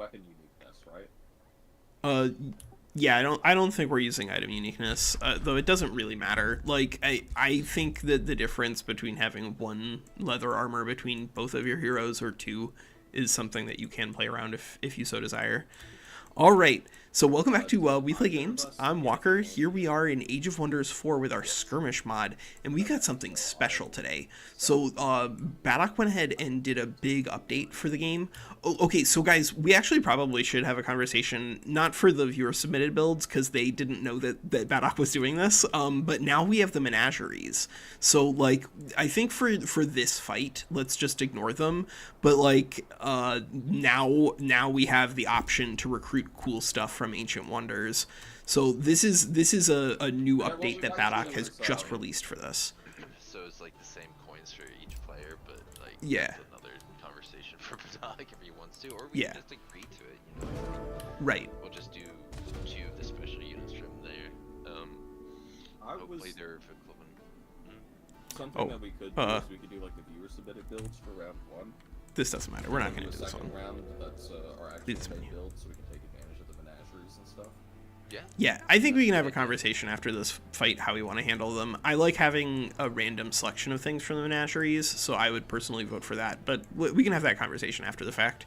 weapon uniqueness, right? Uh, yeah, I don't think we're using item uniqueness, though it doesn't really matter. Like, I think that the difference between having one leather armor between both of your heroes or two is something that you can play around if you so desire. All right, so welcome back to We Play Neither of Games. us I'm get Walker. Here we anything. are in Age of Wonders 4 with our Yes. Skirmish mod, and we got something So I special will today. send So, you. Baddock went ahead and did a big update for the game. Oh, okay, so guys, we actually probably should have a conversation, not for the viewer submitted builds, because they didn't know that Baddock was doing this, but now we have the menageries. So, like, I think for this fight, let's just ignore them, but, like, now we have the option to recruit cool stuff from Ancient Wonders. So this is a new Yeah, well, update we that like Baddock doing has this. just released for this. So it's like the same coins for each player, but like Yeah, that's another conversation for Badok if he wants to, or we yeah, can just agree to it. You know, right. we'll just do two of the special units from there. I was Hopefully they're equivalent. something Oh, that we could do is we could do like the viewer submitted builds for round one. this doesn't matter. We're not Then going to do a this second one. round that's our Leave actual this main menu. build, so we can take advantage of the menageries and stuff. Yeah. Yeah, I think we That's can a have a good idea. conversation after this fight how we want to handle them. I like having a random selection of things from the menageries, so I would personally vote for that. But we can have that conversation after the fact.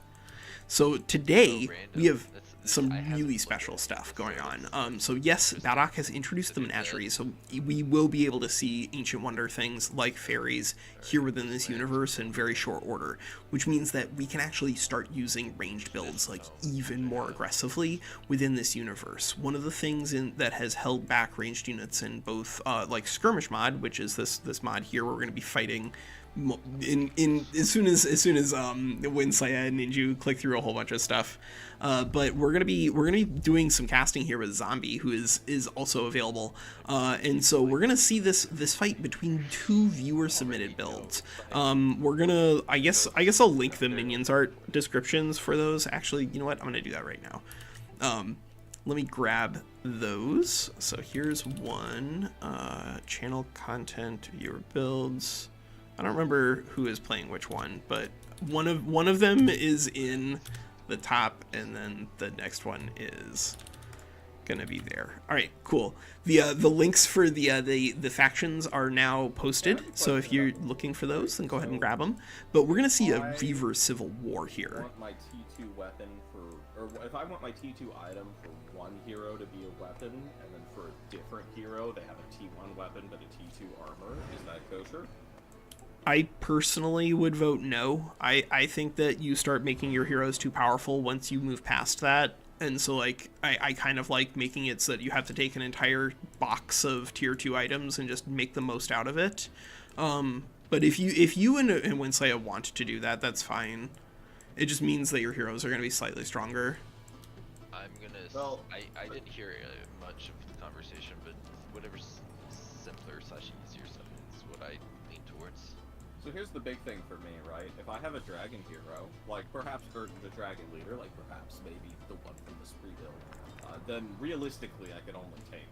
So today So we have random. some I haven't really looked special at stuff this going list. on. So yes, Baddock has introduced the do that. menageries, so we will be able to see Ancient Wonder things like fairies here within this universe in very short order, which means that we can actually start using ranged builds like even more aggressively within this universe. One of the things that has held back ranged units in both like Skirmish mod, which is this mod here where we're going to be fighting in as soon as Winsaya and Ninju click through a whole bunch of stuff, but we're gonna be doing some casting here with Zombie, who is also available, and so we're gonna see this fight between two viewer submitted builds. We're gonna I'll link the minions art descriptions for those. Actually, you know what? I'm gonna do that right now. Let me grab those. So here's one, channel content, viewer builds. I don't remember who is playing which one, but one of them is in the top, and then the next one is gonna be there. All right, cool. The links for the factions are now posted, so if you're looking for those, then go ahead and grab them. But we're gonna see a Reaver Civil War I here. want my T2 weapon or if I want my T2 item for one hero to be a weapon, and then for a different hero they have a T1 weapon but a T2 armor, is that kosher? I personally would vote no. I think that you start making your heroes too powerful once you move past that. And so, like, I kind of like making it so that you have to take an entire box of tier 2 items and just make the most out of it. But if you and Winsaya want to do that, that's fine. It just means that your heroes are going to be slightly stronger. I'm gonna. Well, I didn't hear much of the conversation, but whatever's simpler slash easier stuff is what I lean towards. so here's the big thing for me, right? If I have a dragon hero, like perhaps or the dragon leader, like perhaps maybe the one from the spree build, then realistically I can only take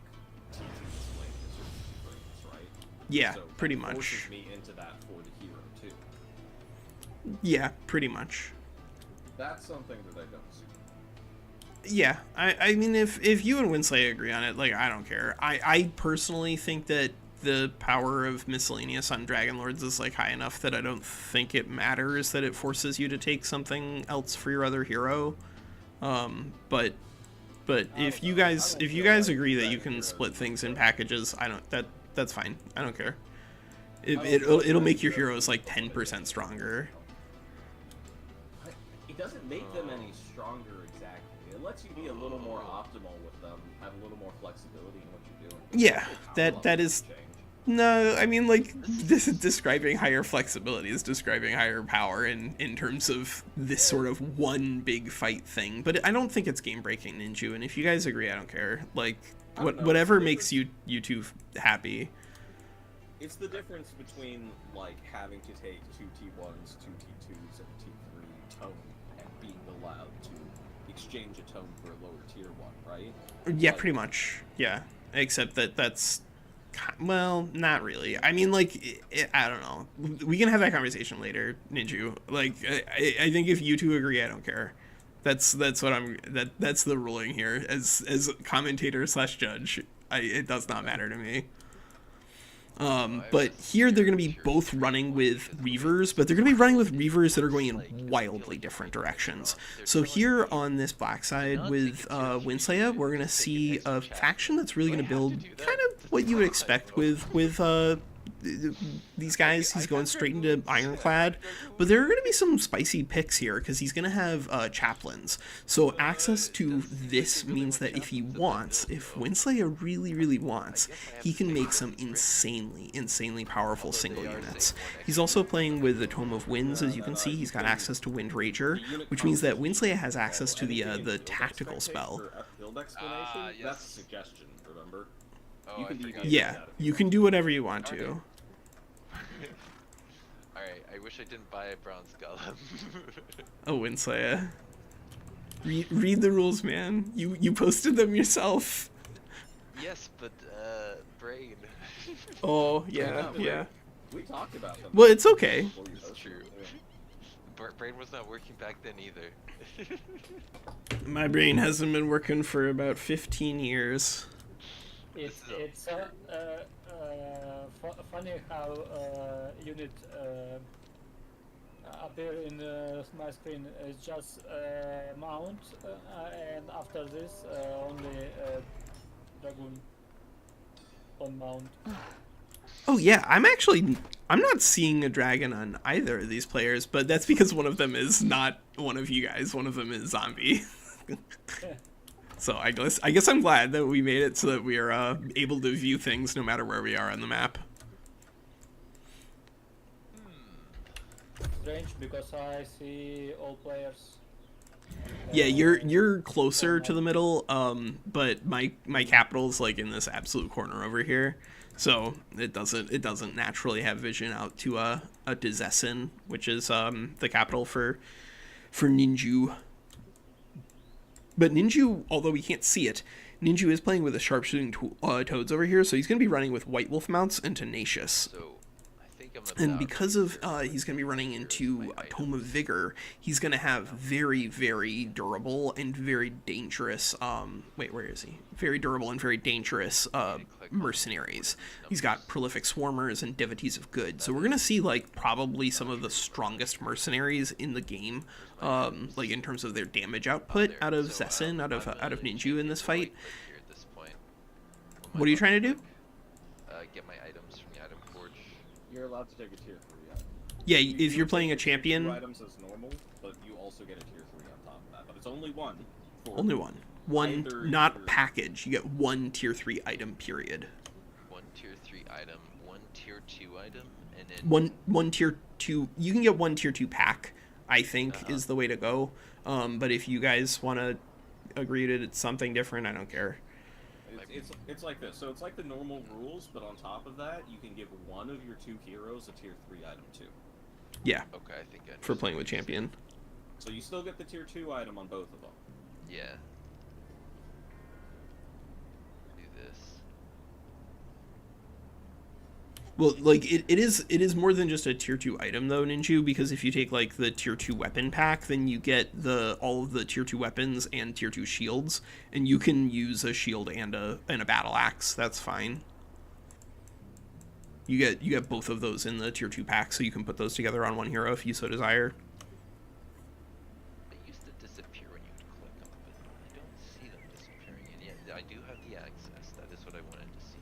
T2 miscellaneous or T2 brains, right? Yeah, So pretty that much. forces me into that for the hero too. Yeah, pretty much. That's something that I don't see. Yeah, I mean, if you and Winsley agree on it, like, I don't care. I personally think that the power of miscellaneous on Dragon Lords is, like, high enough that I don't think it matters that it forces you to take something else for your other hero. But if you guys agree that you can split things in packages, that's fine. I don't care. It'll make your heroes like 10% stronger. It doesn't make them any stronger exactly. It lets you be a little more optimal with them, have a little more flexibility in what you're doing. Yeah, The power that level is. doesn't change. No, I mean, like, this is describing higher flexibility is describing higher power in terms of this sort of one big fight thing. But I don't think it's game breaking, Ninju. And if you guys agree, I don't care. Like, I don't know, whatever it's makes you two happy. It's the difference between like having to take two T1s, two T2s, and a T3 tone, and being allowed to exchange a tone for a lower tier one, right? Yeah, Like, pretty much. Yeah, except that's. Well, not really. I mean, like, I don't know. We can have that conversation later, Ninju. Like, I think if you two agree, I don't care. That's what that's the ruling here as commentator slash judge. It does not matter to me. But here they're going to be both running with Reavers, but they're going to be running with Reavers that are going in wildly different directions. So here on this black side with Winslaya, we're going to see a faction that's really going to build kind of what you would expect with these guys. He's going straight into Ironclad, but there are going to be some spicy picks here because he's going to have chaplains. So access to this means that if Winslaya really wants, he can make some insanely powerful single units. He's also playing with the Tome of Winds, as you can see. He's got access to Wind Rager, which means that Winslaya has access to the tactical spell. That's a suggestion, remember? Oh, Yeah, you can do whatever you want to. Alright, I wish I didn't buy a bronze golem. Oh, Winslaya. Read the rules, man. You posted them yourself. Yes, but brain. Oh, yeah. We talked about them. Well, it's okay. It's true. Brain was not working back then either. My brain hasn't been working for about 15 years. It's funny how unit appear in my screen. It's just mount, and after this only dragoon on mount. Oh yeah, I'm not seeing a dragon on either of these players, but that's because one of them is not one of you guys. One of them is zombie. So I guess I'm glad that we made it so that we are able to view things no matter where we are on the map. Strange because I see all players. Yeah, you're closer to the middle, but my capital's like in this absolute corner over here, so it doesn't naturally have vision out to Zessen, which is the capital for Ninju. But Ninju, although we can't see it, Ninju is playing with the sharpshooting toads over here, so he's going to be running with White Wolf mounts and Tenacious. So, I think And because of he's going to be running into a Tome of Vigor, he's going to have very durable and very dangerous, wait, where is he? Very durable and very dangerous mercenaries. He's got Prolific Swarmers and Devotees of Good. So we're going to see, like, probably some of the strongest mercenaries in the game, like, in terms of their damage output out of Zessen, out of Ninju in this fight. What are you trying to do? Get my items from the item forge. You're allowed to take a tier 3 item. Yeah, if you're playing a champion. 2 items as normal, but you also get a tier 3 on top of that. But it's only one. Only one. One, not package. You get one tier 3 item, period. One tier 3 item, one tier 2 item, and then one tier 2. You can get one tier 2 pack, I think, is the way to go. But if you guys want to agree to something different, I don't care. It's like this. So it's like the normal rules, but on top of that, you can give one of your 2 heroes a tier 3 item too. Yeah. Okay, I think I for playing with champion. So you still get the tier 2 item on both of them. Yeah. Do this. Well, like it is more than just a tier 2 item though, Ninju, because if you take like the tier 2 weapon pack, then you get all of the tier 2 weapons and tier 2 shields, and you can use a shield and a battle axe. That's fine. You get both of those in the tier 2 pack, so you can put those together on one hero if you so desire. They used to disappear when you click them, but I don't see them disappearing, and yet I do have the access. That is what I wanted to see.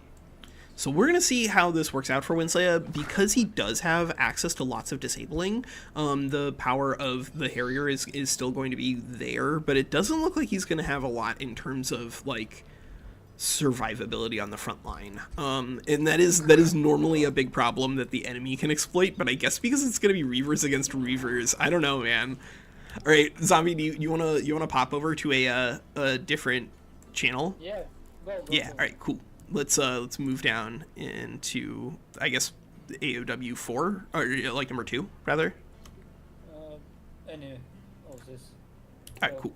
So we're going to see how this works out for Winslaya. Because he does have access to lots of disabling, the power of the Harrier is still going to be there, but it doesn't look like he's going to have a lot in terms of, like, survivability on the front line. And that is normally a big problem that the enemy can exploit, but I guess because it's going to be Reavers against Reavers, I don't know, man. All right, Zombie, do you want to pop over to a different channel? Yeah. Go. Yeah, all right, cool. Let's move down into, I guess, AOW 4 or like number 2 rather. Any of this. All right, cool.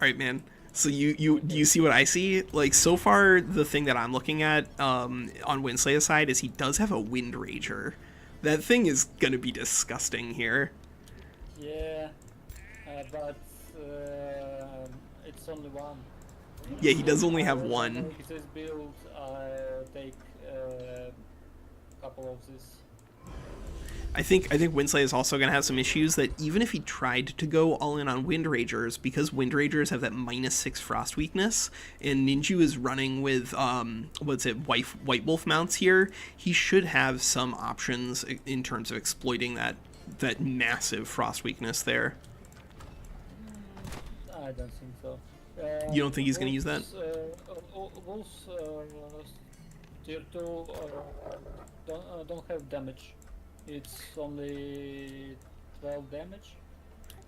All right, man. So do you see what I see? Like, so far, the thing that I'm looking at on Winslaya's side is he does have a Wind Rager, That thing is gonna be disgusting here. Yeah, but it's only one. Yeah, he does only have If I one. make this build, I take a couple of this. I think Winsley is also going to have some issues that even if he tried to go all in on Wind Ragers, because Wind Ragers have that -6 frost weakness, and Ninju is running with White Wolf mounts here, he should have some options in terms of exploiting that massive frost weakness there. I don't think so. You don't think he's gonna use that? Wolves tier 2 don't have damage. It's only 12 damage.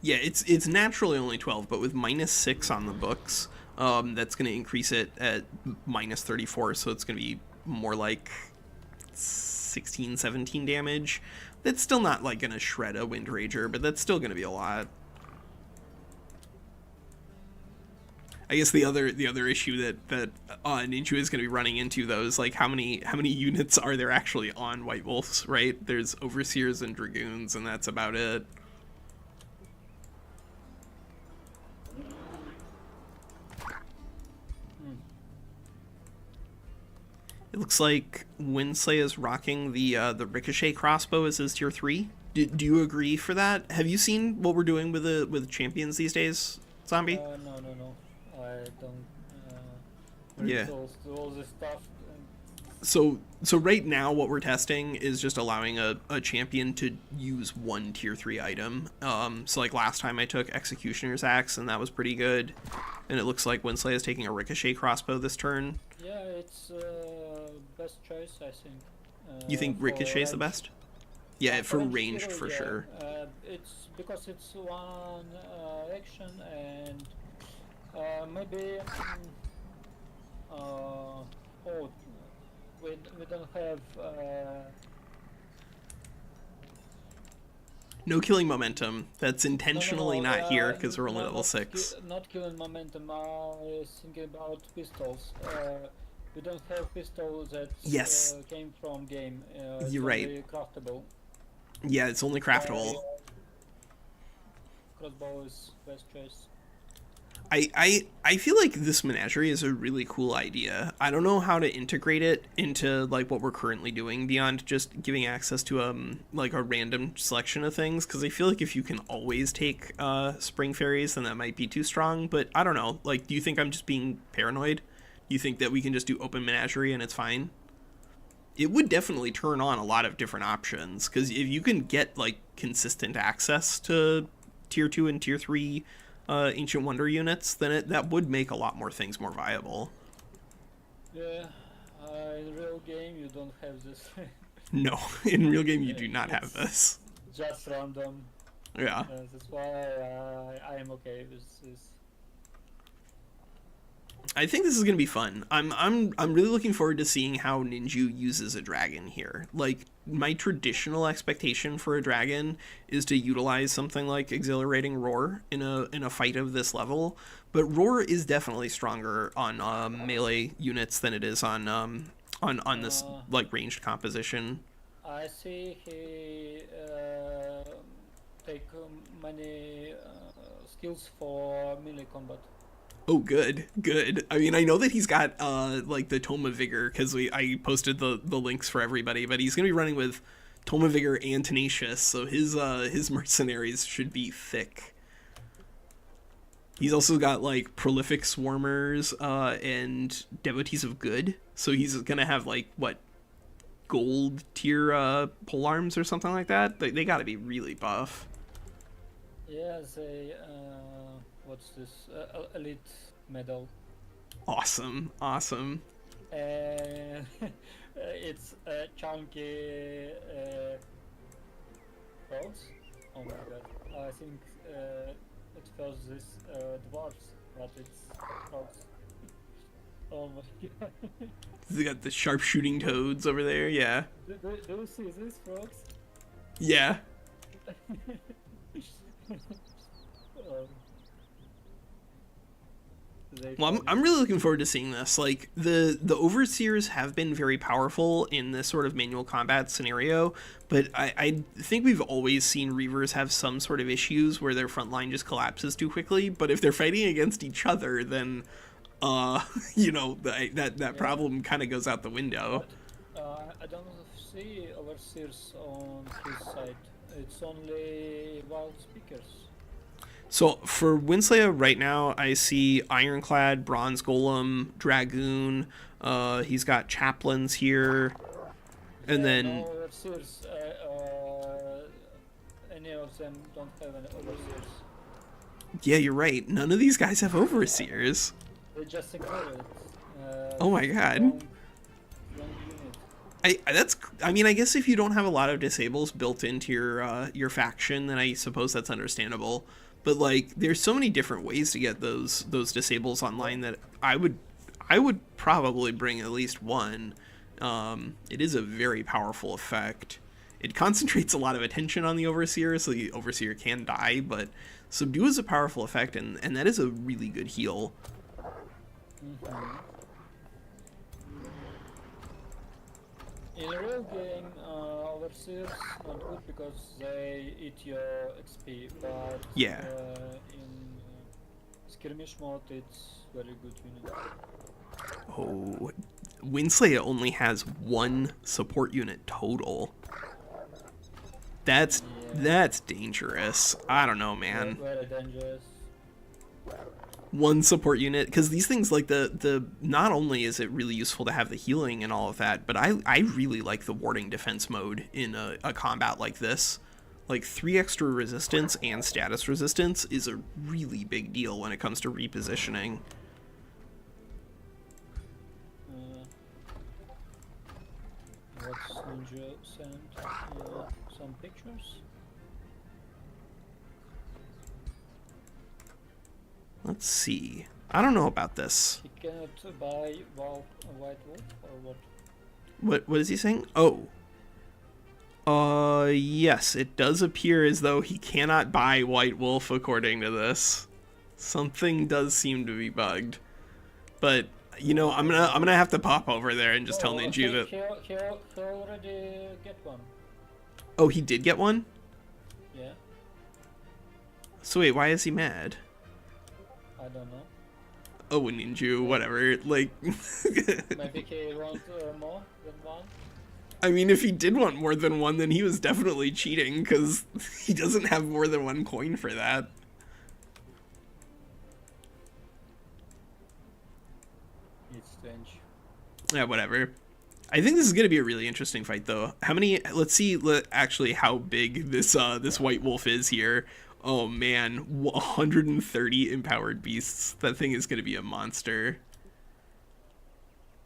Yeah, it's naturally only 12, but with -6 on the books, that's going to increase it at -34, so it's going to be more like 16, 17 damage. That's still not like going to shred a Wind Rager, but that's still going to be a lot. I guess the other issue that Ninja is going to be running into, though, is like how many units are there actually on White Wolves, right? There's Overseers and Dragoons, and that's about it. It looks like Winsley is rocking the Ricochet crossbow as his tier 3. Do you agree for that? Have you seen what we're doing with champions these days, Zombie? No. I don't. Yeah. All this stuff. So right now what we're testing is just allowing a champion to use one tier 3 item. So like last time I took Executioner's Axe and that was pretty good. And it looks like Winsley is taking a Ricochet crossbow this turn. Yeah, it's best choice, I think. You think for Ricochet is the ranged. best? Yeah, for Ranged ranged hero, for yeah. sure. It's because it's one action and maybe we don't have No killing momentum. That's intentionally no, not here because we're only no, level not 6. not killing momentum. I was thinking about pistols. We don't have pistols that Yes. came from game. It's You're right. only craftable. Yeah, it's only craftable. Crossbow is best choice. I feel like this menagerie is a really cool idea. I don't know how to integrate it into like what we're currently doing beyond just giving access to like a random selection of things, because I feel like if you can always take spring fairies, then that might be too strong. But I don't know. Like, do you think I'm just being paranoid? Do you think that we can just do open menagerie and it's fine? It would definitely turn on a lot of different options, because if you can get like consistent access to tier 2 and tier 3 Ancient Wonder units, then that would make a lot more things more viable. Yeah, in real game you don't have this. No, in real game you do not have It's this. just random. Yeah. That's why I am okay with this. I think this is gonna be fun. I'm really looking forward to seeing how Ninju uses a dragon here. Like, my traditional expectation for a dragon is to utilize something like exhilarating roar in a fight of this level, but roar is definitely stronger on melee units than it is on this like ranged composition. I see he take many skills for melee combat. Oh, good. I mean, I know that he's got like the Tome of Vigor, because I posted the links for everybody, but he's gonna be running with Tome of Vigor and Tenacious, so his mercenaries should be thick. He's also got like Prolific Swarmers and Devotees of Good, so he's gonna have like what, gold tier polearms or something like that. They gotta be really buff. Yeah, they what's this elite medal, Awesome. and it's chunky frogs. Oh my god! I think it was this dwarfs, but it's frogs. Oh my god! They got the sharpshooting toads over there. Yeah. do you see these frogs? Yeah. Well, I'm really looking forward to seeing this. Like, the overseers have been very powerful in this sort of manual combat scenario, but I think we've always seen Reavers have some sort of issues where their front line just collapses too quickly. But if they're fighting against each other, then you know, that problem kind of goes out the window. But, I don't see overseers on his side. It's only wild speakers. So for Winslayer right now, I see Ironclad, Bronze Golem, Dragoon. He's got Chaplains here, and then No overseers. Any of them don't have any overseers. yeah, you're right. None of these guys have overseers. They just ignore it. Oh my god. Wrong unit. I mean, I guess if you don't have a lot of disables built into your faction, then I suppose that's understandable. But like, there's so many different ways to get those disables online that I would probably bring at least one. It is a very powerful effect. It concentrates a lot of attention on the overseer, so the overseer can die. But subdue is a powerful effect, and that is a really good heal. Mm-hmm. In a real game, overseers not good because they eat your XP, but Yeah. In skirmish mode it's very good unit. Oh, Winslayer only has one support unit total. That's dangerous. I don't know, man. Very dangerous. One support unit, because these things, like the not only is it really useful to have the healing and all of that, but I really like the warding defense mode in a combat like this. Like 3 extra resistance and status resistance is a really big deal when it comes to repositioning. What's Ninja sent? Some pictures. Let's see. I don't know about this. He cannot buy a white wolf or what? What is he saying? Oh. Yes, it does appear as though he cannot buy White Wolf according to this. Something does seem to be bugged. But, you know, I'm gonna have to pop over there and just tell Ninju that... He already get one. Oh, he did get one? Yeah, So wait, why is he mad? I don't know. Oh, Ninju, whatever, like... Maybe he wants more than one. I mean, if he did want more than one, then he was definitely cheating, because he doesn't have more than one coin for that. It's strange. Yeah, whatever. I think this is going to be a really interesting fight, though. How many... Let's see actually how big this White Wolf is here. Oh, man. 130 empowered beasts. That thing is going to be a monster.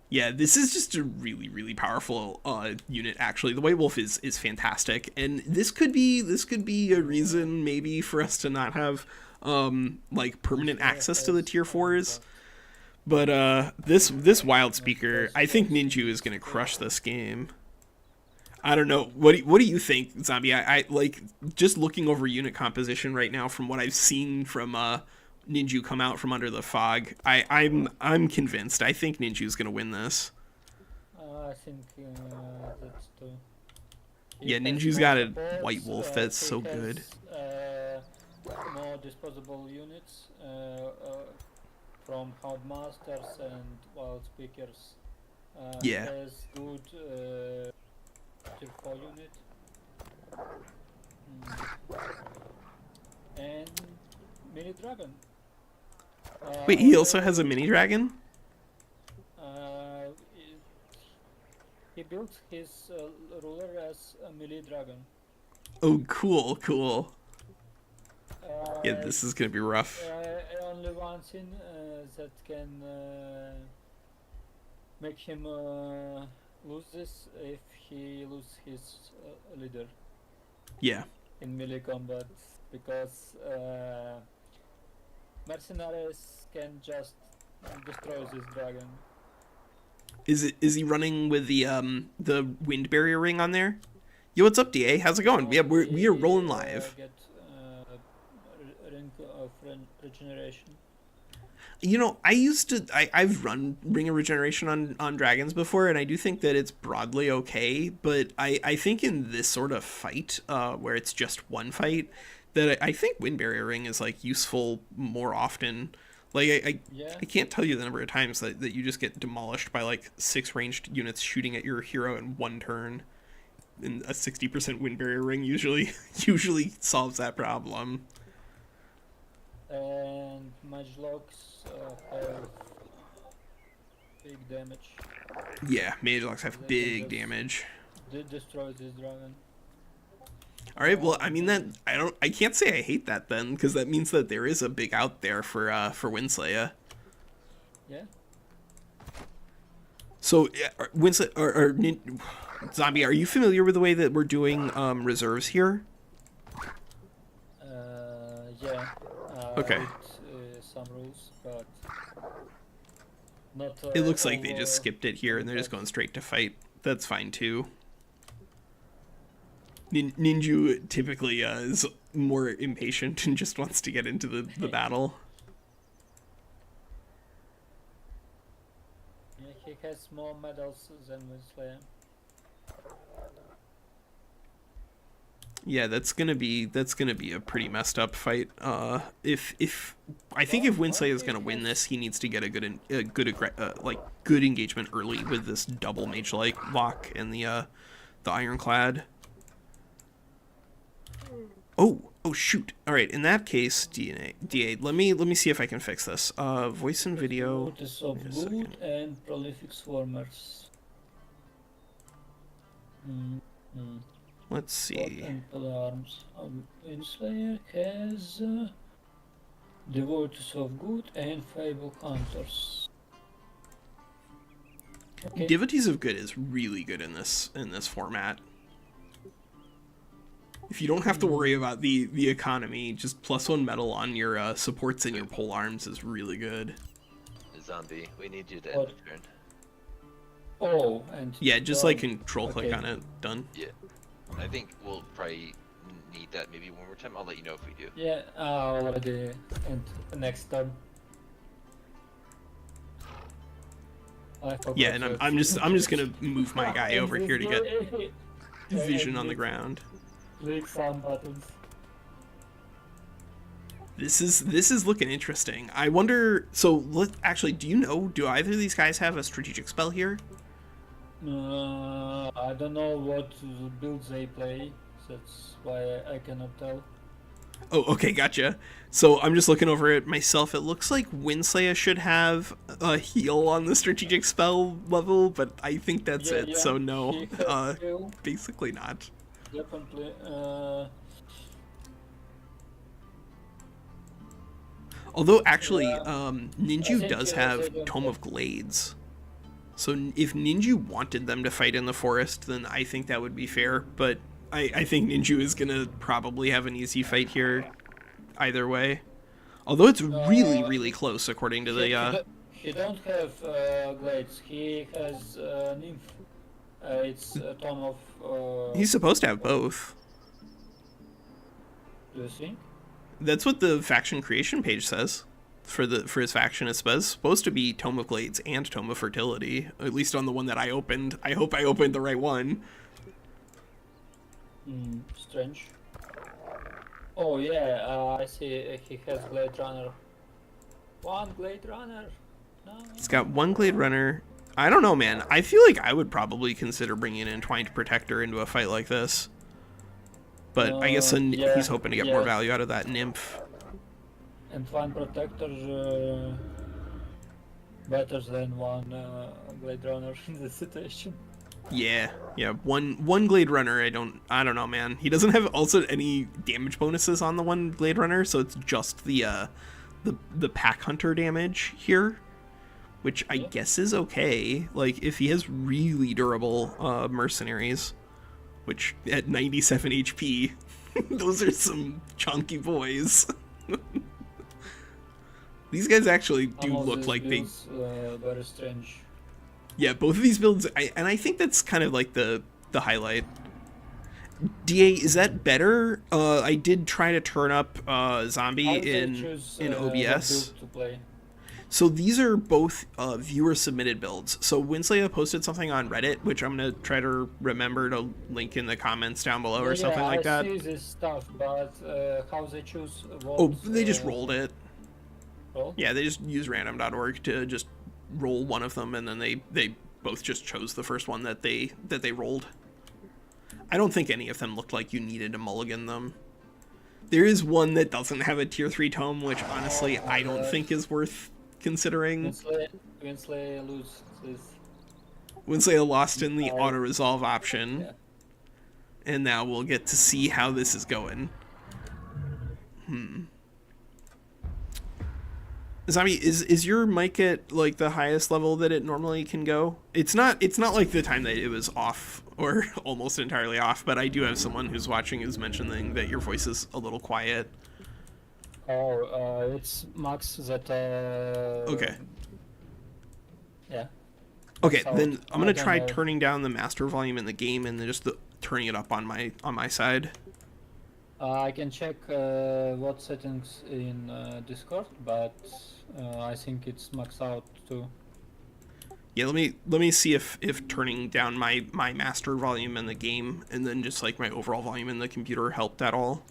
Yeah, this is just a really, really powerful unit, actually. The White Wolf is fantastic. And this could be a reason, maybe, for us to not have, like, permanent access to the tier 4s. But this Wild Speaker, I think Ninju is going to crush this game. I don't know. What do you think, Zombie? I like, just looking over unit composition right now from what I've seen from Ninju come out from under the fog. I'm convinced. I think Ninju's going to win this. I think that's too. Yeah, Ninju's got a White Wolf that's so good. More disposable units from Houndmasters and Wild Speakers. Yeah. Has good tier 4 unit. And Mini Dragon. Wait, he also has a mini dragon? He built his ruler as a melee dragon. Oh, cool. Yeah, this is going to be rough. Only one thing that can make him lose this if he loses his leader Yeah. in melee combat, because mercenaries can just destroy this dragon. Is he running with the wind barrier ring on there? Yo, what's up, DA? How's it going? Yeah, we are rolling live. Get ring of regeneration. You know, I've run Ring of Regeneration on dragons before, and I do think that it's broadly okay, but I think in this sort of fight, where it's just one fight, that I think Wind Barrier Ring is, like, useful more often. Like, Yeah. I can't tell you the number of times that you just get demolished by, like, 6 ranged units shooting at your hero in one turn. And a 60% Wind Barrier Ring usually solves that problem. And Mage Locks have big damage. Yeah, Mage Locks have They big can just damage. Destroys this dragon. All right, well, I mean that I can't say I hate that then, because that means that there is a big out there for Winslayer. Yeah. So, Winslayer or Zombie, are you familiar with the way that we're doing reserves here? Yeah. Okay. With, some rules, but not. It looks like they all, just skipped it here and they're just going straight to fight. That's fine too. Ninju typically is more impatient and just wants to get into the battle. Yeah, he has more medals than Slayer. Yeah, that's gonna be a pretty messed up fight. If I think if Winsley is gonna win this, he needs to get a good engagement early with this double mage like lock and the ironclad. Oh shoot! All right, in that case, DA. Let me see if I can fix this. Voice and video. Notice of Wait a good second. and prolific swarmers. Let's see. Temple arms. Winslayer has Devotees of Good and Fable Hunters. Okay. Devotees of Good is really good in this format. If you don't have to worry about the economy, just +1 metal on your supports and your pole arms is really good. Zombie, we need you to end the turn. Oh, and Yeah, just like control click okay. on it. Done. Yeah. I think we'll probably need that maybe one more time. I'll let you know if we do. Yeah, already and next turn. I forgot Yeah, and that. I'm just gonna move my guy over here to get vision on the ground. Click some buttons. This is looking interesting. I wonder. So actually, do either of these guys have a strategic spell here? I don't know what builds they play. That's why I cannot tell. Oh, okay, gotcha. So I'm just looking over it myself. It looks like Winslayer should have a heal on the strategic spell level, but I think that's it. Yeah, So no, he has heal, basically not. definitely. Although actually, I Ninju think does they have don't Tome have- of Glades. So if Ninju wanted them to fight in the forest, then I think that would be fair. But I think Ninju is gonna probably have an easy fight here, either way. Although it's really, really close according to the. He don't have glades. He has nymph. It's Tom of. He's supposed to have both. Do you think? That's what the faction creation page says. For his faction, it's supposed to be Tome of Glades and Tome of Fertility. At least on the one that I opened. I hope I opened the right one. Strange. Oh yeah, I see. He has Glade Runner. One Glade Runner. No. He's got one Glade Runner. I don't know, man. I feel like I would probably consider bringing in Twined Protector into a fight like this. But I guess Yeah, he's hoping to get more yeah. value out of that Nymph. And one Protector better than one Glade Runner in this situation. Yeah. One Glade Runner. I don't know, man. He doesn't have also any damage bonuses on the one Glade Runner, so it's just the Pack Hunter damage here, which I guess is okay. Like if he has really durable mercenaries, which at 97 HP, those are some chunky boys. These guys actually do Some of look these like they. builds, very strange. Yeah, both of these builds, and I think that's kind of like the highlight. DA, is that better? I did try to turn up Zombie How do they in choose, OBS. what build to play? So these are both viewer submitted builds. So Winsley posted something on Reddit, which I'm gonna try to remember to link in the comments down below or something like that. I see this stuff, but how they choose what? Oh, they just rolled it. Roll? Yeah, they just use random.org to just roll one of them, and then they both just chose the first one that they rolled. I don't think any of them looked like you needed to mulligan them. There is one that doesn't have a tier 3 tome, which honestly I don't think is worth considering. Winsley loses. Winsley lost in the auto-resolve option. Yeah. And now we'll get to see how this is going. Zombie, is your mic at like the highest level that it normally can go? It's not like the time that it was off or almost entirely off, but I do have someone who's watching who's mentioning that your voice is a little quiet. Oh, it's max that. Okay. Yeah. Okay, So, then I'm gonna try know. turning down the master volume in the game and then just turning it up on my side. I can check what settings in Discord, but I think it's maxed out too. Yeah, let me see if turning down my master volume in the game and then just like my overall volume in the computer helped at all.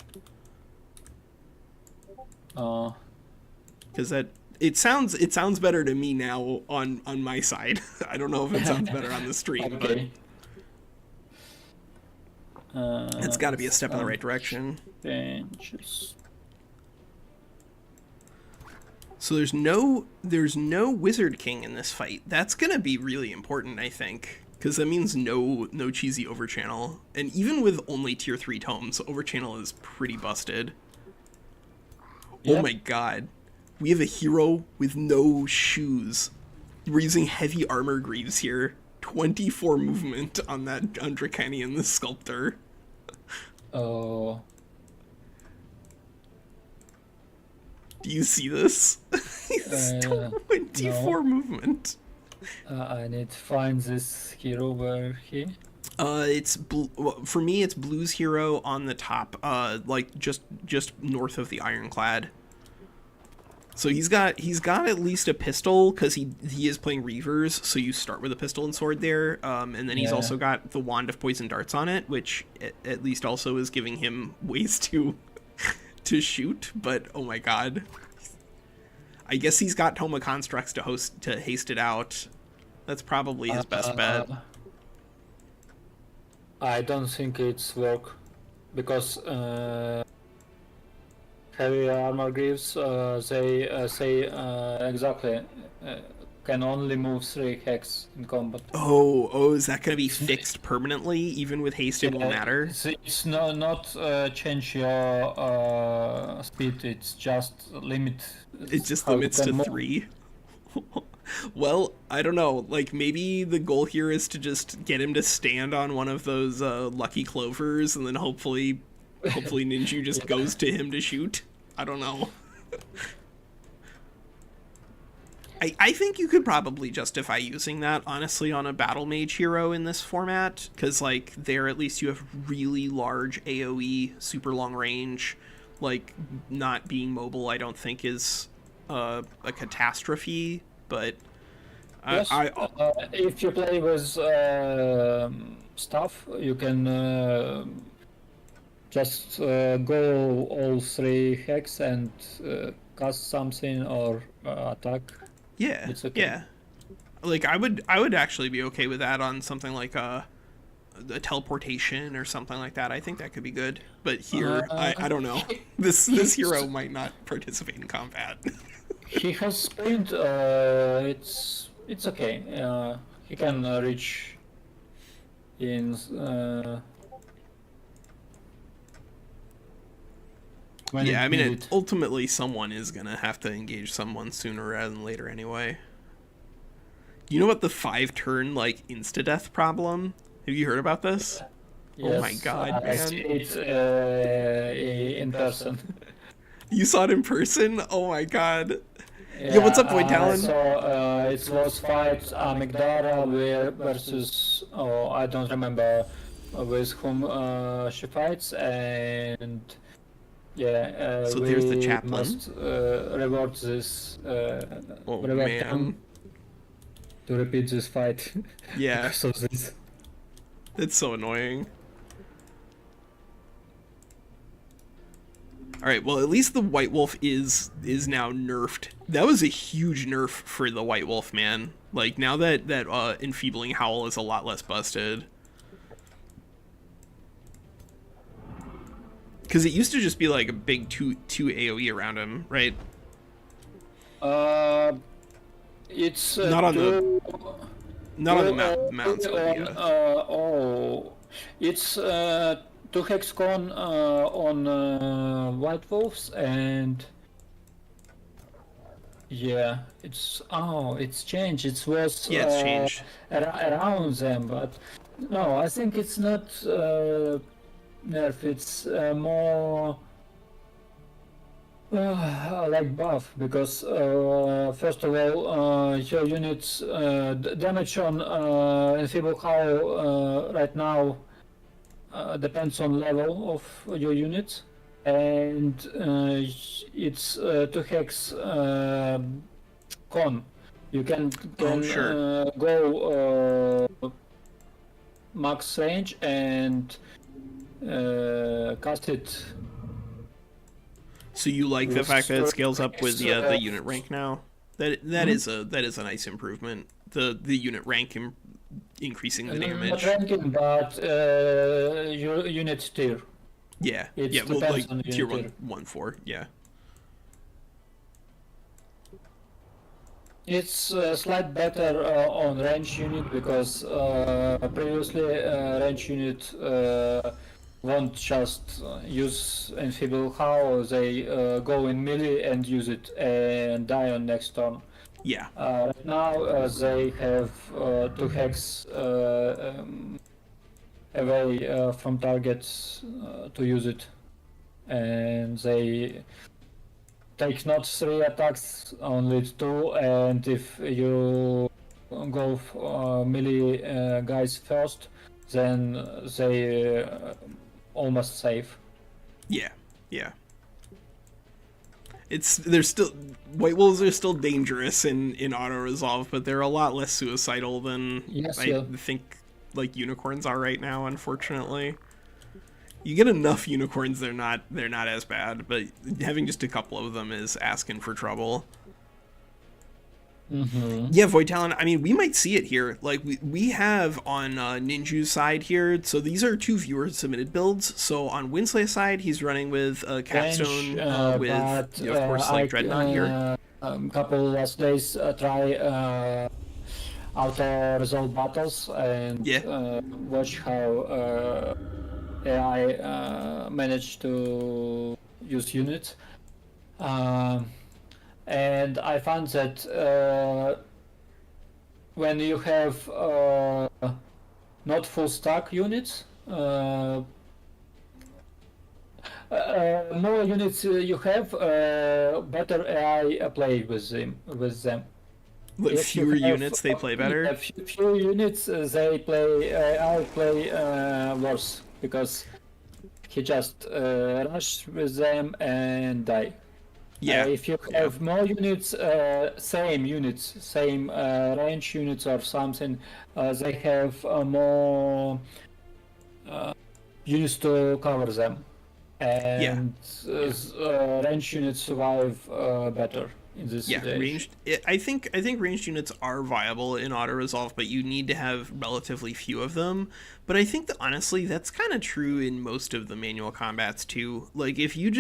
Because it sounds better to me now on my side. I don't know if it sounds better on the stream, Okay. but it's got to be a step in the right direction. Benches. So there's no Wizard King in this fight. That's gonna be really important, I think, because that means no cheesy overchannel. And even with only tier 3 tomes, overchannel is pretty busted. Yep. Oh my god, we have a hero with no shoes. We're using heavy armor greaves here. 24 movement on that Undrakanian, the sculptor. Oh. Do you see this? He's 24 movement. I need to find this hero where he. It's for me. It's Blue's hero on the top, like just north of the Ironclad. So he's got at least a pistol because he is playing Reavers. So you start with a pistol and sword there, and then he's also got the wand of poison darts on it, which at least also is giving him ways to shoot. But oh my god, I guess he's got Toma Constructs to haste it out. That's probably his best bet. I don't think it's work because heavy armor greaves they say exactly can only move 3 hex in combat. Oh, is that gonna be fixed permanently? Even with haste, it won't matter. It's not change your speed. It's just limit. It just how you limits can to move. 3. Well, I don't know. Like, maybe the goal here is to just get him to stand on one of those lucky clovers, and then hopefully Ninju just goes to him to shoot. I don't know. I think you could probably justify using that, honestly, on a battle mage hero in this format, because, like, there at least you have really large AoE, super long range. Like, not being mobile, I don't think is a catastrophe, but Yes, if you play with stuff, you can just go all 3 hex and cast something or attack. Yeah, It's okay. yeah. Like, I would actually be okay with that on something like a teleportation or something like that. I think that could be good. But here, I don't know. This hero might not participate in combat. He has sprint. It's okay. He can reach in. When Yeah, I mean, needed. ultimately, someone is gonna have to engage someone sooner rather than later anyway. You know about the 5-turn, like, insta-death problem? Have you heard about this? Oh my god, I see man. it in person. You saw it in person? Oh my god. Yeah, what's up, Void Talon? So it was fight Amygdala versus I don't remember with whom she fights, and Yeah, So we there's the chaplain. must reward this. Oh reward man. them to repeat this fight. Yeah. because of this. It's so annoying. Alright, well at least the White Wolf is now nerfed. That was a huge nerf for the White Wolf, man. Like, now that Enfeebling Howl is a lot less busted. Because it used to just be like a big 2 AoE around him, right? It's Not on the mounts, but yeah. It's 2 hexcon on White Wolves, and yeah, it's changed. It was Yeah, it's changed. Around them, but no, I think it's not nerf. It's more like buff, because first of all, your units damage on Enfeeble Howl right now depends on level of your units, and it's 2 hex con. You can sure. go max range and cast it. So you like the fact that it scales up with the unit rank now? That is a nice improvement. The unit rank increasing the damage. Not ranking, but your unit tier. Yeah, It yeah. Well, depends like on the tier unit 1-4. Yeah. It's slight better on range unit, because previously range unit won't just use Enfeeble Howl, they go in melee and use it and die on next turn. Yeah. Right now they have 2 hex away from targets to use it, and they take not 3 attacks, only 2, and if you go melee guys first, then they almost safe. Yeah. Yeah. They're still, White Wolves are still dangerous in auto resolve, but they're a lot less suicidal than I think like unicorns are right now, unfortunately. You get enough unicorns, they're not as bad, but having just a couple of them is asking for trouble. Mm-hmm. Yeah, Void Talon, I mean, we might see it here. Like, we have on Ninju's side here, so these are 2 viewer-submitted builds. So on Winslay's side, he's running with Capstone with, of course, like Dreadnought here. Couple last days, try auto-resolve battles and watch how AI managed to use units. And I found that when you have not full stack units, more units you have, better AI play with them. Like fewer units, they play better. Yeah, fewer units, they play. I play worse, because he just rush with them and die. Yeah. If you have more units, same range units or something, they have more units to cover them, and range units survive better in this situation. Ranged. I think ranged units are viable in auto resolve, but you need to have relatively few of them. But I think that honestly, that's kind of true in most of the manual combats too. Like if you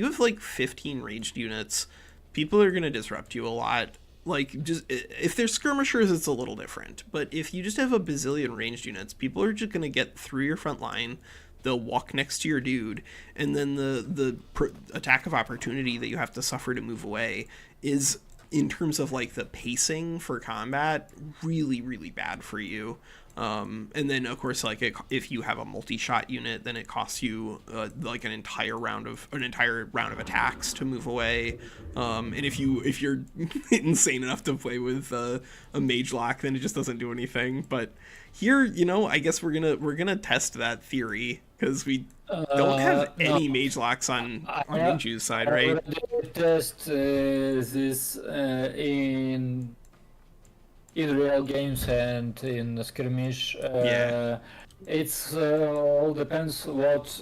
have like 15 ranged units, people are gonna disrupt you a lot. Like just if they're skirmishers, it's a little different. But if you just have a bazillion ranged units, people are just gonna get through your front line. They'll walk next to your dude, and then the attack of opportunity that you have to suffer to move away is, in terms of like the pacing for combat, really, really bad for you. And then of course, like if you have a multi-shot unit, then it costs you like an entire round of attacks to move away. And if you're insane enough to play with a mage lock, then it just doesn't do anything. But here, I guess we're gonna test that theory Because we don't have No, any mage locks on I, Minju's side, I right? already test this in real games and in skirmish. Yeah. It's all depends what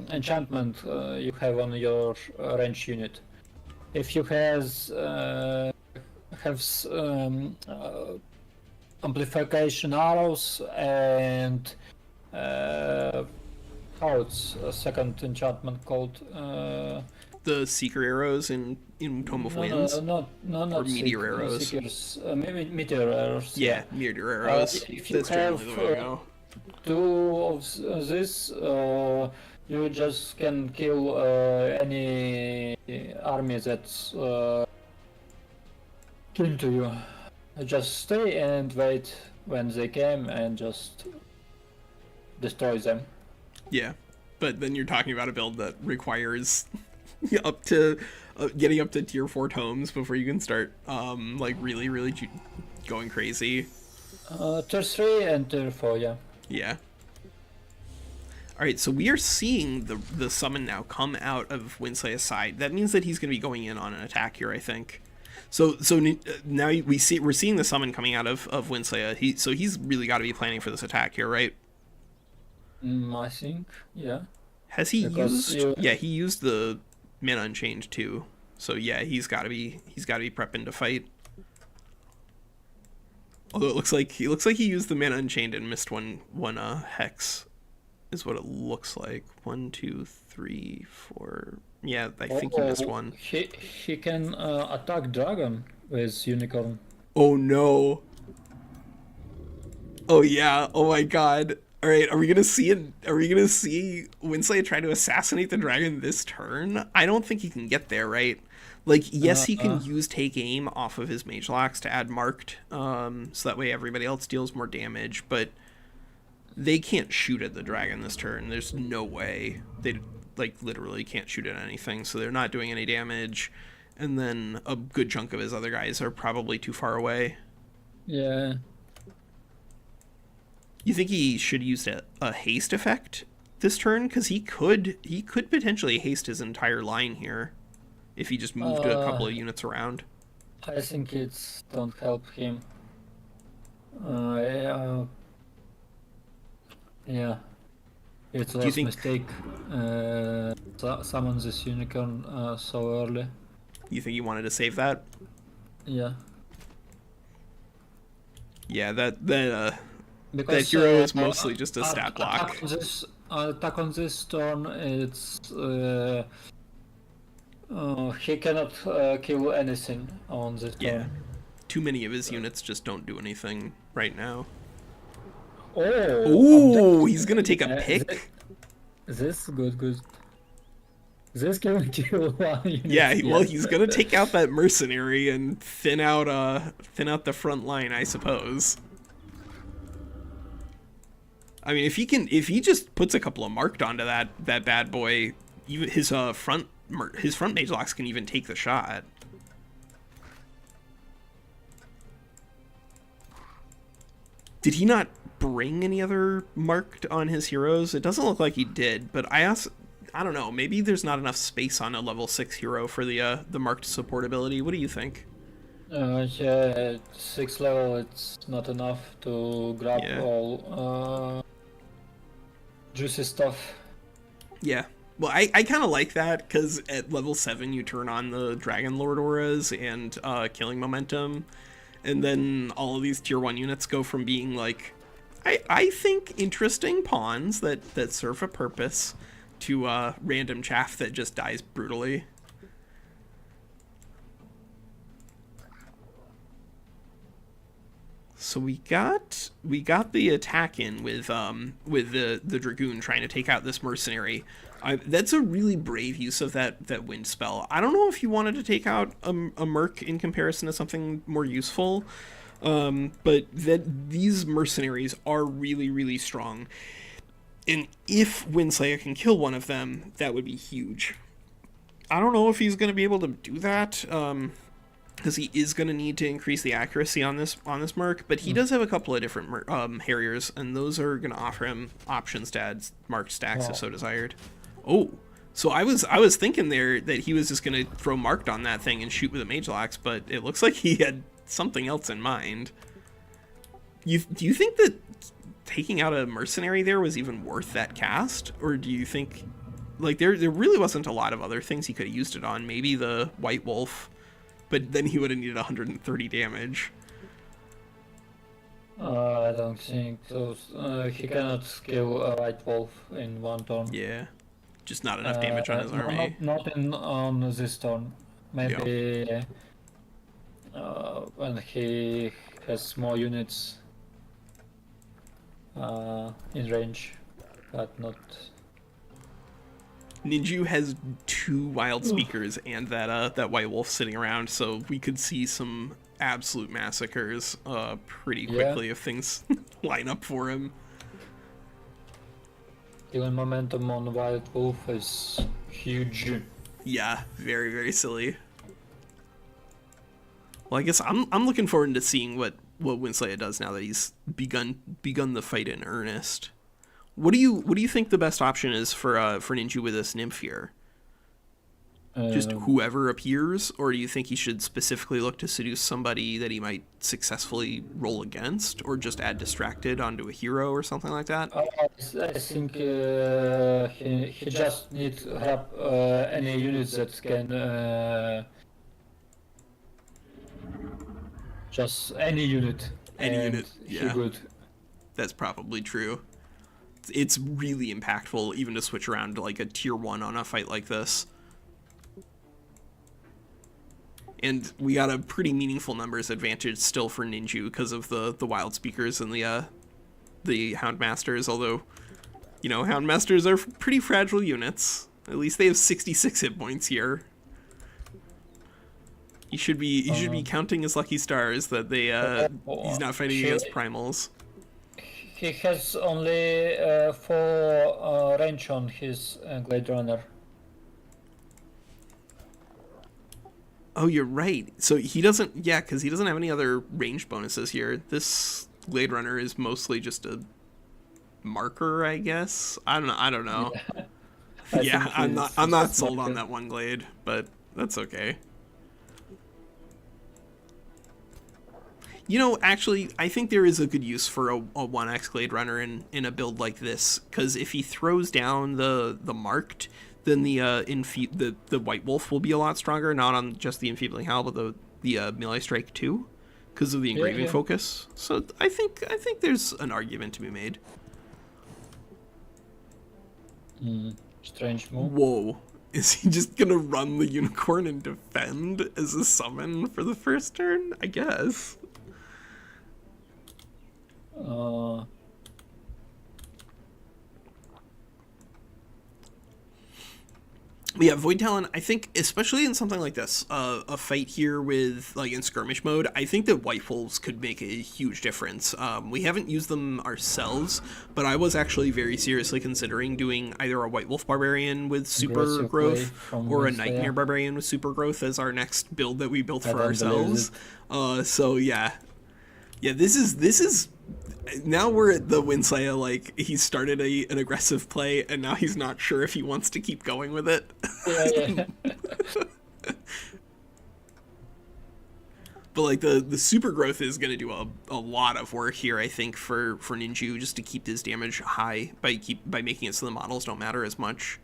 enchantment you have on your range unit. If you have amplification arrows and how it's a second enchantment called The Seeker arrows in Tome of Winds. not meteor arrows. seekers, maybe meteor arrows. Yeah, meteor arrows. If you That's generally have the way to go. two of this, you just can kill any army that's came to you. Just stay and wait when they came and just destroy them. Yeah, but then you're talking about a build that requires up to getting up to tier 4 tomes before you can start like really going crazy. Tier 3 and tier 4, yeah. Yeah. All right, so we are seeing the summon now come out of Winslaya's side. That means that he's going to be going in on an attack here, I think. So now we're seeing the summon coming out of Winslaya. He's really got to be planning for this attack here, right? I think, yeah. Has he Because used? Yeah, he used the Mana Unchained too. So yeah, he's got to be prepping to fight. Although it looks like he used the Mana Unchained and missed one hex, is what it looks like. 1, 2, 3, 4. Yeah, I think he missed one. He can attack dragon with unicorn. Oh no. Oh yeah. Oh my god. All right, are we gonna see Winslaya try to assassinate the dragon this turn? I don't think he can get there, right? Like, yes, he can use take aim off of his mage locks to add marked, so that way everybody else deals more damage, but they can't shoot at the dragon this turn. There's no way. They, like, literally can't shoot at anything, so they're not doing any damage, and then a good chunk of his other guys are probably too far away. Yeah. You think he should use a haste effect this turn? Because he could potentially haste his entire line here if he just moved a couple of units around. I think it's don't help him. Yeah. It was a mistake. Summon this unicorn so early. You think he wanted to save that? Yeah. Yeah, that Because, hero is mostly just a stat block. Attack on this turn, it's he cannot kill anything on this turn. Yeah, too many of his units just don't do anything right now. Oh, he's gonna take a pick. This good. This can kill one unit. Yeah, well, he's gonna take out that mercenary and thin out the front line, I suppose. I mean, if he just puts a couple of marked onto that bad boy, even his front mage locks can even take the shot. Did he not bring any other marked on his heroes? It doesn't look like he did, but I don't know. Maybe there's not enough space on a level 6 hero for the marked support ability. What do you think? Yeah, at 6th level, it's not enough to grab all juicy stuff. Yeah. Well, I kind of like that, because at level 7 you turn on the Dragon Lord auras and killing momentum, and then all of these tier 1 units go from being like, I think interesting pawns that serve a purpose to random chaff that just dies brutally. So we got the attack in with the Dragoon trying to take out this mercenary. That's a really brave use of that wind spell. I don't know if you wanted to take out a merc in comparison to something more useful, but these mercenaries are really strong. And if Winslaya can kill one of them, that would be huge. I don't know if he's going to be able to do that. because he is going to need to increase the accuracy on this mark, but he does have a couple of different Harriers, and those are going to offer him options to add marked stacks if so desired. Oh, so I was thinking there that he was just going to throw marked on that thing and shoot with a Mage Axe, but it looks like he had something else in mind. Do you think that taking out a mercenary there was even worth that cast, or do you think like there really wasn't a lot of other things he could have used it on? Maybe the White Wolf, but then he would have needed 130 damage. I don't think so. He cannot kill a White Wolf in one turn. Yeah, just not enough damage on his army. Not on this turn. Maybe when he has more units in range, but not. Ninju has 2 Wild Speakers and that White Wolf sitting around, so we could see some absolute massacres pretty quickly if things line up for him. Killing momentum on White Wolf is huge. Yeah, very, very silly. Well, I guess I'm looking forward to seeing what Winslaya does now that he's begun the fight in earnest. What do you think the best option is for Ninju with this Nymph here? Just whoever appears, or do you think he should specifically look to seduce somebody that he might successfully roll against, or just add distracted onto a hero or something like that? I think he just needs to have any units that can just any unit. Any unit, yeah. He would. That's probably true. It's really impactful even to switch around to like a tier 1 on a fight like this. And we got a pretty meaningful numbers advantage still for Ninju because of the Wild Speakers and the Houndmasters, although, you know, Houndmasters are pretty fragile units. At least they have 66 hit points here. He should be counting his lucky stars that he's not fighting against primals. He has only 4 range on his Glade Runner. Oh, you're right. So he doesn't, because he doesn't have any other range bonuses here. This Glade Runner is mostly just a marker, I guess. I don't know. Yeah, I'm not sold on that one Glade, but that's okay. You know, actually, I think there is a good use for a 1x Glade Runner in a build like this, because if he throws down the marked, then the White Wolf will be a lot stronger, not on just the Enfeebling Howl, but the melee strike too, because of the engraving focus. So I think there's an argument to be made. Strange move. Whoa. Is he just gonna run the Unicorn and defend as a summon for the first turn? I guess. Yeah, Void Talon, I think, especially in something like this, a fight here with, like, in skirmish mode, I think that White Wolves could make a huge difference. We haven't used them ourselves, but I was actually very seriously considering doing either a White Wolf Barbarian with super growth or a Nightmare Barbarian with super growth as our next build that we built for ourselves. So, yeah. Yeah, this is... Now we're at the Winslaya, like, he started an aggressive play, and now he's not sure if he wants to keep going with it. Yeah. But, like, the super growth is going to do a lot of work here, I think, for Ninju, just to keep his damage high by making it so the models don't matter as much.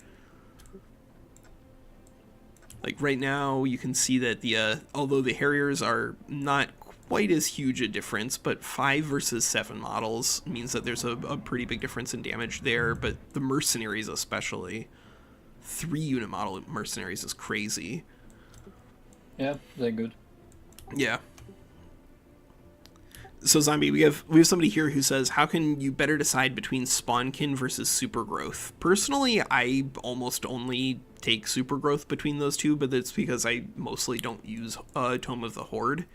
Like, right now, you can see that although the Harriers are not quite as huge a difference, but 5 versus 7 models means that there's a pretty big difference in damage there, but the mercenaries especially, 3 unit model mercenaries is crazy. Yeah, they're good. Yeah. So Zombie, we have somebody here who says, how can you better decide between Spawnkin versus Super Growth? Personally, I almost only take Super Growth between those two, but that's because I mostly don't use Tome of the Horde.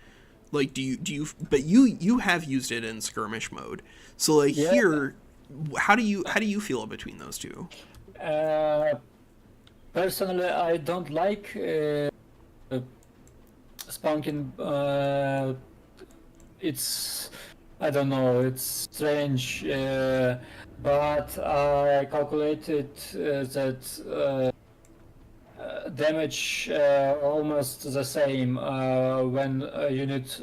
Like, do you? But you have used it in skirmish mode. So like here, how do you feel between those two? Personally, I don't like Spunkin, it's, I don't know, it's strange, but I calculated that damage almost the same when a unit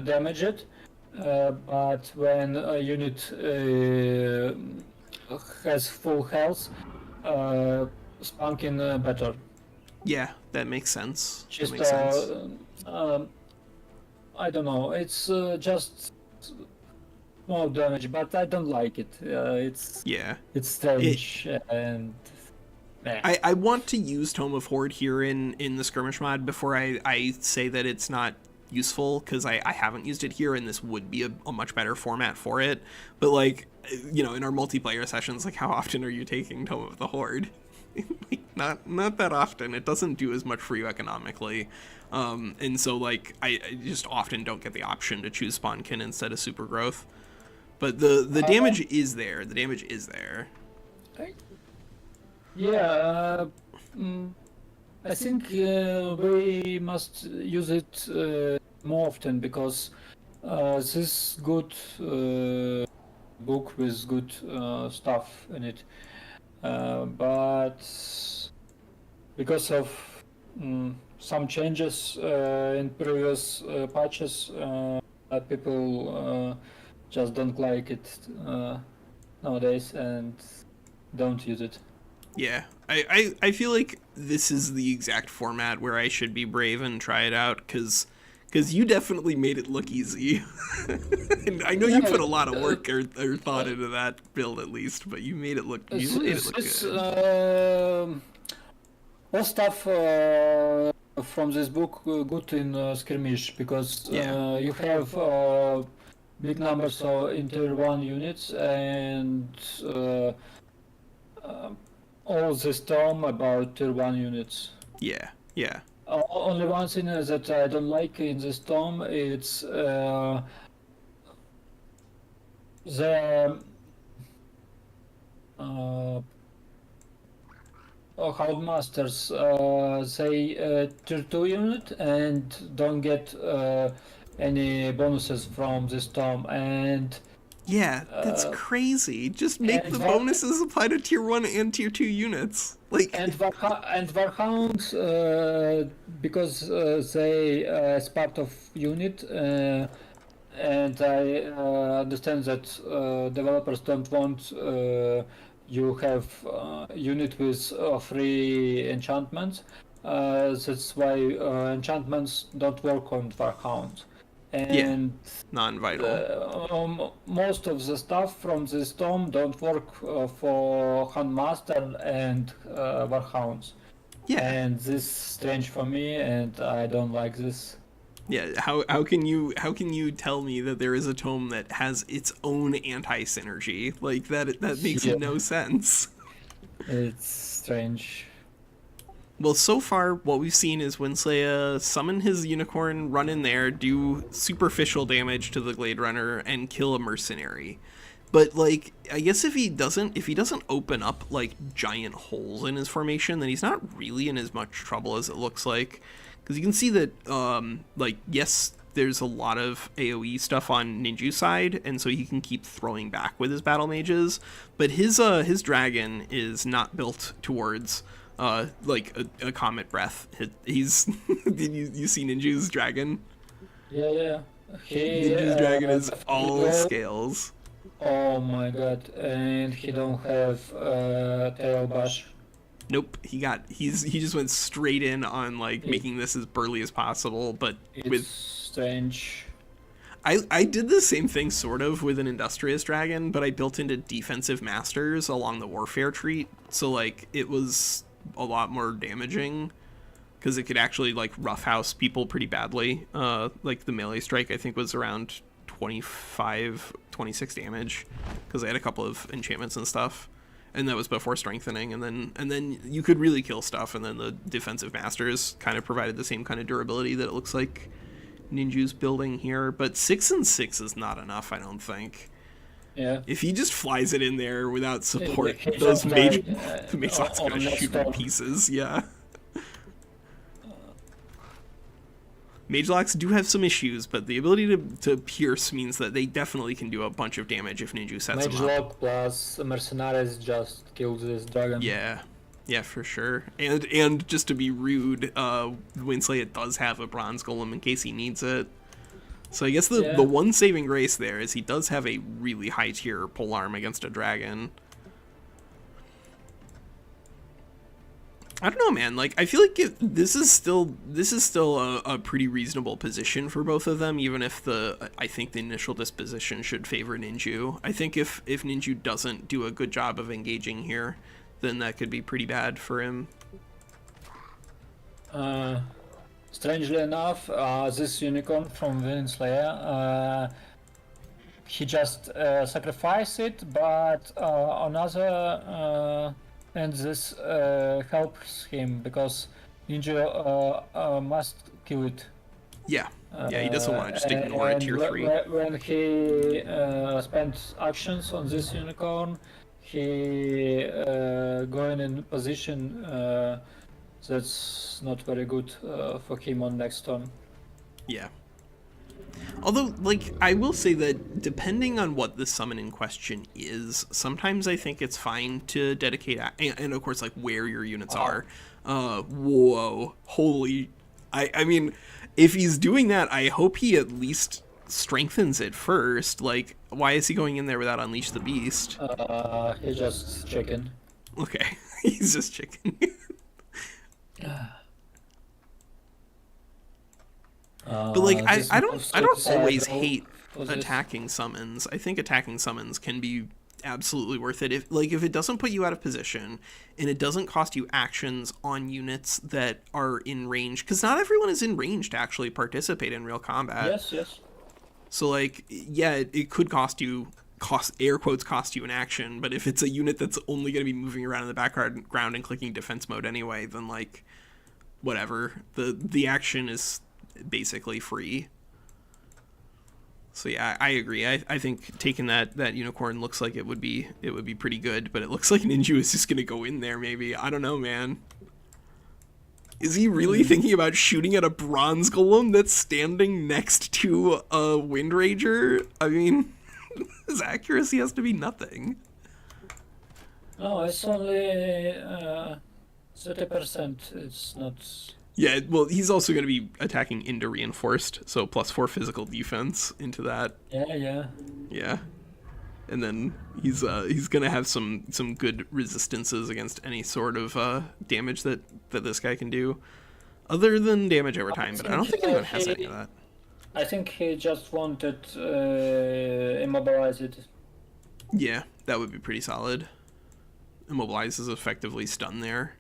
damage it, but when a unit has full health, Spunkin better. Yeah, that makes sense. That Just makes sense. I don't know. It's just small damage, but I don't like it. Yeah. It's strange and. I want to use Tome of Horde here in the skirmish mod before I say that it's not useful, because I haven't used it here and this would be a much better format for it. But like, you know, in our multiplayer sessions, like, how often are you taking Tome of the Horde? Like, not that often. It doesn't do as much for you economically. And so like I just often don't get the option to choose Spawnkin instead of Super Growth. But the damage is there. The damage is there. Yeah, I think we must use it more often, because this good book with good stuff in it, but because of some changes in previous patches, people just don't like it nowadays and don't use it. Yeah, I feel like this is the exact format where I should be brave and try it out, because you definitely made it look easy. And I know you put a lot of work or thought into that build at least, but you made it look good. All stuff from this book good in Skirmish, because you have big numbers of inter 1 units and all this term about tier 1 units. Yeah. Only one thing that I don't like in this tome, it's the Houndmasters. They tier 2 unit and don't get any bonuses from this tome, and yeah, that's crazy. Just make the bonuses apply to tier 1 and tier 2 units. Like, and Warhounds, because they as part of unit, and I understand that developers don't want you have unit with free enchantments. That's why enchantments don't work on Warhounds. And non-vital. Most of the stuff from this tome don't work for Houndmaster and Warhounds. Yeah. And this is strange for me, and I don't like this. Yeah, how can you tell me that there is a tome that has its own anti-synergy? Like, that makes no sense. It's strange. Well, so far, what we've seen is Winsley summon his unicorn, run in there, do superficial damage to the Glade Runner, and kill a mercenary. But, like, I guess if he doesn't open up, like, giant holes in his formation, then he's not really in as much trouble as it looks like. Because you can see that, like, yes, there's a lot of AoE stuff on Ninju's side, and so he can keep throwing back with his battle mages. But his dragon is not built towards like a comet breath. He's did you see Ninju's dragon? Yeah. Ninju's dragon is all scales. Oh my god! And he don't have tail bash. Nope, he just went straight in on like making this as burly as possible, but with strange. I did the same thing sort of with an Industrious Dragon, but I built into defensive masters along the warfare treat, so like it was a lot more damaging because it could actually like roughhouse people pretty badly. Like the melee strike I think was around 26 damage because I had a couple of enchantments and stuff, and that was before strengthening, and then you could really kill stuff, and then the defensive masters kind of provided the same kind of durability that it looks like Ninju's building here. But 6 and 6 is not enough, I don't think. Yeah. If he just flies it in there without support, those mage slots gonna shoot in pieces. Yeah. Mage locks do have some issues, but the ability to pierce means that they definitely can do a bunch of damage if Ninju sets Mage them up. lock plus Mercenaries just killed this dragon. Yeah. Yeah, for sure. And just to be rude, Winsley does have a bronze golem in case he needs it. So I guess the one saving grace there is he does have a really high tier polearm against a dragon. I don't know, man. Like, I feel like this is still a pretty reasonable position for both of them, even if I think the initial disposition should favor Ninju. I think if Ninju doesn't do a good job of engaging here, then that could be pretty bad for him. Strangely enough, this unicorn from Windslayer, he just sacrificed it, but another and this helps him because Ninja must kill it. Yeah, yeah, he doesn't want to just ignore a tier 3. When he spends actions on this unicorn, he going in position that's not very good for him on next turn. Yeah. Although, like, I will say that depending on what the summon in question is, sometimes I think it's fine to dedicate, and of course, like, where your units are. Whoa. Holy. I mean, if he's doing that, I hope he at least strengthens it first. Like, why is he going in there without Unleash the Beast? He's just chicken. Okay, he's just chicken. But like I don't always hate attacking summons. I think attacking summons can be absolutely worth it if it doesn't put you out of position and it doesn't cost you actions on units that are in range, because not everyone is in range to actually participate in real combat. Yes. So like, yeah, it could cost you air quotes cost you an action, but if it's a unit that's only going to be moving around in the background and clicking defense mode anyway, then like whatever, the action is basically free. So yeah, I agree. I think taking that unicorn looks like it would be pretty good, but it looks like Ninju is just gonna go in there maybe. I don't know, man. Is he really thinking about shooting at a bronze golem that's standing next to a Wind Rager? I mean, his accuracy has to be nothing. No, it's only 30%. It's not. Yeah, well, he's also going to be attacking into reinforced, so +4 physical defense into that. Yeah. And then he's going to have some good resistances against any sort of damage that this guy can do, other than damage over time. But I don't think anyone has any of that. I think he just wanted immobilize it. Yeah, that would be pretty solid. Immobilize is effectively stun there.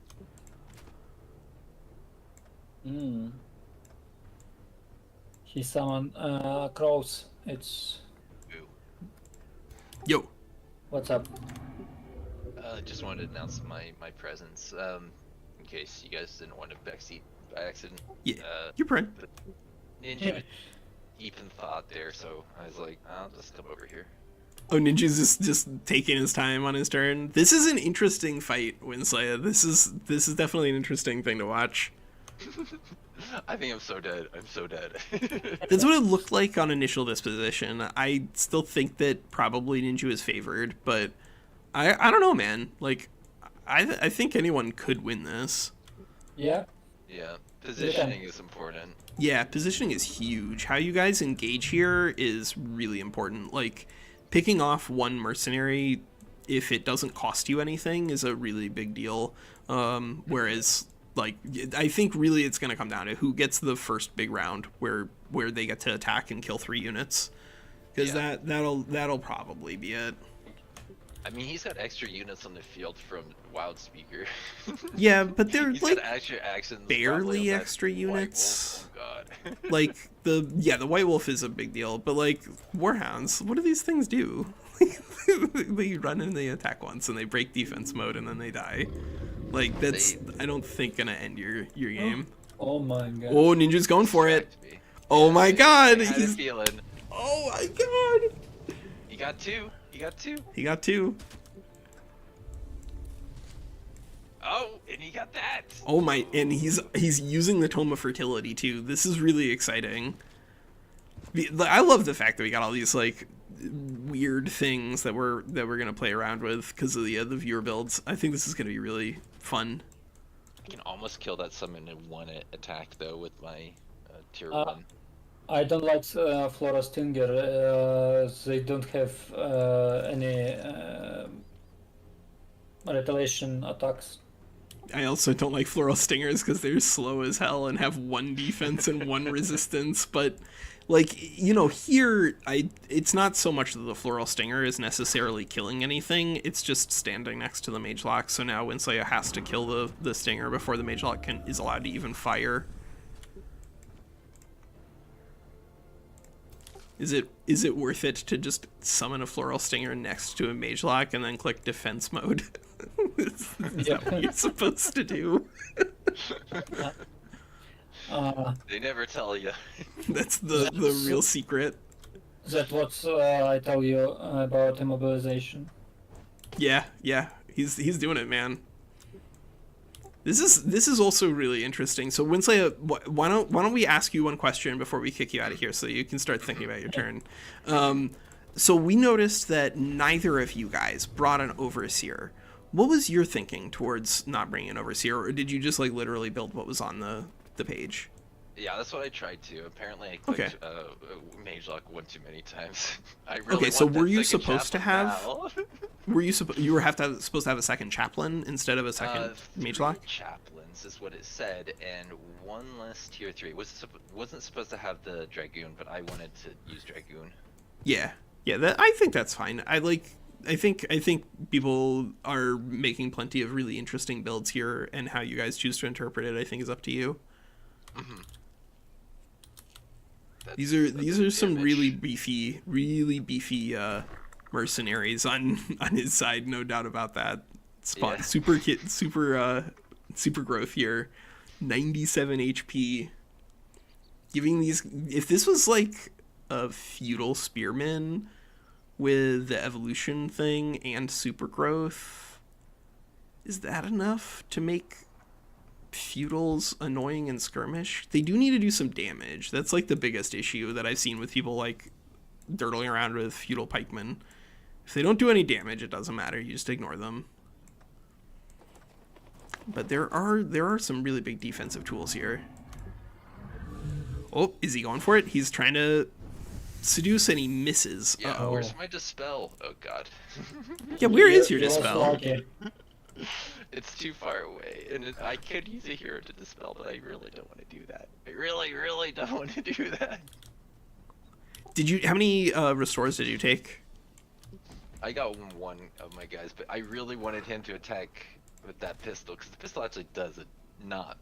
He summoned crows. It's. Yo. What's up? Just wanted to announce my presence, in case you guys didn't want to backseat by accident. Yeah, you're print. Ninja even thought there, so I was like, I'll just come over here. Oh, Ninja's just taking his time on his turn. This is an interesting fight, Winslaya. This is definitely an interesting thing to watch. I think I'm so dead. I'm so dead. That's what it looked like on initial disposition. I still think that probably Ninja is favored, but I don't know, man. Like, I think anyone could win this. Yeah. Yeah, positioning is important. Yeah, positioning is huge. How you guys engage here is really important. Like, picking off one mercenary, if it doesn't cost you anything, is a really big deal. Whereas, like, I think really it's going to come down to who gets the first big round where they get to attack and kill 3 units. Because that'll probably be it. I mean, he's got extra units on the field from Wild Speaker. Yeah, but they're he's like got extra actions barely extra units. Oh god. Like the White Wolf is a big deal, but like Warhounds, what do these things do? They run and they attack once and they break defense mode and then they die. Like that's I don't think gonna end your game. Oh my god. Oh, Ninja's going for it. Oh my god. He's feeling. Oh my god. He got two. He got two. He got 2. Oh, and he got that. Oh my, and he's using the Tome of Fertility too. This is really exciting. I love the fact that we got all these like weird things that we're gonna play around with because of the viewer builds. I think this is gonna be really fun. I can almost kill that summon in one attack though with my tier 1. I don't like Flora Stinger. They don't have any retaliation attacks. I also don't like Floral Stingers because they're slow as hell and have 1 defense and 1 resistance. But, like, you know, here, it's not so much that the Floral Stinger is necessarily killing anything. It's just standing next to the Mage Lock. So now Winsleya has to kill the Stinger before the Mage Lock is allowed to even fire. Is it worth it to just summon a Floral Stinger next to a Mage Lock and then click defense mode? Is that what you're supposed to do? They never tell you. That's the real secret. That's what I tell you about immobilization. Yeah, he's doing it, man. This is also really interesting. So Winsleya, why don't we ask you one question before we kick you out of here, so you can start thinking about your turn. So we noticed that neither of you guys brought an Overseer. What was your thinking towards not bringing an Overseer, or did you just like literally build what was on the page? Yeah, that's what I tried to. Apparently, I clicked Mage Lock one too many times. I really okay, so want were that you second supposed to chaplain have? now. Were you supposed to have a second chaplain instead of a second Mage 3 Lock? chaplains is what it said, and 1 less tier 3. Wasn't supposed to have the Dragoon, but I wanted to use Dragoon. Yeah. I think that's fine. I think people are making plenty of really interesting builds here, and how you guys choose to interpret it, I think, is up to you. Mm-hmm. These are some really beefy mercenaries on his side, no doubt about that. Yeah. Super growth here, 97 HP. Giving these, if this was like a feudal spearman with the evolution thing and super growth, is that enough to make feudals annoying in skirmish? They do need to do some damage. That's like the biggest issue that I've seen with people like dirtling around with feudal pikemen. If they don't do any damage, it doesn't matter. You just ignore them. But there are some really big defensive tools here. Oh, is he going for it? He's trying to seduce and he misses. Yeah, Uh-oh. where's my Dispel? Oh god. Yeah, where is your You also Dispel? like it. It's too far away, and I could use a hero to Dispel, but I really don't want to do that. I really, really don't want to do that. How many restores did you take? I got one of my guys, but I really wanted him to attack with that pistol, because the pistol actually does not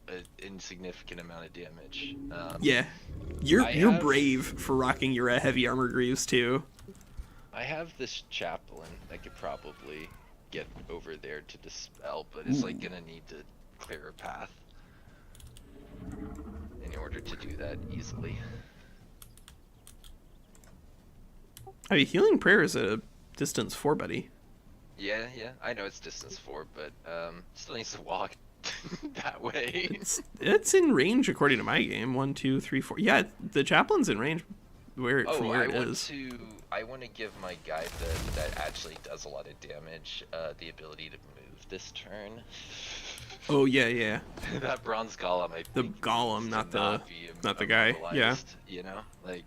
an insignificant amount of damage. Yeah. You're have- brave for rocking your heavy armor greaves too. I have this chaplain that could probably get over there to Dispel, but it's like gonna need to clear a path in order to do that easily. I mean, Healing Prayer is a distance 4, buddy. Yeah, I know it's distance 4, but still needs to walk that way. It's in range according to my game. 1, 2, 3, 4. Yeah, the chaplain's in range from where it is. I want to give my guy that actually does a lot of damage the ability to move this turn. Oh yeah. That bronze golem, I The think, golem, needs not to be not the guy. Yeah. immobilized, you know, like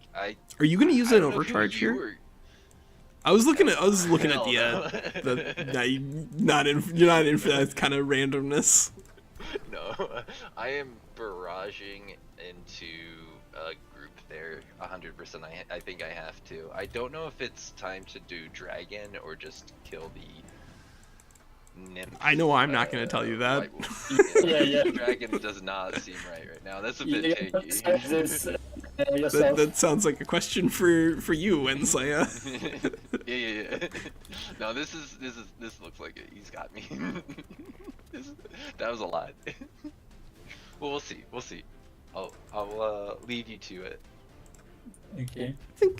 Are you gonna use I an don't know who overcharge you here? were- I was looking at Hell the you're not in for that kind of randomness. No, I am barraging into a group there 100%. I think I have to. I don't know if it's time to do dragon or just kill the nymph. I know I'm not gonna tell you that. White wolf. Yeah. Dragon does not seem right now. That's a You bit decide shaky. this yourself. That sounds like a question for you, Winsleya. Yeah. No, this looks like it. He's got me. That was a lot. Well, we'll see. I'll lead you to it. Okay.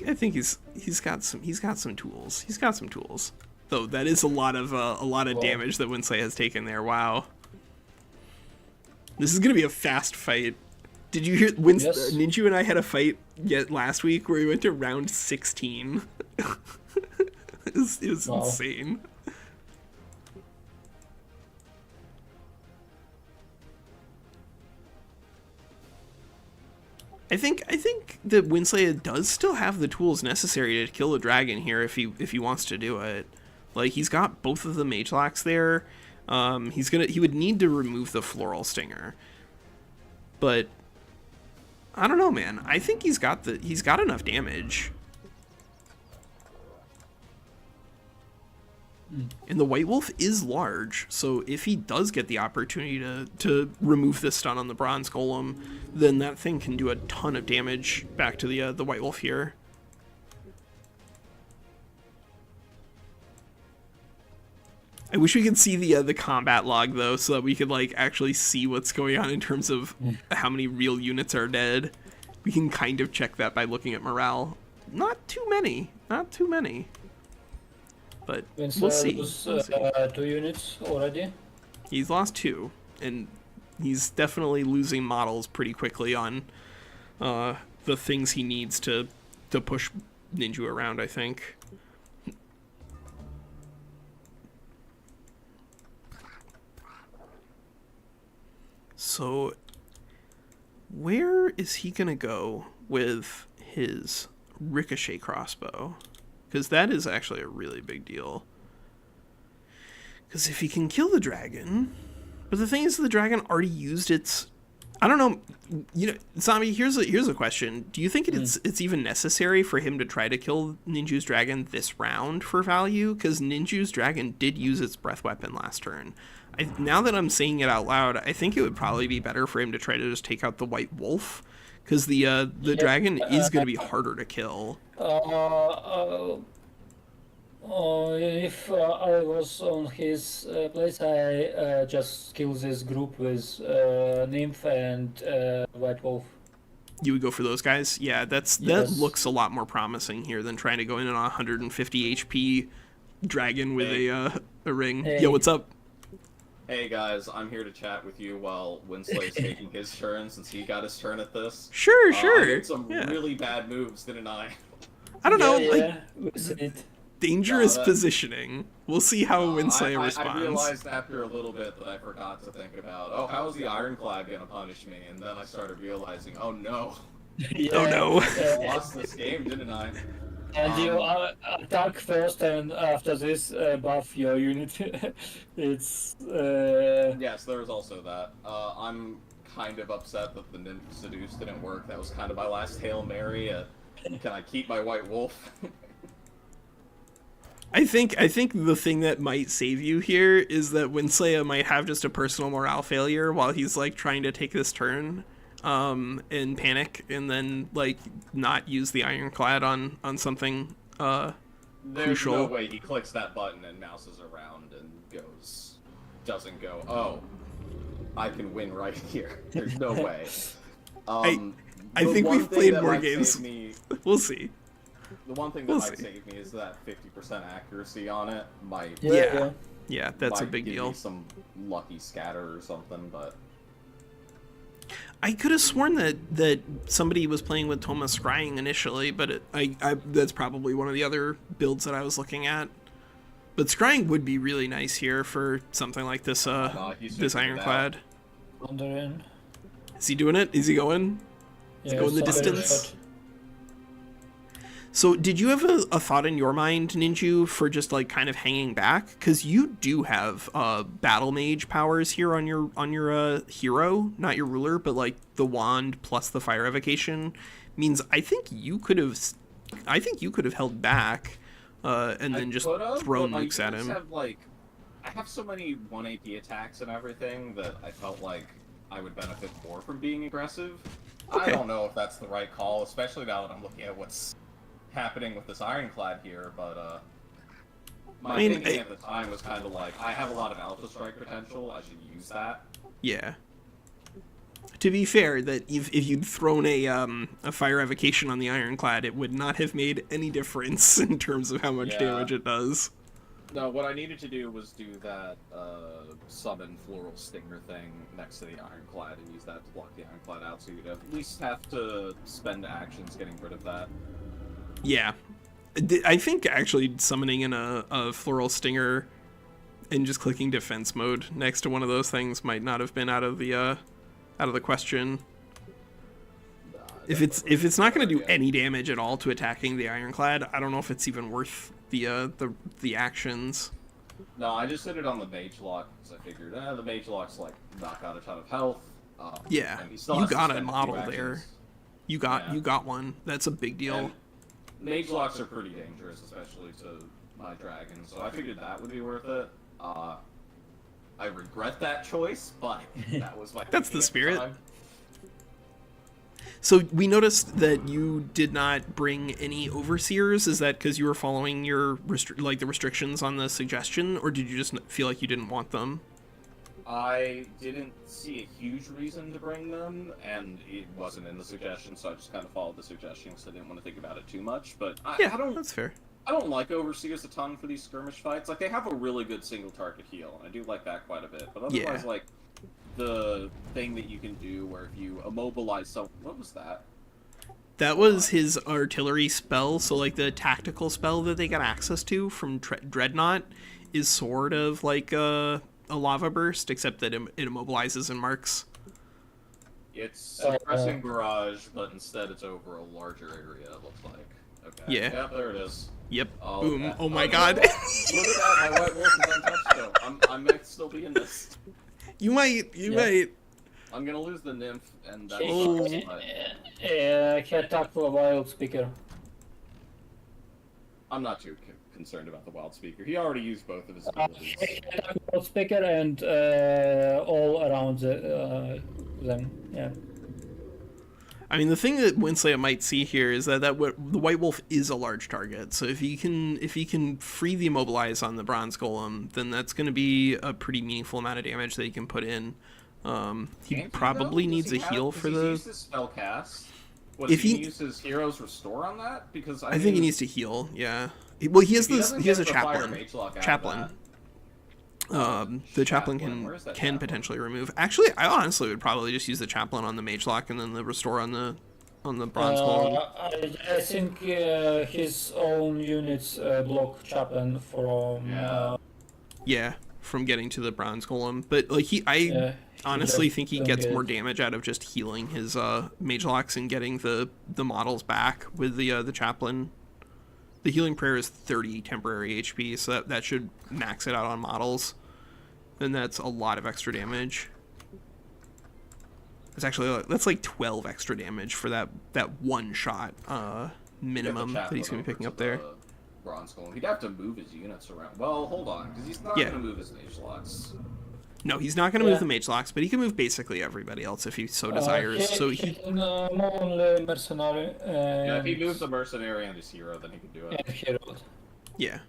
I think he's got some tools. He's got some tools. Though that is a lot of Wow. damage that Winslet has taken there. Wow. This is gonna be a fast fight. Did you hear Yes. Ninju and I had a fight yet last week where we went to round 16. It was Wow. insane. I think that Winslet does still have the tools necessary to kill a dragon here if he wants to do it. Like, he's got both of the mage locks there. He would need to remove the floral stinger. But I don't know, man. I think he's got enough damage. And the White Wolf is large, so if he does get the opportunity to remove the stun on the Bronze Golem, then that thing can do a ton of damage back to the White Wolf here. I wish we could see the combat log though, so that we could like actually see what's going on in terms of how many real units are dead. We can kind of check that by looking at morale. Not too many. Not too many. But we'll see. Lose, We'll see. 2 units already. He's lost 2, and he's definitely losing models pretty quickly on the things he needs to push Ninja around, I think. So, where is he gonna go with his ricochet crossbow? Because that is actually a really big deal. Because if he can kill the dragon... But the thing is, the dragon already used its... I don't know. You know, Zombie, here's a question. Do you think it's even necessary for him to try to kill Ninju's dragon this round for value? Because Ninju's dragon did use its breath weapon last turn. Now that I'm saying it out loud, I think it would probably be better for him to try to just take out the White Wolf. Because the dragon is going to be harder to kill. If I was on his place, I just kill this group with Nymph and White Wolf. You would go for those guys? Yeah, that Yes. looks a lot more promising here than trying to go in on a 150 HP dragon with a ring. Hey. Yo, what's up? Hey guys, I'm here to chat with you while Winslet's taking his turn since he got his turn at this. Sure, I sure. made some Yeah. really bad moves, didn't I? I don't know, Yeah, like we see it. dangerous No, that- positioning. We'll see how Winslet I responds. realized after a little bit that I forgot to think about, oh, how is the Ironclad gonna punish me? And then I started realizing, oh no, Yeah, Oh, no. I lost this game, didn't I? And you attack first, and after this buff your unit. It's Yes, there was also that. I'm kind of upset that the Nymph Seduce didn't work. That was kind of my last Hail Mary at, can I keep my White Wolf? I think the thing that might save you here is that Winslet might have just a personal morale failure while he's like trying to take this turn, and panic, and then like not use the Ironclad on something There's crucial. no way he clicks that button and mouses around and doesn't go, oh, I can win right here. There's no way. I The think one we've thing played that more might games. save me- We'll see. The one thing that We'll might see. save me is that 50% accuracy on it might, Yeah. Yeah, that's a might big give deal. me some lucky scatter or something, but I could have sworn that somebody was playing with Thomas Scrying initially, but that's probably one of the other builds that I was looking at. But Scrying would be really nice here for something like this he's this figured it Ironclad. wondering. Is he doing it? Is he going? Yeah, go in the somebody distance? shot. So did you have a thought in your mind, Ninju, for just like kind of hanging back? Because you do have battle mage powers here on your hero, not your ruler, but like the wand plus the fire evocation means I think you could have held back and then just could've, thrown but my nukes at units him. Have, like, I have so many 1 AP attacks and everything that I felt like I would benefit more from being aggressive. Okay. I don't know if that's the right call, especially now that I'm looking at what's happening with this Ironclad here, but my thinking at the time was kind of like, I have a lot of Alpha Strike potential, I should use that. Yeah. To be fair, that if you'd thrown a fire evocation on the Ironclad, it would not have made any difference in terms of how much Yeah. damage it does. No, what I needed to do was do that summon floral stinger thing next to the ironclad and use that to block the ironclad out, so you'd at least have to spend actions getting rid of that. Yeah. I think actually summoning in a floral stinger and just clicking defense mode next to one of those things might not have been out of the question. If it's not going to do any damage at all to attacking the ironclad, I don't know if it's even worth the actions. No, I just did it on the mage lock because I figured the mage lock's like not got a ton of health. Yeah, and he still you has to got a spend model few there. actions. You got one. That's a big deal. And mage locks are pretty dangerous, especially to my dragon. So I figured that would be worth it. I regret that choice, but that was my. That's the thinking at spirit. time. So we noticed that you did not bring any overseers. Is that because you were following your the restrictions on the suggestion, or did you just feel like you didn't want them? I didn't see a huge reason to bring them, and it wasn't in the suggestion, so I just kind of followed the suggestion because I didn't want to think about it too much. But I don't. That's fair. I don't like overseers a ton for these skirmish fights. Like, they have a really good single target heal, and I do like that quite a bit. But otherwise, like, the thing that you can do where if you immobilize some... What was that? That was his artillery spell, so, like, the tactical spell that they got access to from Dreadnought is sort of like a lava burst, except that it immobilizes and marks. It's suppressing barrage, but instead it's over a larger area, it looks like. Okay. Yeah. There it is. Yep. Oh, Boom. that... Oh my god. Look at that, my white wolf is untouched, though. I might still be in this. You might. I'm gonna lose the nymph, and that's Oh. He attacked a wild speaker. I'm not too concerned about the wild speaker. He already used both of his abilities. He attacked wild speaker and all around them. Yeah. I mean, the thing that Winsley might see here is that the White Wolf is a large target. So if he can free the immobilize on the Bronze Golem, then that's going to be a pretty meaningful amount of damage that he can put in. He probably needs a heal for the. Use his spell cast. What, If he he- use his hero's restore on that? Because I think he needs to heal. Yeah. Well, he has If he has a doesn't get the fire chaplain. mage lock out of Chaplain. that- The chaplain Where's that can chaplain? potentially remove. Actually, I honestly would probably just use the chaplain on the mage lock and then the restore on the bronze golem. I think his own units block chaplain from. Yeah, from getting to the bronze golem. But like I honestly just think he don't gets get more it. damage out of just healing his mage locks and getting the models back with the chaplain. The healing prayer is 30 temporary HP, so that should max it out on models. And that's a lot of extra damage. It's actually that's like 12 extra damage for that one shot minimum that he's gonna be picking up there. Bronze golem. He'd have to move his units around. Well, hold on, because he's not Yeah. gonna move his mage locks. No, he's not gonna move the mage locks, but he can move basically everybody else if he so desires. So he can move only mercenary. Yeah, if he moves a mercenary and his hero, then he can do it. And heroes. yeah,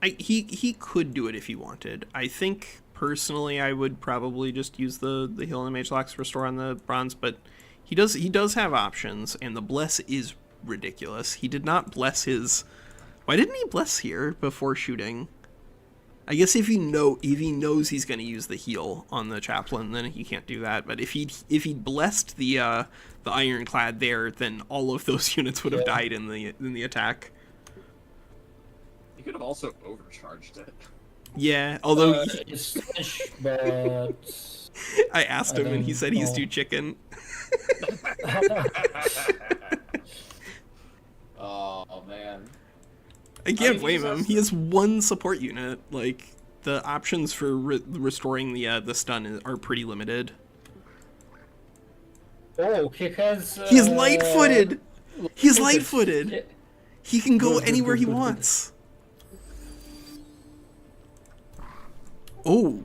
he could do it if he wanted. I think personally I would probably just use the heal and the mage locks restore on the bronze, but he does have options, and the bless is ridiculous. He did not bless his. Why didn't he bless here before shooting? I guess if he knows he's going to use the heal on the chaplain, then he can't do that. But if he'd blessed the ironclad there, then all of those units would have died in the attack. He could have also overcharged it. Yeah, although It's strange, but I asked him and he said he's too chicken. Oh man. I can't mean, blame him. he's He has one support unit. Like the options for restoring the stun are pretty limited. oh, he has. He's light-footed. He's light-footed. Yeah. He can go Good, anywhere good, he good, good. wants. Oh.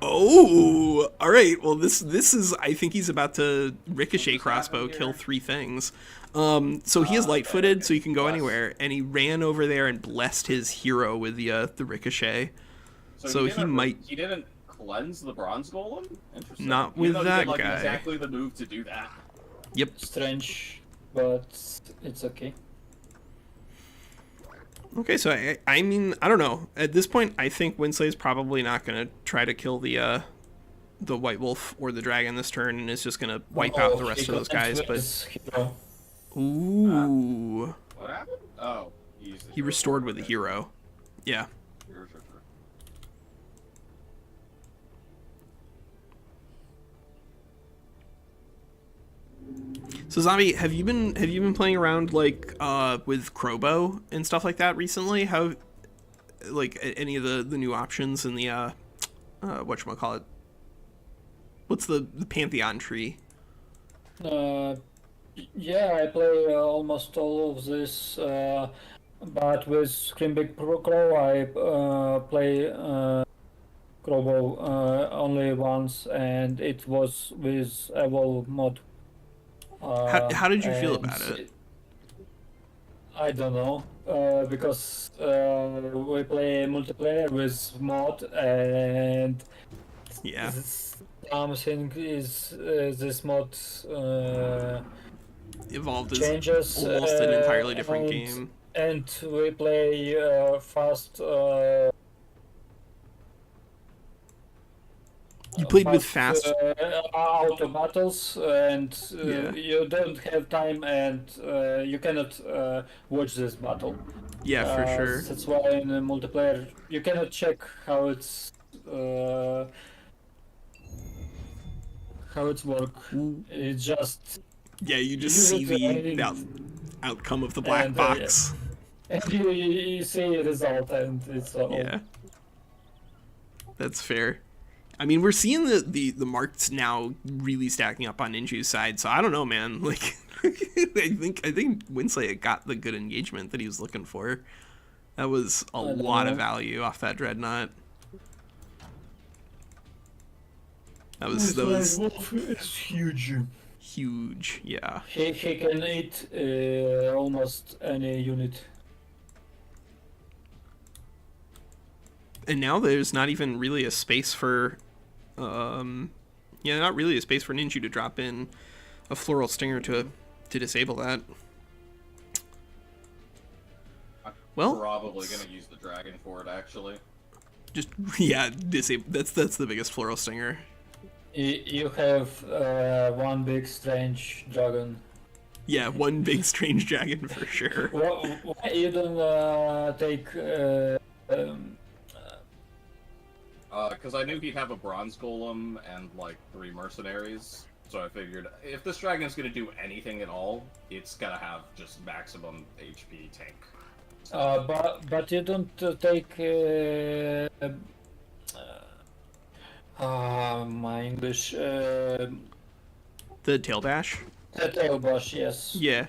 All right. Well, this is. I think he's about to ricochet crossbow, kill 3 things. So he is light-footed, so he can go anywhere. And he ran over there and blessed his hero with the ricochet. So he might. He didn't cleanse the bronze golem. Interesting. Not Even with though he that did, like, guy. Exactly the move to do that. Yep. Strange, but it's okay. Okay, so I mean, I don't know. At this point, I think Winslay's probably not going to try to kill the White Wolf or the dragon this turn, and is just going to wipe out the rest of those guys. But ooh, What happened? Oh, he restored with a hero. Yeah. Sure. So Zombie, have you been playing around like with Crowbow and stuff like that recently? How like any of the new options in the whatchamacallit? What's the Pantheon tree? Yeah, I play almost all of this, but with Screambig Crow, I play Crowbow only once, and it was with Evil mod. How did you feel about it? I don't know, because we play multiplayer with mod, and Yeah. something is this mod Evolved as changes almost an entirely different and, game. and we play fast. You played with fast. Auto battles, and Yeah. you don't have time, and you cannot watch this battle. Yeah, for sure. That's why in the multiplayer you cannot check how it's work. It's just Yeah, you just use see it the outcome of the black and, box. and you see a result, and it's all. Yeah. That's fair. I mean, we're seeing the marks now really stacking up on Ninju's side, so I don't know, man. Like, I think Winsley got the good engagement that he was looking for. That was a lot of value off that Dreadnought. That was Wolf is huge. huge, yeah. He can eat almost any unit. And now there's not even really a space for, not really a space for Ninja to drop in a Floral Stinger to disable that. Well, Probably gonna use the dragon for it, actually. just yeah, disable. That's the biggest Floral Stinger. You have one big strange dragon. Yeah, one big strange dragon for sure. Why you don't take? Because I knew he'd have a bronze golem and like 3 mercenaries, so I figured if this dragon is gonna do anything at all, it's gotta have just maximum HP tank. But you don't take. My English. The tail bash. The tail bush, yes. Yeah.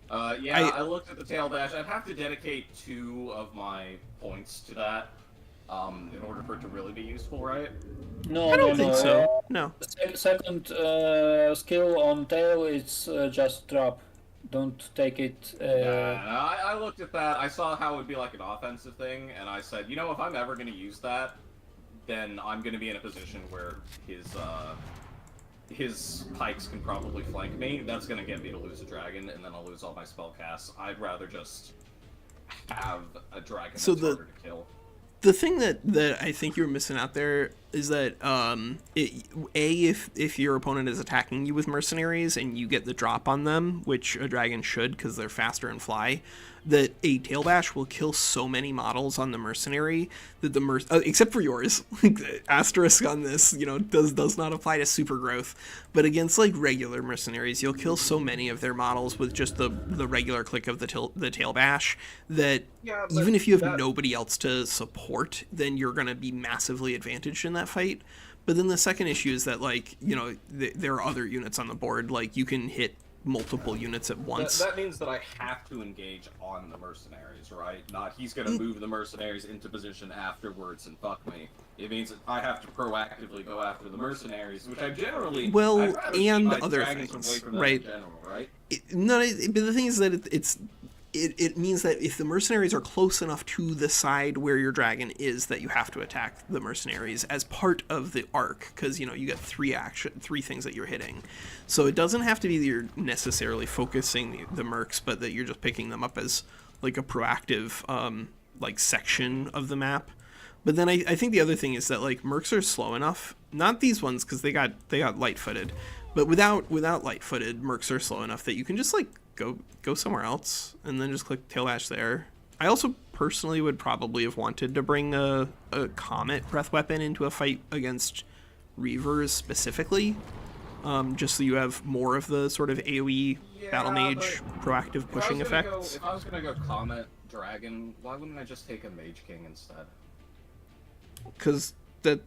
I looked at the tail dash. I'd have to dedicate 2 of my points to that, in order for it to really be useful, right? No, I don't think so. No. Second skill on tail is just drop. Don't take it. I looked at that. I saw how it would be like an offensive thing, and I said, you know, if I'm ever going to use that, then I'm going to be in a position where his pikes can probably flank me. That's going to get me to lose a dragon, and then I'll lose all my spell casts. I'd rather just have a dragon that's harder to kill. The thing that I think you're missing out there is that if your opponent is attacking you with mercenaries and you get the drop on them, which a dragon should because they're faster and fly, that a tail bash will kill so many models on the mercenary that except for yours, asterisk on this, does not apply to super growth, but against like regular mercenaries, you'll kill so many of their models with just the regular click of the tail bash that even if you have nobody else to support, then you're going to be massively advantaged in that fight. But then the second issue is that there are other units on the board, like you can hit multiple units at once. That means that I have to engage on the mercenaries, right? Not he's gonna move the mercenaries into position afterwards and fuck me. It means that I have to proactively go after the mercenaries, which I generally I'd rather and keep my other dragons things, away from them right? in general, right? But the thing is that it means that if the mercenaries are close enough to the side where your dragon is, that you have to attack the mercenaries as part of the arc, because you get 3 things that you're hitting. So it doesn't have to be that you're necessarily focusing the mercs, but that you're just picking them up as like a proactive like section of the map. But then I think the other thing is that like mercs are slow enough. Not these ones because they got light-footed, but without light-footed, mercs are slow enough that you can just like go somewhere else and then just click tail bash there. I also personally would probably have wanted to bring a comet breath weapon into a fight against Reavers specifically, just so you have more of the sort of AoE battle mage proactive pushing effects. If I was gonna go comet dragon, why wouldn't I just take a mage king instead? Because that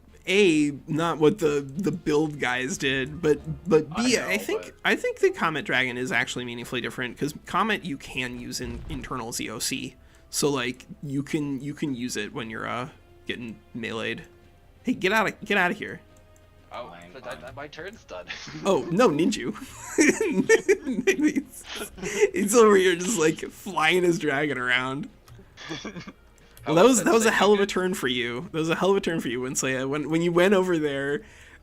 not what the build guys did, but B, I think the Comet Dragon is actually meaningfully different because Comet you can use in internal ZOC, so like you can use it when you're getting meleeed. Hey, get out of here. Oh, my turn's done. Oh no, Ninju. He's over here just like flying his dragon around. Well, that was a hell of a turn for you. That was a hell of a turn for you, Winsleya. When you went over there,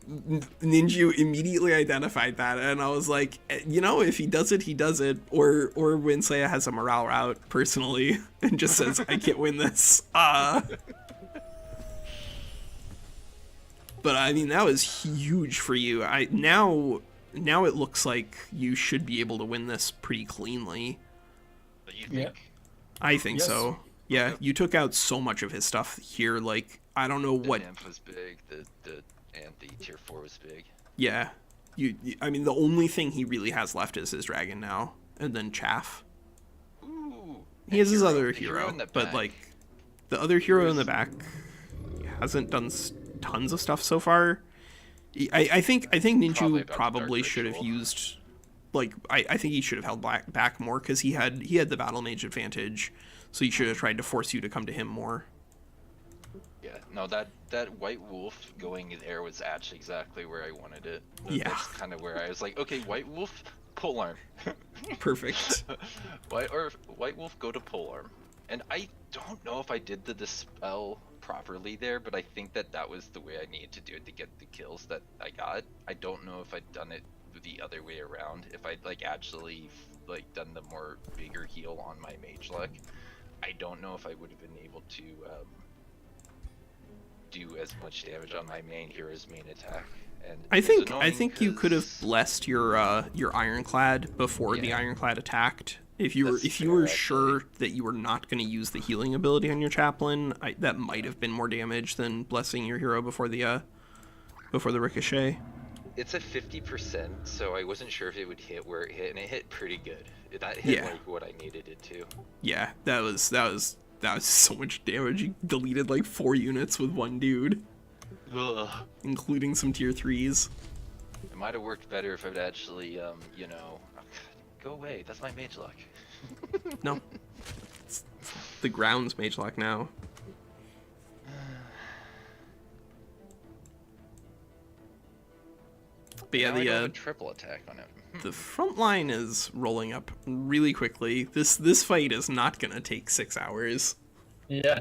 Ninju immediately identified that, and I was like, you know, if he does it, he does it. Or Winsleya has a morale route personally and just says, I can't win this. But I mean, that was huge for you. Now it looks like you should be able to win this pretty cleanly. But you think? Yeah. I think Yes. so. Yeah, you took out so much of his stuff here. Like, I don't know what. The nymph was big. And the tier 4 was big. Yeah, I mean, the only thing he really has left is his dragon now, and then Chaff. Ooh. He has his other the hero, in the but back. like, the other hero in the back hasn't done tons of stuff so far. I think Probably Ninju about probably Dark should have Ritual. used, like, I think he should have held back more because he had the battle mage advantage. So he should have tried to force you to come to him more. Yeah, no, that white wolf going there was actually exactly where I wanted it. Yeah. That's kind of where I was like, okay, white wolf, polearm. Perfect. White wolf, go to polearm. And I don't know if I did the dispel properly there, but I think that was the way I needed to do it to get the kills that I got. I don't know if I'd done it the other way around. If I'd like actually like done the more bigger heal on my mage luck. I don't know if I would have been able to do as much damage on my main hero's main attack. And I think you could have blessed your ironclad before the Yeah. ironclad attacked. If you That's were fair, sure that you were not going to use the healing ability on your chaplain, that might have been more damage than blessing your hero before the ricochet. It's a 50%, so I wasn't sure if it would hit where it hit, and it hit pretty good. That hit Yeah. like what I needed it to. Yeah, that was so much damage. You deleted like 4 units with one dude, Ugh. including some tier 3s. It might have worked better if I'd actually, you know, go away. That's my mage luck. No, it's the grounds mage lock now. But yeah, Now I don't have the a triple attack on him. the front line is rolling up really quickly. This fight is not gonna take 6 hours. Yeah.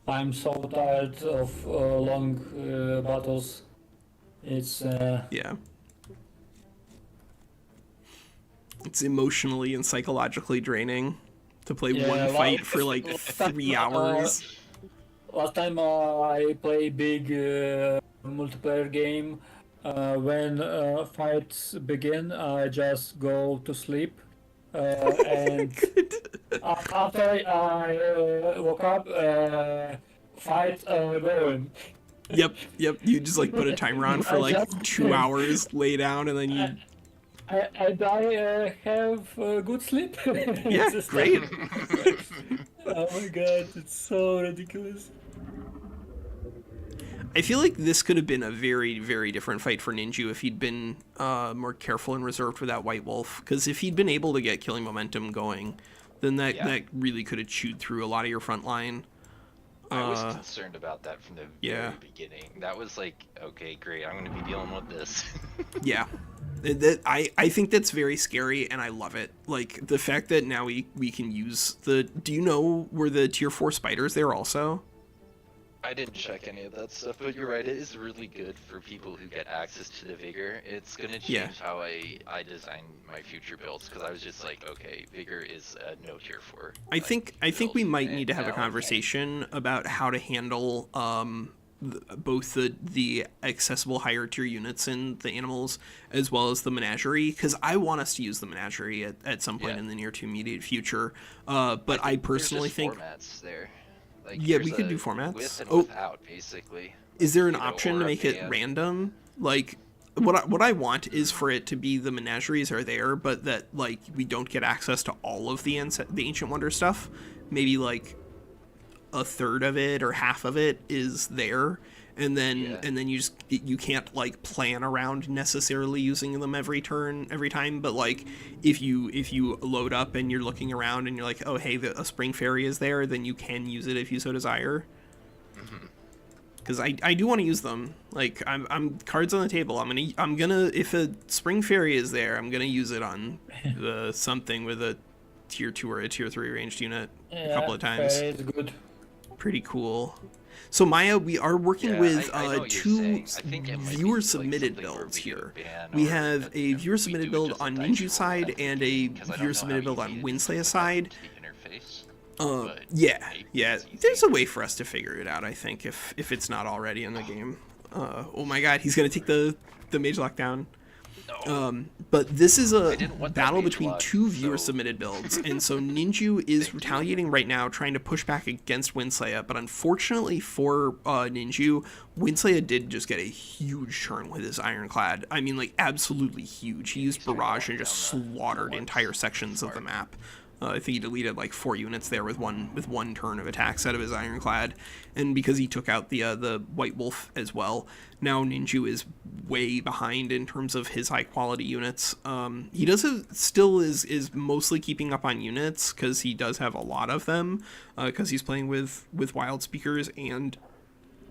I'm so tired of long battles. It's Yeah. It's emotionally and psychologically draining to play Yeah, one well, fight for like 3 hours. last time I play big multiplayer game. When fights begin, I just go to sleep. And after I woke up, fight going. Yep. You just like put a timer on for like 2 hours, lay down, and then you. And I have good sleep. Yeah, Just great. Oh my god, it's so ridiculous. I feel like this could have been a very, very different fight for Ninju if he'd been more careful and reserved with that White Wolf. Because if he'd been able to get killing momentum going, then that really could have chewed through a lot of your front line. I was concerned about that from the yeah. very beginning. That was like, okay, great, I'm going to be dealing with this. Yeah. I think that's very scary, and I love it. Like, the fact that now we can use the... Do you know, were the tier 4 spiders there also? I didn't check any of that stuff, but you're right. It is really good for people who get access to the vigor. It's gonna change Yeah. how I design my future builds, because I was just like, okay, vigor is a no tier 4. I think we build, might and need to have a now- conversation about how to handle both the accessible higher tier units in the animals as well as the menagerie, because I want us to use the menagerie at some point Yeah. in the near to immediate future. But I personally There's just think, formats there. Like, Yeah, there's we could a do formats. with and Oh. without, basically. is there an You know, option or to a make it ban. random? Like, what I want is for it to be the menageries are there, but that like we don't get access to all of the Ancient Wonder stuff. Maybe like a third of it or half of it is there, and then you can't like plan around necessarily using them every time. But like if you load up and you're looking around and you're like, oh hey, a spring fairy is there, then you can use it if you so desire. Because I do want to use them. Like I'm cards on the table. I'm gonna if a spring fairy is there, I'm gonna use it on something with a tier 2 or a tier 3 ranged unit a couple of times. It's good. Pretty cool. So Maya, we are working Yeah, with I know what you're two saying. I think it might be, viewer like, submitted something where builds we do a here. ban We or have that, a you know, viewer we submitted do build just a on dice Ninja roll side at and the a beginning, 'cause I don't viewer know submitted how build on easy it is to Winslaya put that side. into the interface, but Yeah, maybe yeah. it's easy. There's a way for us to figure it out, I think, if it's not already in the game. Oh my god, he's gonna take the mage lock down. No. But this is a didn't want that battle mage between lock, two viewer so- submitted builds, and so Ninju is retaliating right now, trying to push back against Winslaya. But unfortunately for Ninju, Winslaya did just get a huge turn with his Ironclad. I mean, like absolutely huge. He used Barrage and just slaughtered entire sections of the map. I think he deleted like 4 units there with one turn of attacks out of his Ironclad, and because he took out the White Wolf as well, now Ninju is way behind in terms of his high quality units. He still is mostly keeping up on units because he does have a lot of them because he's playing with Wild Speakers and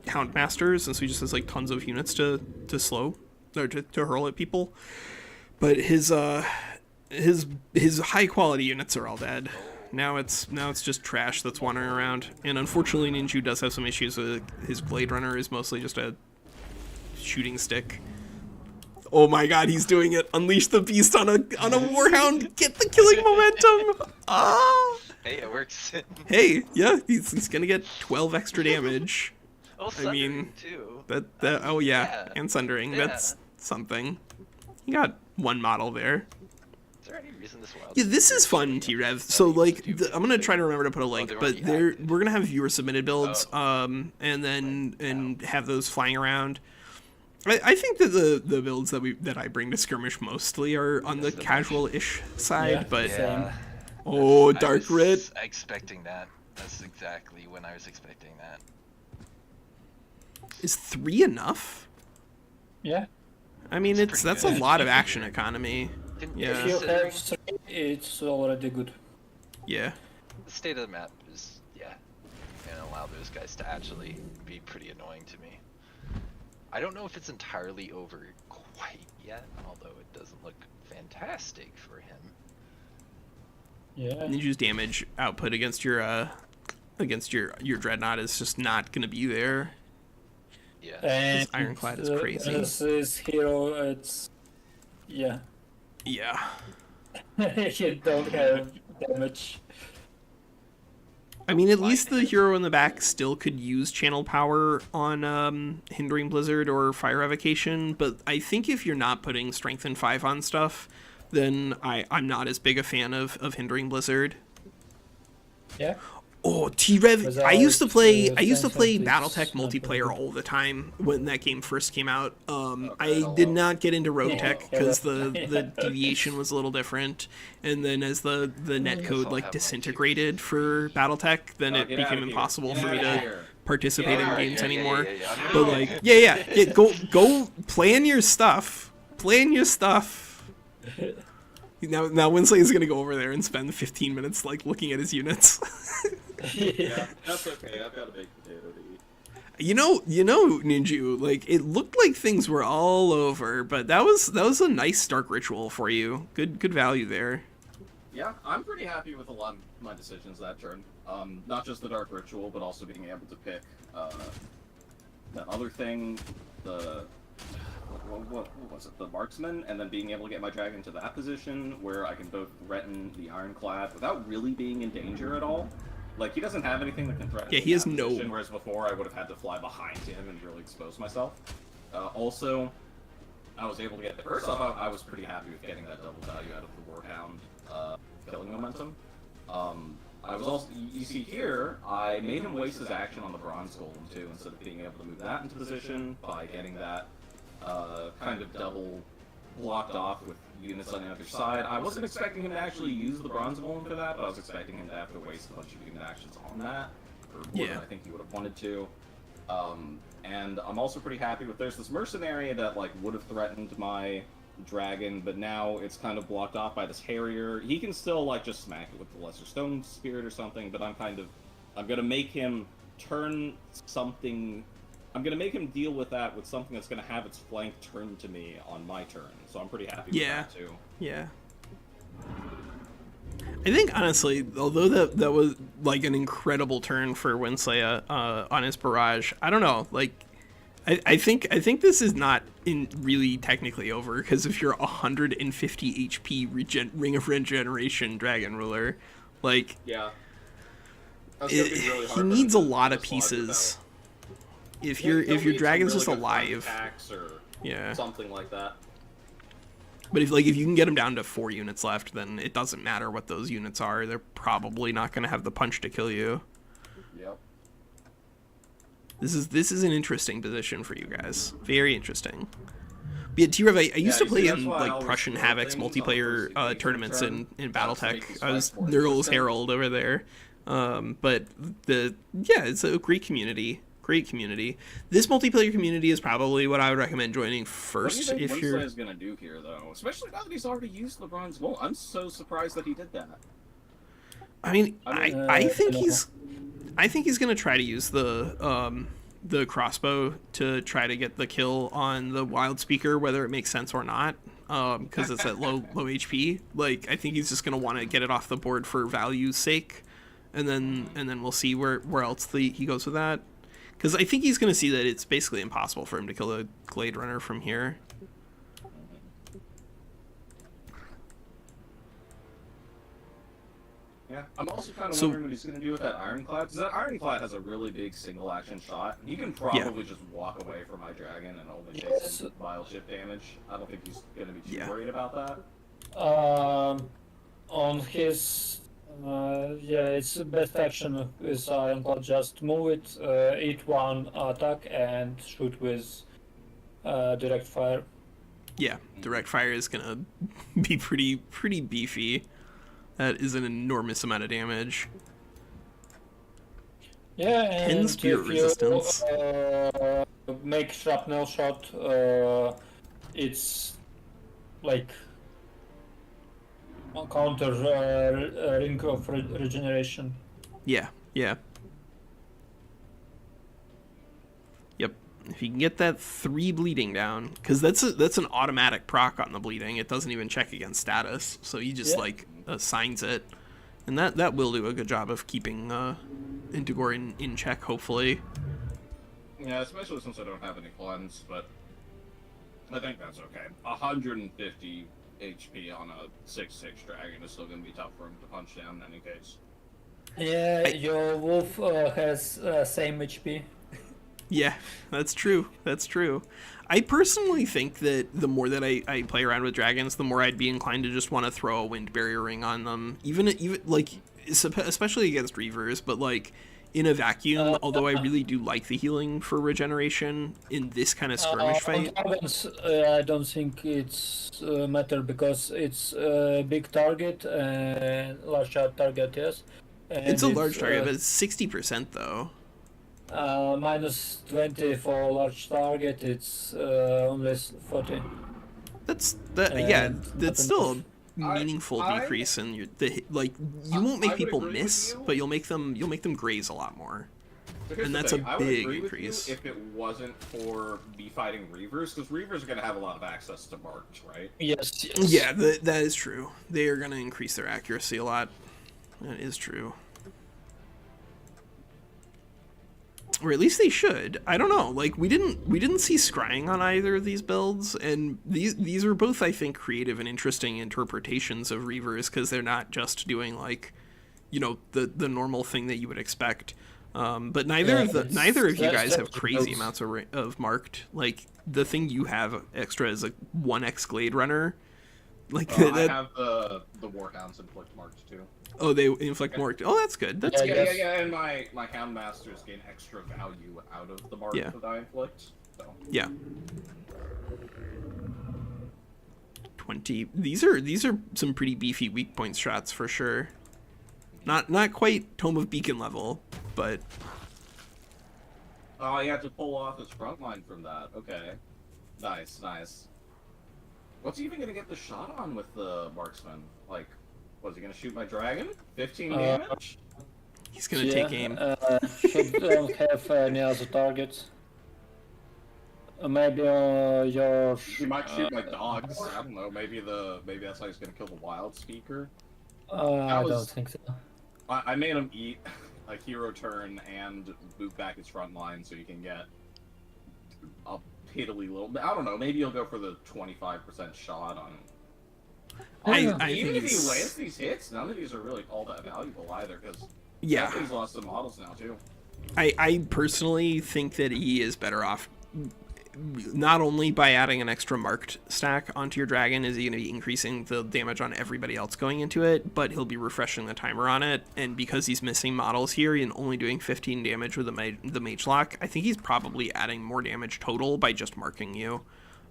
Houndmasters, and so he just has like tons of units to slow or to hurl at people. But his high quality units are all dead. Now it's just trash that's wandering around. And unfortunately Ninju does have some issues with his Blade Runner is mostly just a shooting stick. Oh my god, he's doing it. Unleash the beast on a Warhound. Get the killing momentum. Ah. Hey, it works. Hey, yeah, he's going to get 12 extra damage. Oh, I mean, too. that oh yeah, Yeah. and Sundering. Yeah. That's something. You got one model there. Is there any reason this wild? Yeah, this is fun, T-Rev. So, like, I'm gonna try to remember to put a link, they're but already we're gonna have viewer submitted builds, Oh. and then have those flying around. I think that the builds that I bring to Skirmish mostly are on the casual-ish side, Yeah. but Yeah. oh, I Dark was Rit. expecting that. That's exactly when I was expecting that. Is 3 enough? Yeah. I mean, It's that's pretty a good. lot of action economy. Yeah. If you have 3, it's already good. Yeah. The state of the map is, gonna allow those guys to actually be pretty annoying to me. I don't know if it's entirely over quite yet, although it doesn't look fantastic for him. Yeah. Ninja's damage output against your Dreadnought is just not gonna be there. Yeah. And His Ironclad is crazy. This hero, it's yeah. Yeah. You don't have damage. I mean, at least the hero in the back still could use channel power on Hindering Blizzard or Fire Revocation, but I think if you're not putting Strength and 5 on stuff, then I'm not as big a fan of Hindering Blizzard. Yeah. Oh, T-Rev! I used to play Strength and BattleTech it's not multiplayer very all the time when that game first came out. I did not get into Rogue Tech because the deviation was a little different, and then as the netcode like disintegrated for BattleTech, then it Get out became of here. impossible Get for me out of to here. participate in Yeah, games yeah, anymore. Yeah. But like, yeah, go plan your stuff. Plan your stuff. Now Winsley is gonna go over there and spend 15 minutes like looking at his units. Yeah, that's okay. I've got a big potato to eat. You know, Ninju, like it looked like things were all over, but that was a nice Stark ritual for you. Good value there. Yeah, I'm pretty happy with a lot of my decisions that turn. Not just the Dark Ritual, but also being able to pick that other thing, the what was it, the Marksman, and then being able to get my dragon to that position where I can both threaten the Ironclad without really being in danger at all. Like, he doesn't have anything that can threaten Yeah, he has no... position, whereas before I would have had to fly behind him and really expose myself. Also, I was able to get... First off, I was pretty happy with getting that double value out of the Warhound killing momentum. I was also... You see here, I made him waste his action on the Bronze Golem, too, instead of being able to move that into position by getting that kind of double blocked off with units on the other side. I wasn't expecting him to actually use the Bronze Golem for that, but I was expecting him to have to waste a bunch of unit actions on that, or more than I think he would have wanted to. And I'm also pretty happy with, there's this mercenary that like would have threatened my dragon, but now it's kind of blocked off by this Harrier. He can still like just smack it with the Lesser Stone Spirit or something, but I'm gonna make him turn something. I'm gonna make him deal with that with something that's gonna have its flank turned to me on my turn. So I'm pretty happy with that too. Yeah. I think honestly, although that was like an incredible turn for Winslaya on his barrage, I don't know. Like, I think this is not really technically over, because if you're 150 HP Ring of Regeneration Dragon Ruler, like, yeah, he needs a lot of pieces. If your dragon's just alive, or yeah, something like that. But if you can get him down to 4 units left, then it doesn't matter what those units are. They're probably not going to have the punch to kill you. Yep. This is an interesting position for you guys. Very interesting. But yeah, T-Rev, I used to play in like Prussian Havoc's multiplayer tournaments in BattleTech. I was Nurgle's Herald over there. But it's a great community. Great community. This multiplayer community is probably what I would recommend joining first. What do you think if you're is gonna do here, though? Especially now that he's already used the Bronze Golem. I'm so surprised that he did that. I mean, I think he's gonna try to use the crossbow to try to get the kill on the Wild Speaker, whether it makes sense or not, because it's at low HP. Like, I think he's just gonna want to get it off the board for value's sake, and then we'll see where else he goes with that. Because I think he's going to see that it's basically impossible for him to kill a Glade Runner from here. Yeah, I'm also kind of wondering what he's going to do with that Ironclad. Because that Ironclad has a really big single action shot. He can probably just walk away from my dragon and only take some vile ship damage. I don't think he's going to be too worried about that. On his... it's the best action with Ironclad. Just move it, eat one attack, and shoot with direct fire. Yeah, direct fire is gonna be pretty beefy. That is an enormous amount of damage. Yeah, and 10 spirit resistance. Make shrapnel shot. It's like counter ring of regeneration. Yeah. Yep. If you can get that 3 bleeding down, because that's an automatic proc on the bleeding. It doesn't even check against status, so he just assigns it, and that will do a good job of keeping Intigor in check, hopefully. Yeah, especially since I don't have any cleanse, but I think that's okay. 150 HP on a 6/6 dragon is still going to be tough for him to punch down in any case. Yeah, your wolf has same HP. Yeah, that's true. I personally think that the more that I play around with dragons, the more I'd be inclined to just want to throw a wind barrier ring on them, even like, especially against Reavers, but like in a vacuum, although I really do like the healing for regeneration in this kind of skirmish fight. I don't think it's matter, because it's a big target and large target, yes. And it's a large target, but it's 60% though. Minus 20 for large target, it's only 40. That's still a meaningful decrease in your you won't make people miss, but you'll make them graze a lot more. So here's And the that's thing, a I would big agree with you increase. if it wasn't for me fighting Reavers, because Reavers are going to have a lot of access to marked, right? Yes, yes. Yeah, that is true. They are going to increase their accuracy a lot. That is true. Or at least they should. I don't know. Like we didn't see scrying on either of these builds, and these are both, I think, creative and interesting interpretations of Reavers, because they're not just doing like, you know, the normal thing that you would expect. But neither of you guys have crazy amounts of marked. Like the thing you have extra is a 1x Glade Runner. Like I have the Warhounds inflict marked too. Oh, they inflict more. Oh, that's good. That's Yeah, good. Yeah, and my Houndmasters gain extra value out of the mark that I inflict. So. Yeah. 20. These are some pretty beefy weak point shots for sure. Not quite Tome of Beacon level, but Oh, you have to pull off his front line from that. Okay. Nice, nice. What's he even gonna get the shot on with the marksman? Like, was he gonna shoot my dragon? 15 damage? he's gonna take aim. He don't have any other targets. Maybe your. He might shoot my dogs. I don't know. Maybe that's how he's gonna kill the wild speaker. I don't think so. I made him eat a hero turn and move back his front line so you can get a piddly little. I don't know. Maybe you'll go for the 25% shot on. I Even think if he he's, lands these hits, none of these are really all that valuable either, because yeah. he's lost some models now too. I personally think that he is better off. Not only by adding an extra marked stack onto your dragon is he going to be increasing the damage on everybody else going into it, but he'll be refreshing the timer on it, and because he's missing models here and only doing 15 damage with the mage lock, I think he's probably adding more damage total by just marking you.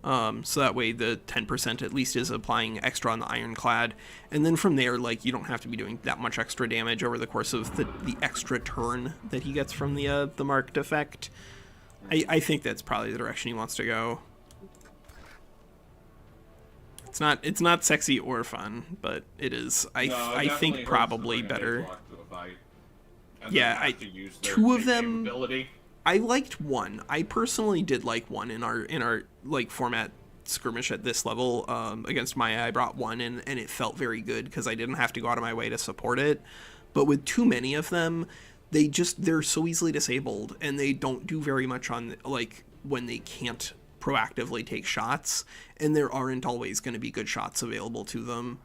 So that way the 10% at least is applying extra on the ironclad, and then from there, like, you don't have to be doing that much extra damage over the course of the extra turn that he gets from the marked effect. I think that's probably the direction he wants to go. It's not sexy or fun, but it is. I think probably better. Yeah, two of them. I liked one. I personally did like one in our like format skirmish at this level against Maya. I brought one in, and it felt very good because I didn't have to go out of my way to support it. But with too many of them, they're so easily disabled, and they don't do very much on, like, when they can't proactively take shots, and there aren't always going to be good shots available to them.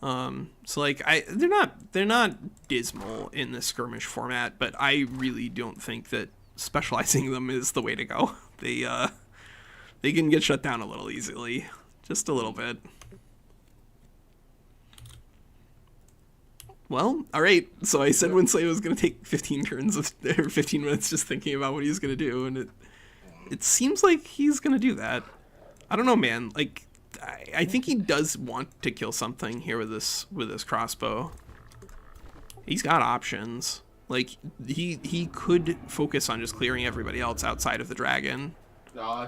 So like they're not dismal in the skirmish format, but I really don't think that specializing them is the way to go. They can get shut down a little easily, just a little bit. Well, all right. So I said Winsley was going to take 15 turns or 15 minutes just thinking about what he was going to do, and it seems like he's going to do that. I don't know, man. Like, I think he does want to kill something here with this crossbow. He's got options. Like, he could focus on just clearing everybody else outside of the dragon.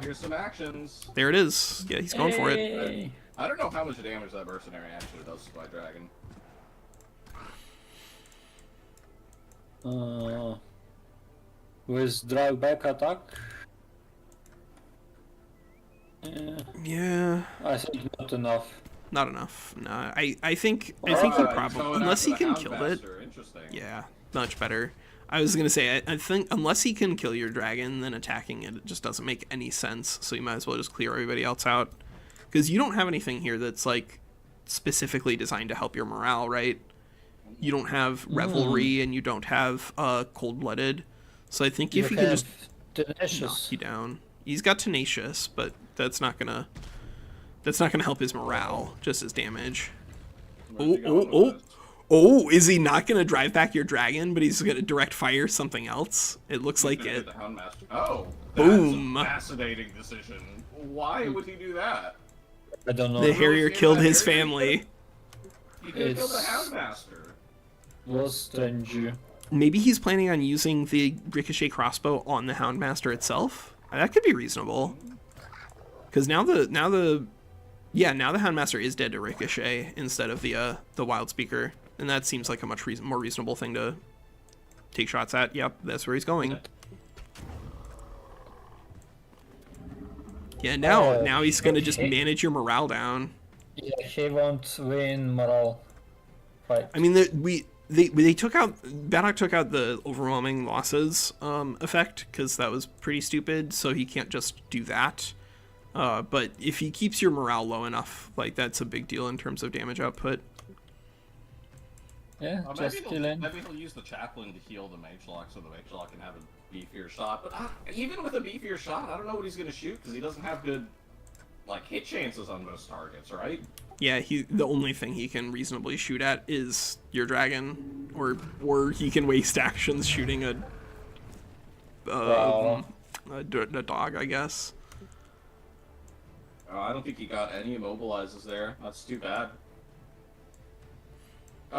Here's some actions. There it is. Yeah, he's going for it. I don't know how much damage that mercenary actually does to my dragon. With drive back attack. Yeah. I think not enough. Not enough. No, I think he probably, unless he can kill it. Yeah, much better. I was gonna say, I think unless he can kill your dragon, then attacking it just doesn't make any sense. So you might as well just clear everybody else out, because you don't have anything here that's like specifically designed to help your morale, right? You don't have revelry, and you don't have cold-blooded. So I think if he can just knock you down, he's got tenacious, but that's not gonna help his morale, just his damage. Oh, is he not gonna drive back your dragon, but he's gonna direct fire something else? It looks like it. Oh, boom! That's a fascinating decision. Why would he do that? I don't know. The Harrier killed his family. He could have killed the Houndmaster. Was strange. Maybe he's planning on using the ricochet crossbow on the Houndmaster itself. That could be reasonable. Because now the Houndmaster is dead to ricochet instead of the wild speaker, and that seems like a much more reasonable thing to take shots at. Yep, that's where he's going. Yeah, now he's gonna just manage your morale down. Yeah, he won't win morale fight. I mean, they took out Baddock took out the overwhelming losses effect because that was pretty stupid. So he can't just do that. But if he keeps your morale low enough, like that's a big deal in terms of damage output. Yeah, just killing. Maybe he'll use the chaplain to heal the mage lock so the mage lock can have a beefier shot. But even with a beefier shot, I don't know what he's gonna shoot because he doesn't have good like hit chances on most targets, right? Yeah, the only thing he can reasonably shoot at is your dragon, or he can waste actions shooting a dog, I guess. I don't think he got any immobilizes there. That's too bad.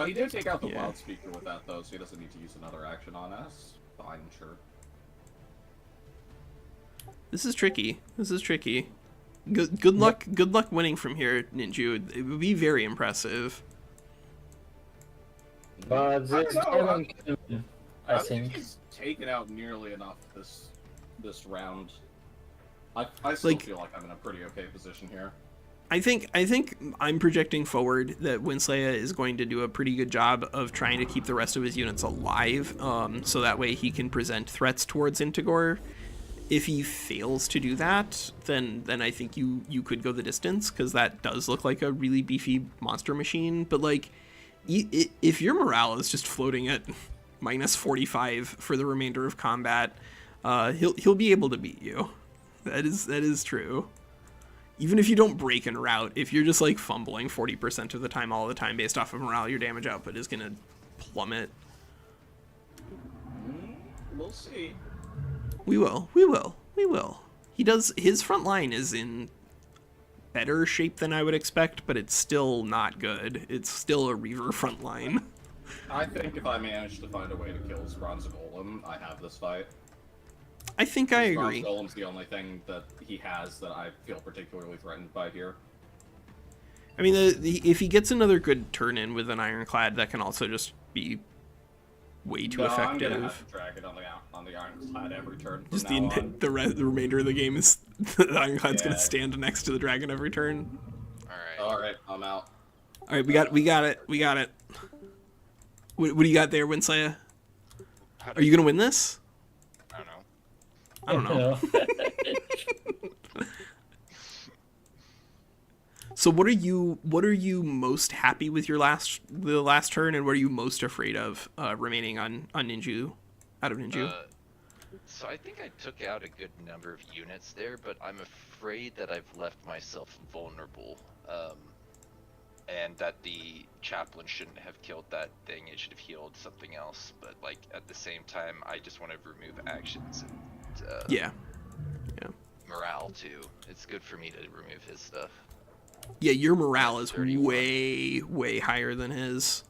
He did take out the loudspeaker with that though, so he doesn't need to use another action on us. Fine, sure. This is tricky. Good luck winning from here, Ninju. It would be very impressive. But this dragon can win, I think. He's taken out nearly enough this round. I still feel like I'm in a pretty okay position here. I think I'm projecting forward that Winslaya is going to do a pretty good job of trying to keep the rest of his units alive, so that way he can present threats towards Intigor. If he fails to do that, then I think you could go the distance, because that does look like a really beefy monster machine. But like, if your morale is just floating at minus 45 for the remainder of combat, he'll be able to beat you. That is true. Even if you don't break en route, if you're just like fumbling 40% of the time all the time based off of morale, your damage output is gonna plummet. We'll see. We will. His front line is in better shape than I would expect, but it's still not good. It's still a Reaver front line. I think if I manage to find a way to kill his Bronze Golem, I have this fight. I think I agree. Bronze Golem's the only thing that he has that I feel particularly threatened by here. I mean, if he gets another good turn in with an Ironclad, that can also just be way too effective. I'm gonna have to drag it on the Ironclad every turn. Just the remainder of the game is the Ironclad's gonna stand next to the dragon every turn. All right, I'm out. All right, we got it. What do you got there, Winslaya? Are you gonna win this? I don't know. So what are you most happy with the last turn, and what are you most afraid of remaining on Ninju, out of Ninju? So I think I took out a good number of units there, but I'm afraid that I've left myself vulnerable, and that the chaplain shouldn't have killed that thing. It should have healed something else. But like at the same time, I just want to remove actions and yeah. morale too. It's good for me to remove his stuff. Yeah, your morale is way higher than his.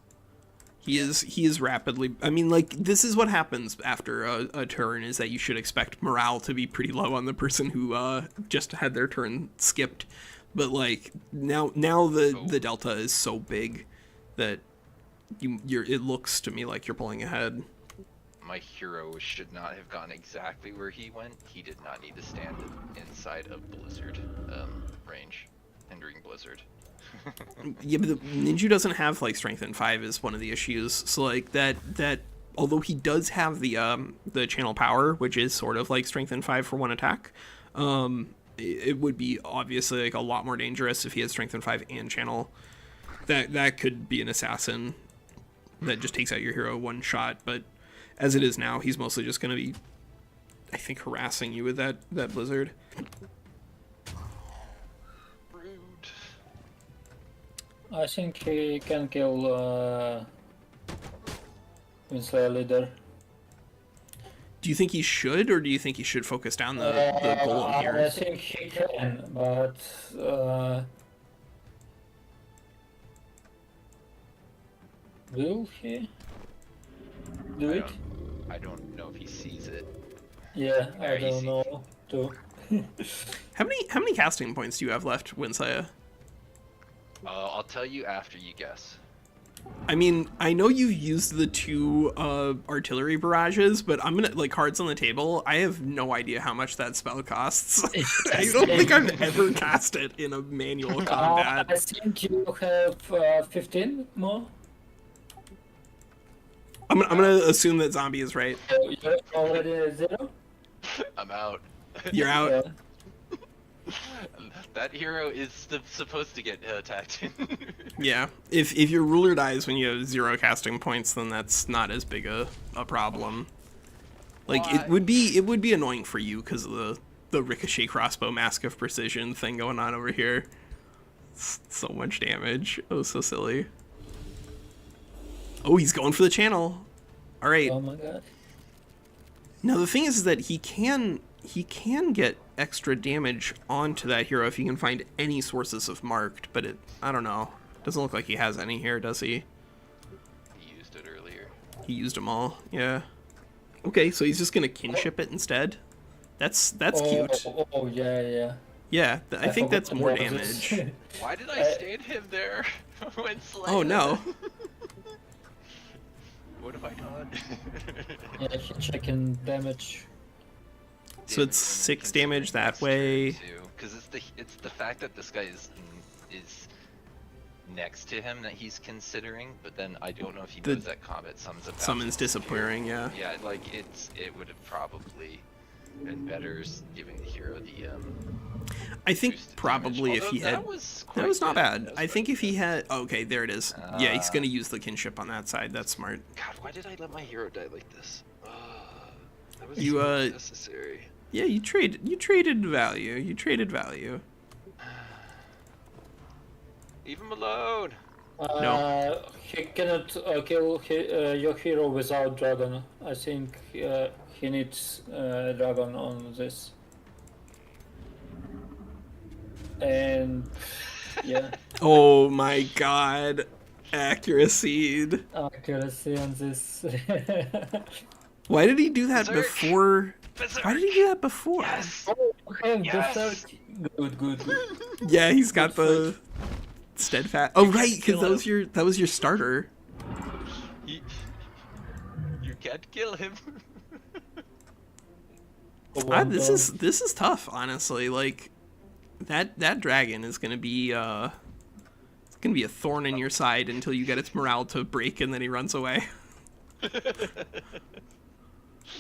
He is rapidly. I mean, like, this is what happens after a turn, is that you should expect morale to be pretty low on the person who just had their turn skipped. But like now the delta is so big that it looks to me like you're pulling ahead. My hero should not have gone exactly where he went. He did not need to stand inside of Blizzard range, hindering Blizzard. Yeah, but the Ninja doesn't have like Strength in 5 is one of the issues. So like that although he does have the channel power, which is sort of like Strength in 5 for one attack, it would be obviously like a lot more dangerous if he had Strength in 5 and channel. That could be an assassin that just takes out your hero one shot, but as it is now, he's mostly just going to be, I think, harassing you with that Blizzard. Rude. I think he can kill Winslayer leader. Do you think he should, or do you think he should focus down the golem here? I think he can, but will he do it? I don't know if he sees it. Yeah, I don't know too. How many casting points do you have left, Winsaya? I'll tell you after you guess. I mean, I know you've used the 2 artillery barrages, but I'm gonna, like, cards on the table, I have no idea how much that spell costs. I don't think I've ever cast it in a manual combat. I think you have 15 more. I'm gonna assume that zombie is right. You're already at 0? I'm out. You're out. Yeah. That hero is supposed to get attacked. Yeah. If your ruler dies when you have 0 casting points, then that's not as big a problem. Like, it would be annoying for you because of the ricochet crossbow mask of precision thing going on over here. So much damage. Oh, so silly. Oh, he's going for the channel. All right. Oh my god. Now the thing is that he can get extra damage onto that hero if he can find any sources of marked, but I don't know. Doesn't look like he has any here, does he? He used it earlier. He used them all. Yeah. Okay, so he's just gonna kinship it instead. That's cute. Oh yeah. Yeah, I think that's forgot more about this. damage. Why did I stand him there when slaying? Oh no. What have I done? Yeah, hit check and damage. So it's 6 damage that way. Because it's the fact that this guy is next to him that he's considering, but then I don't know if he knows that combat summons disappearing. Yeah. Yeah, like it would have probably been better giving the hero the I think boosted probably damage. if he Although had. That was not bad. I think if he had. Okay, there it is. Yeah, he's gonna use the kinship on that side. That's smart. God, why did I let my hero die like this? That was You, so unnecessary. Yeah, you traded value. You traded value. Leave him alone. No. He cannot kill your hero without dragon. I think he needs dragon on this. And yeah, Oh my god. Accuracy. accuracy on this. Why did he do that Berserk. before? Why did he do that before? Yes. Oh, Yes. Good. Yeah, he's got the steadfast. Oh right, because that was your starter. You can't kill him. This is tough, honestly. Like that dragon is gonna be it's gonna be a thorn in your side until you get its morale to break and then he runs away.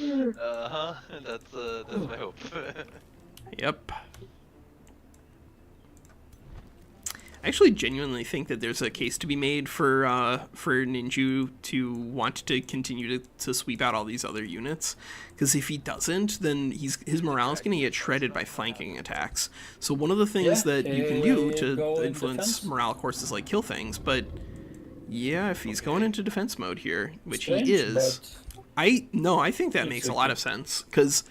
That's my hope. Yep. I actually genuinely think that there's a case to be made for Ninju to want to continue to sweep out all these other units, because if he doesn't, then his morale is going to get shredded by flanking attacks. So one of the things that you can do to influence morale, of course, is like kill things. But yeah, if he's going into defense mode here, which he is, I think that makes a lot of sense, because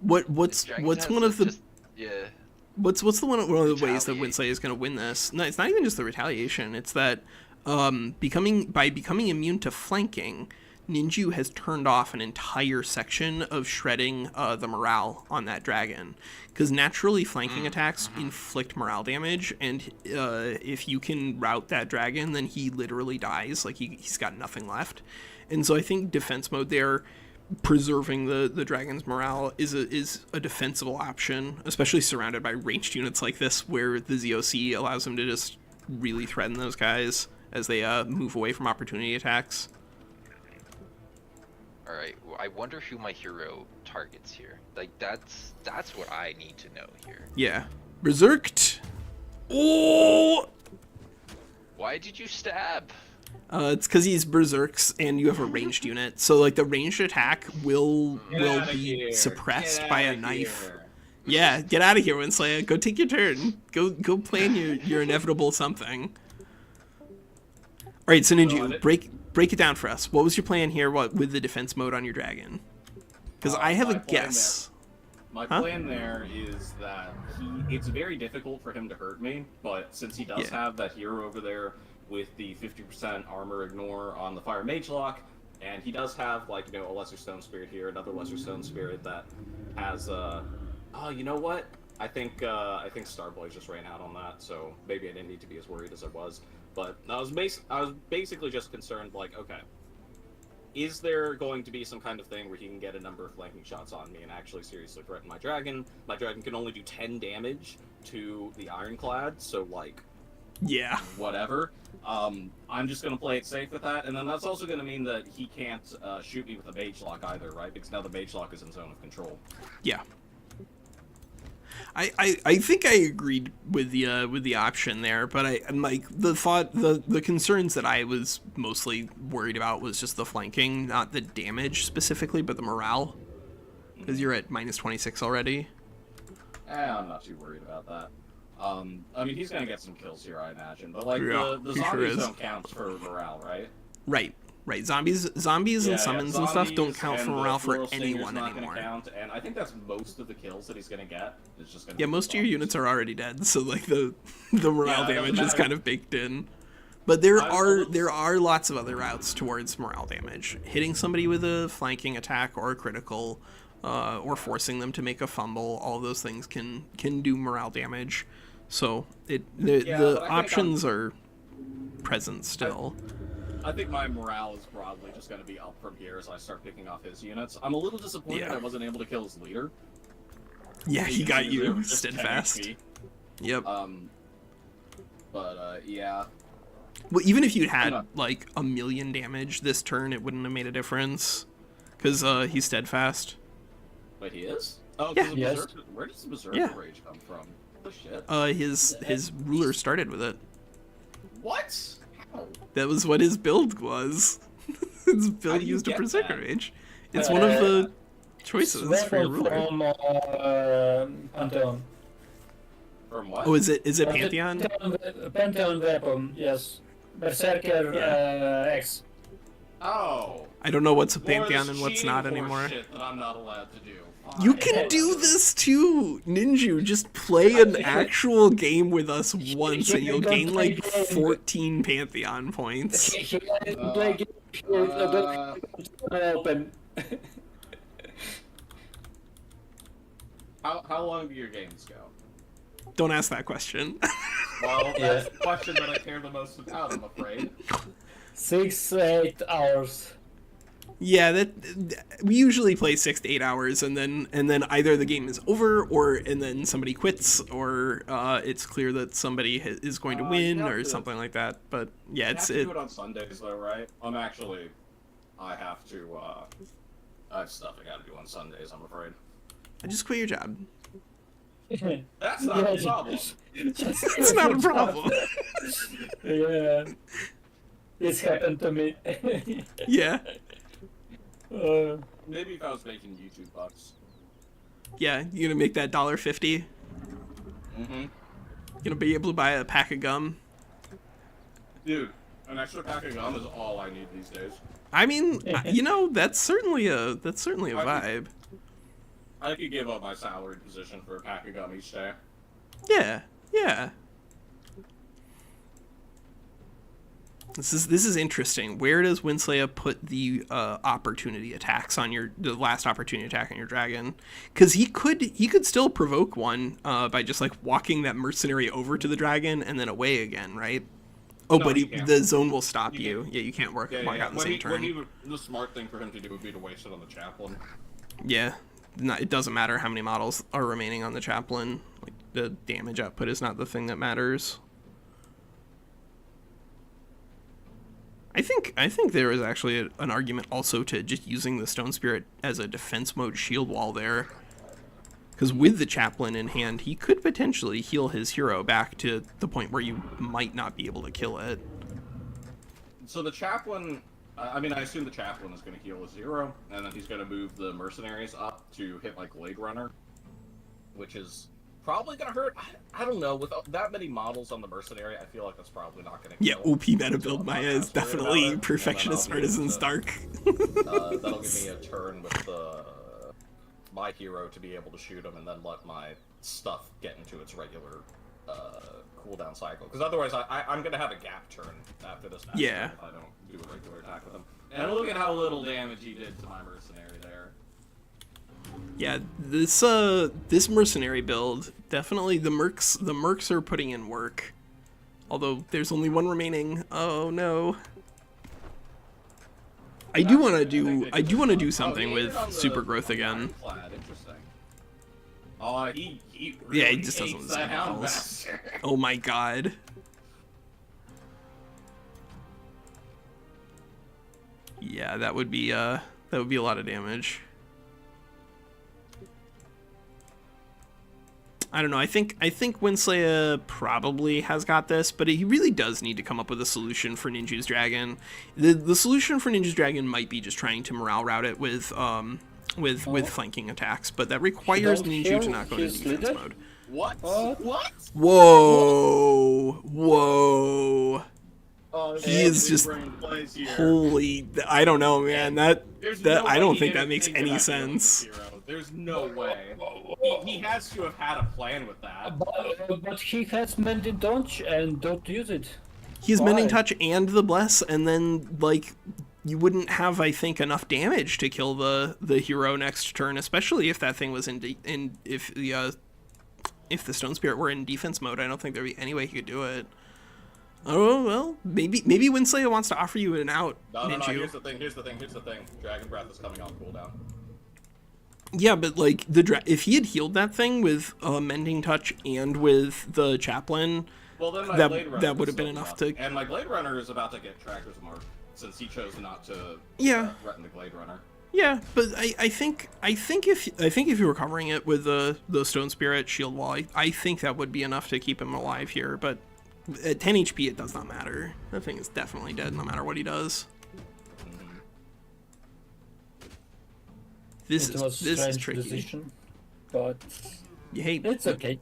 what's one of the What's one of the ways that Winsley is going to win this? No, it's not even just the retaliation. It's that becoming immune to flanking, Ninju has turned off an entire section of shredding the morale on that dragon. Because naturally, flanking attacks inflict morale damage, and if you can rout that dragon, then he literally dies. Like he's got nothing left. And so I think defense mode there, preserving the dragon's morale is a defensible option, especially surrounded by ranged units like this, where the ZOC allows them to just really threaten those guys as they move away from opportunity attacks. All right, well, I wonder who my hero targets here. Like that's what I need to know here. Yeah, berserked. Oh, why did you stab? It's because he's berserks and you have a ranged unit, so like the ranged attack will be suppressed by a knife. Yeah, get out of here, Winsley. Go take your turn. Go plan your inevitable something. All right, so Ninju, break it down for us. What was your plan here? What with the defense mode on your dragon? Because I have a guess. My plan there is that it's very difficult for him to hurt me, but since he does have that hero over there with the 50% armor ignore on the fire mage lock, and he does have, like, a lesser stone spirit here, another lesser stone spirit that has oh, you know what? I think Starboy just ran out on that, so maybe I didn't need to be as worried as I was. But I was basically just concerned, like, okay, is there going to be some kind of thing where he can get a number of flanking shots on me and actually seriously threaten my dragon? My dragon can only do 10 damage to the Ironclad, so, like, Yeah. whatever. I'm just going to play it safe with that, and then that's also going to mean that he can't shoot me with a Mage Lock either, right? Because now the Mage Lock is in zone of control. Yeah. I think I agreed with the option there, but I'm like the concerns that I was mostly worried about was just the flanking, not the damage specifically, but the morale. Because you're at minus 26 already. I'm not too worried about that. I mean, he's gonna get some kills here, I imagine, but like Yeah, the he sure zombies is. don't count for morale, right? Right. Zombies and summons and stuff don't count for morale for anyone not anymore. Gonna count, and I think that's most of the kills that he's gonna get. Is just gonna Yeah, be most of your zombies. units are already dead, so like the morale Yeah, it doesn't damage is matter. kind of baked in. But there I'm a are little- there are lots of other routes towards morale damage. Hitting somebody with a flanking attack or a critical, or forcing them to make a fumble, all of those things can do morale damage. So Yeah, the but I think options are present still. I think my morale is broadly just gonna be up from here as I start picking off his units. I'm a little disappointed Yeah. I wasn't able to kill his leader. Yeah, he got Because they were you just 10 steadfast. HP. Yep. Yeah. Well, even if you'd had Yeah. like 1,000,000 damage this turn, it wouldn't have made a difference, because he's steadfast. Wait, he is? Oh, Yeah. 'cause Yes. Where does the Berserker Yeah. Rage come from? Oh shit. His ruler started with it. What? How? That was what his build was. His How build do you used a get Berserker that? Rage. It's one of the choices for your Weapon ruler. from Pantheon. From what? Oh, is it Pantheon? Pantheon weapon, yes. Berserker X. Oh. I don't know what's a More of Pantheon this and what's cheating not horse anymore. Shit that I'm not allowed to do. You Fine. can do this too, Ninju. Just play an actual game with us once and you'll gain like 14 Pantheon points. He doesn't play game, he doesn't open. How long do your games go? Don't ask that question. Well, Yeah. that's the question that I care the most about, I'm afraid. 6-8 hours. Yeah, that we usually play 6 to 8 hours, and then either the game is over, and then somebody quits, or it's clear that somebody is going to You win, have or to- something like that. But yeah, You it's have to do it on Sundays, though, right? I have to, I have stuff I gotta do on Sundays, I'm afraid. I just quit your job. That's not a problem. It's not a problem. Yeah. This happened to me. Yeah, Maybe if I was making YouTube bucks. yeah. You gonna make that $1.50? Mm-hmm. Gonna be able to buy a pack of gum? Dude, an extra pack of gum is all I need these days. I mean, that's certainly a vibe. I could give up my salaried position for a pack of gum each day. Yeah, yeah. This is interesting. Where does Winslaya put the opportunity attacks on the last opportunity attack on your dragon? Because he could still provoke one by just like walking that mercenary over to the dragon and then away again, right? Oh, No, but he can't. the zone will stop You you. Yeah, you can't walk out in the When same he, turn. the smart thing for him to do would be to waste it on the chaplain. Yeah, it doesn't matter how many models are remaining on the chaplain. Like the damage output is not the thing that matters. I think there is actually an argument also to just using the Stone Spirit as a defense mode shield wall there. Because with the chaplain in hand, he could potentially heal his hero back to the point where you might not be able to kill it. So the chaplain, I mean, I assume the chaplain is going to heal his hero, and then he's going to move the mercenaries up to hit like Leg Runner, which is probably going to hurt. I don't know. With that many models on the mercenary, I feel like that's probably not going to Yeah, kill. OP meta build So I'm Maya not is as worried definitely about it, Perfectionist and then I'll be able Artisans to- Dark. That'll give me a turn with my hero to be able to shoot him, and then let my stuff get into its regular cooldown cycle. Because otherwise, I'm gonna have a gap turn after this match. Yeah. If I don't do a regular attack with him. And look at how little damage he did to my mercenary there. Yeah, this mercenary build, definitely the mercs are putting in work. Although there's only one remaining. Oh no. I do want to do something with super growth again. Interesting. Oh, he Yeah, really he just doesn't hates that listen to Houndmaster. Oh my god. Yeah, that would be a lot of damage. I don't know. I think Winslaya probably has got this, but he really does need to come up with a solution for Ninja's Dragon. The solution for Ninja's Dragon might be just trying to morale route it with flanking attacks, but that requires Ninja to not go into defense mode. What? Whoa! Whoa! He is just holy. I don't know, man. That I don't think that makes any sense. There's no way. He has to have had a plan with that. But he has Mending Touch and don't use it. He has Why? Mending Touch and the Bless, and then like you wouldn't have, I think, enough damage to kill the hero next turn, especially if that thing was if the Stone Spirit were in defense mode. I don't think there'd be any way he could do it. Oh well, maybe Winslaya wants to offer you an out. No. Here's the thing. Dragon Breath is coming on cooldown. Yeah, but like if he had healed that thing with Mending Touch and with the Chaplain, well, then my Blade Runner that would have been enough to. And my Blade Runner is about to get Tracker's Mark since he chose not to threaten the Blade Runner. Yeah, but I think if you were covering it with the Stone Spirit Shield Wall, I think that would be enough to keep him alive here. But at 10 HP, it does not matter. That thing is definitely dead, no matter what he does. This is tricky. Decision, but hey, it's okay.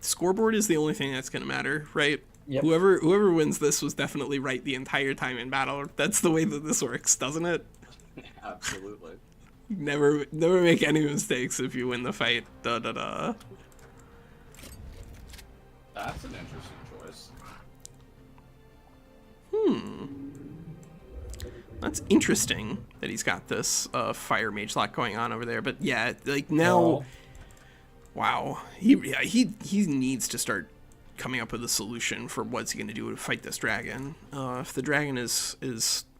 Scoreboard is the only thing that's gonna matter, right? Yep. Whoever wins this was definitely right the entire time in battle. That's the way that this works, doesn't it? Absolutely. Never make any mistakes if you win the fight. Da da da. That's an interesting choice. That's interesting that he's got this fire mage lock going on over there. But yeah, like now, wow, he needs to start coming up with a solution for what's he gonna do to fight this dragon. If the dragon is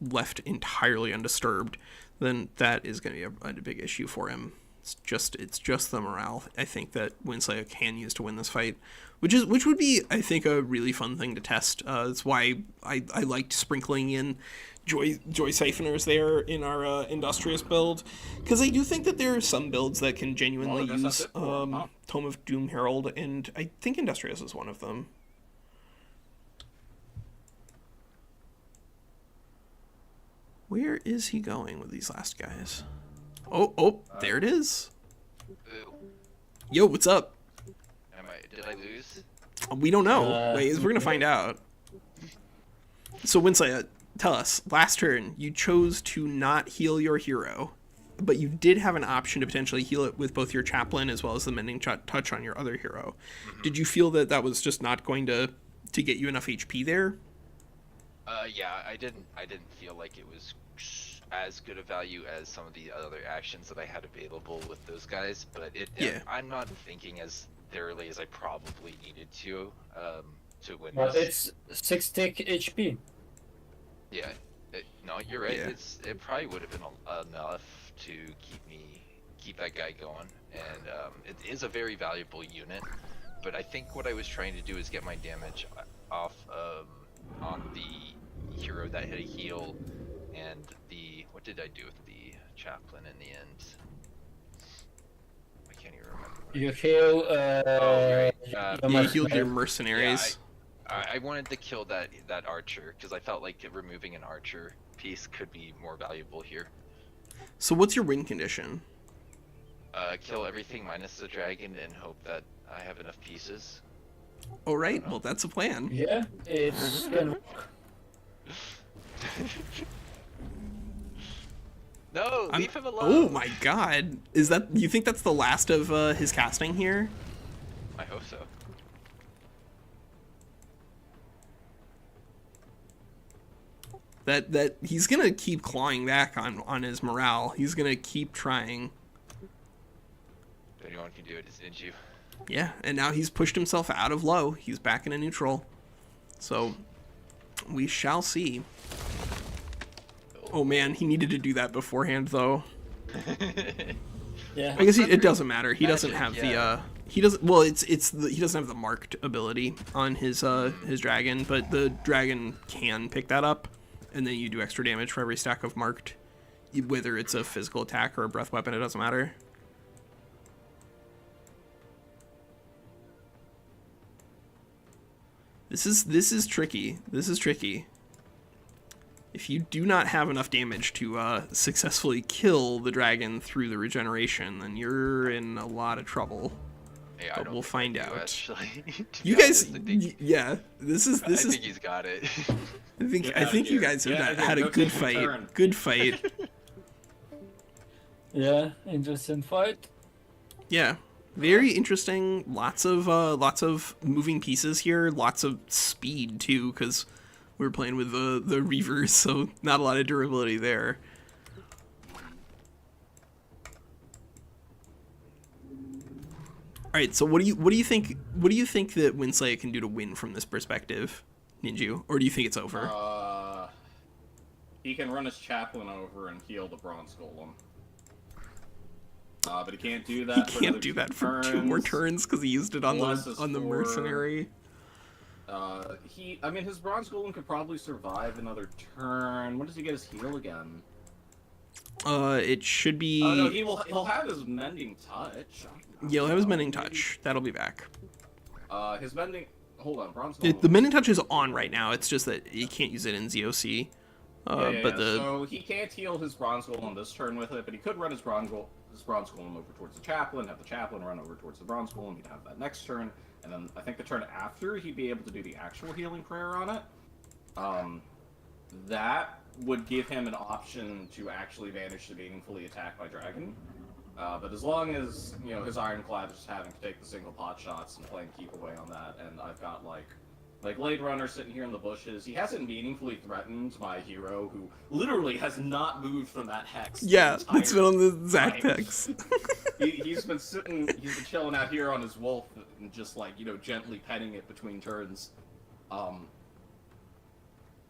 left entirely undisturbed, then that is gonna be a big issue for him. It's just the morale I think that Winslaya can use to win this fight, which would be, I think, a really fun thing to test. That's why I liked sprinkling in Joy Siphoners there in our Industrious build, because I do think that there are some builds that can genuinely use Tome of Doom Herald, and I think Industrious is one of them. Where is he going with these last guys? Oh, there it is. Ooh. Yo, what's up? Did I lose? We don't know. Wait, we're gonna find out. So Winslaya, tell us, last turn you chose to not heal your hero, but you did have an option to potentially heal it with both your Chaplain as well as the Mending Touch on your other hero. Did you feel that was just not going to get you enough HP there? Yeah, I didn't feel like it was as good a value as some of the other actions that I had available with those guys, but I'm not thinking as thoroughly as I probably needed to win But this. it's 60 HP. Yeah, no, you're right. Yeah. It probably would have been enough to keep that guy going, and it is a very valuable unit. But I think what I was trying to do is get my damage off on the hero that had a heal, and what did I do with the Chaplain in the end? I can't even remember. You heal. You healed your mercenaries. Yeah, I wanted to kill that archer because I felt like removing an archer piece could be more valuable here. So what's your win condition? Kill everything minus the dragon and hope that I have enough pieces. Oh right, well that's a plan. Yeah, it's can work. No, leave him alone. Oh my god, you think that's the last of his casting here? I hope so. That he's gonna keep clawing back on his morale. He's gonna keep trying. only one who can do it is Ninju. Yeah, and now he's pushed himself out of low. He's back in a neutral. So, we shall see. Oh man, he needed to do that beforehand, though. Yeah. I guess it doesn't matter. He doesn't Magic, have yeah. he doesn't. Well, he doesn't have the marked ability on his dragon, but the dragon can pick that up, and then you do extra damage for every stack of marked, whether it's a physical attack or a breath weapon. It doesn't matter. This is tricky. This is tricky. If you do not have enough damage to successfully kill the dragon through the regeneration, then you're in a lot of trouble. Hey, I But don't we'll think find I do, out. Actually. To You be guys, honest, I think, yeah, this is I think he's got it. I think Get I outta think you here. guys have Get outta had here. a Go good take your fight. turn. Good fight. Yeah, interesting fight. Yeah, very interesting. Lots of moving pieces here. Lots of speed too, because we were playing with the Reavers, so not a lot of durability there. All right, so what do you think? What do you think that Winsley can do to win from this perspective, Ninju? Or do you think it's over? He can run his chaplain over and heal the bronze golem. But he can't do that. He can't do that for 2 more turns because he used it on Unless the it's on the for- mercenary. I mean, his bronze golem could probably survive another turn. When does he get his heal again? It should be. Oh no, he'll have his mending touch. Yeah, he'll have his mending Maybe- touch. That'll be back. His mending. Hold on, bronze golem. The mending touch is on right now. It's just that you can't use it in ZOC. But the So he can't heal his bronze golem this turn with it, but he could run his bronze golem over towards the chaplain, have the chaplain run over towards the bronze golem. He'd have that next turn, and then I think the turn after he'd be able to do the actual healing prayer on it. That would give him an option to actually manage to meaningfully attack my dragon. But as long as his ironclad is just having to take the single pot shots and playing keep away on that, and I've got like Blade Runner sitting here in the bushes. He hasn't meaningfully threatened my hero, who literally has not moved from that hex. the yeah, entire it's been on the Zac time. Pex. He's been chilling out here on his wolf and just gently petting it between turns.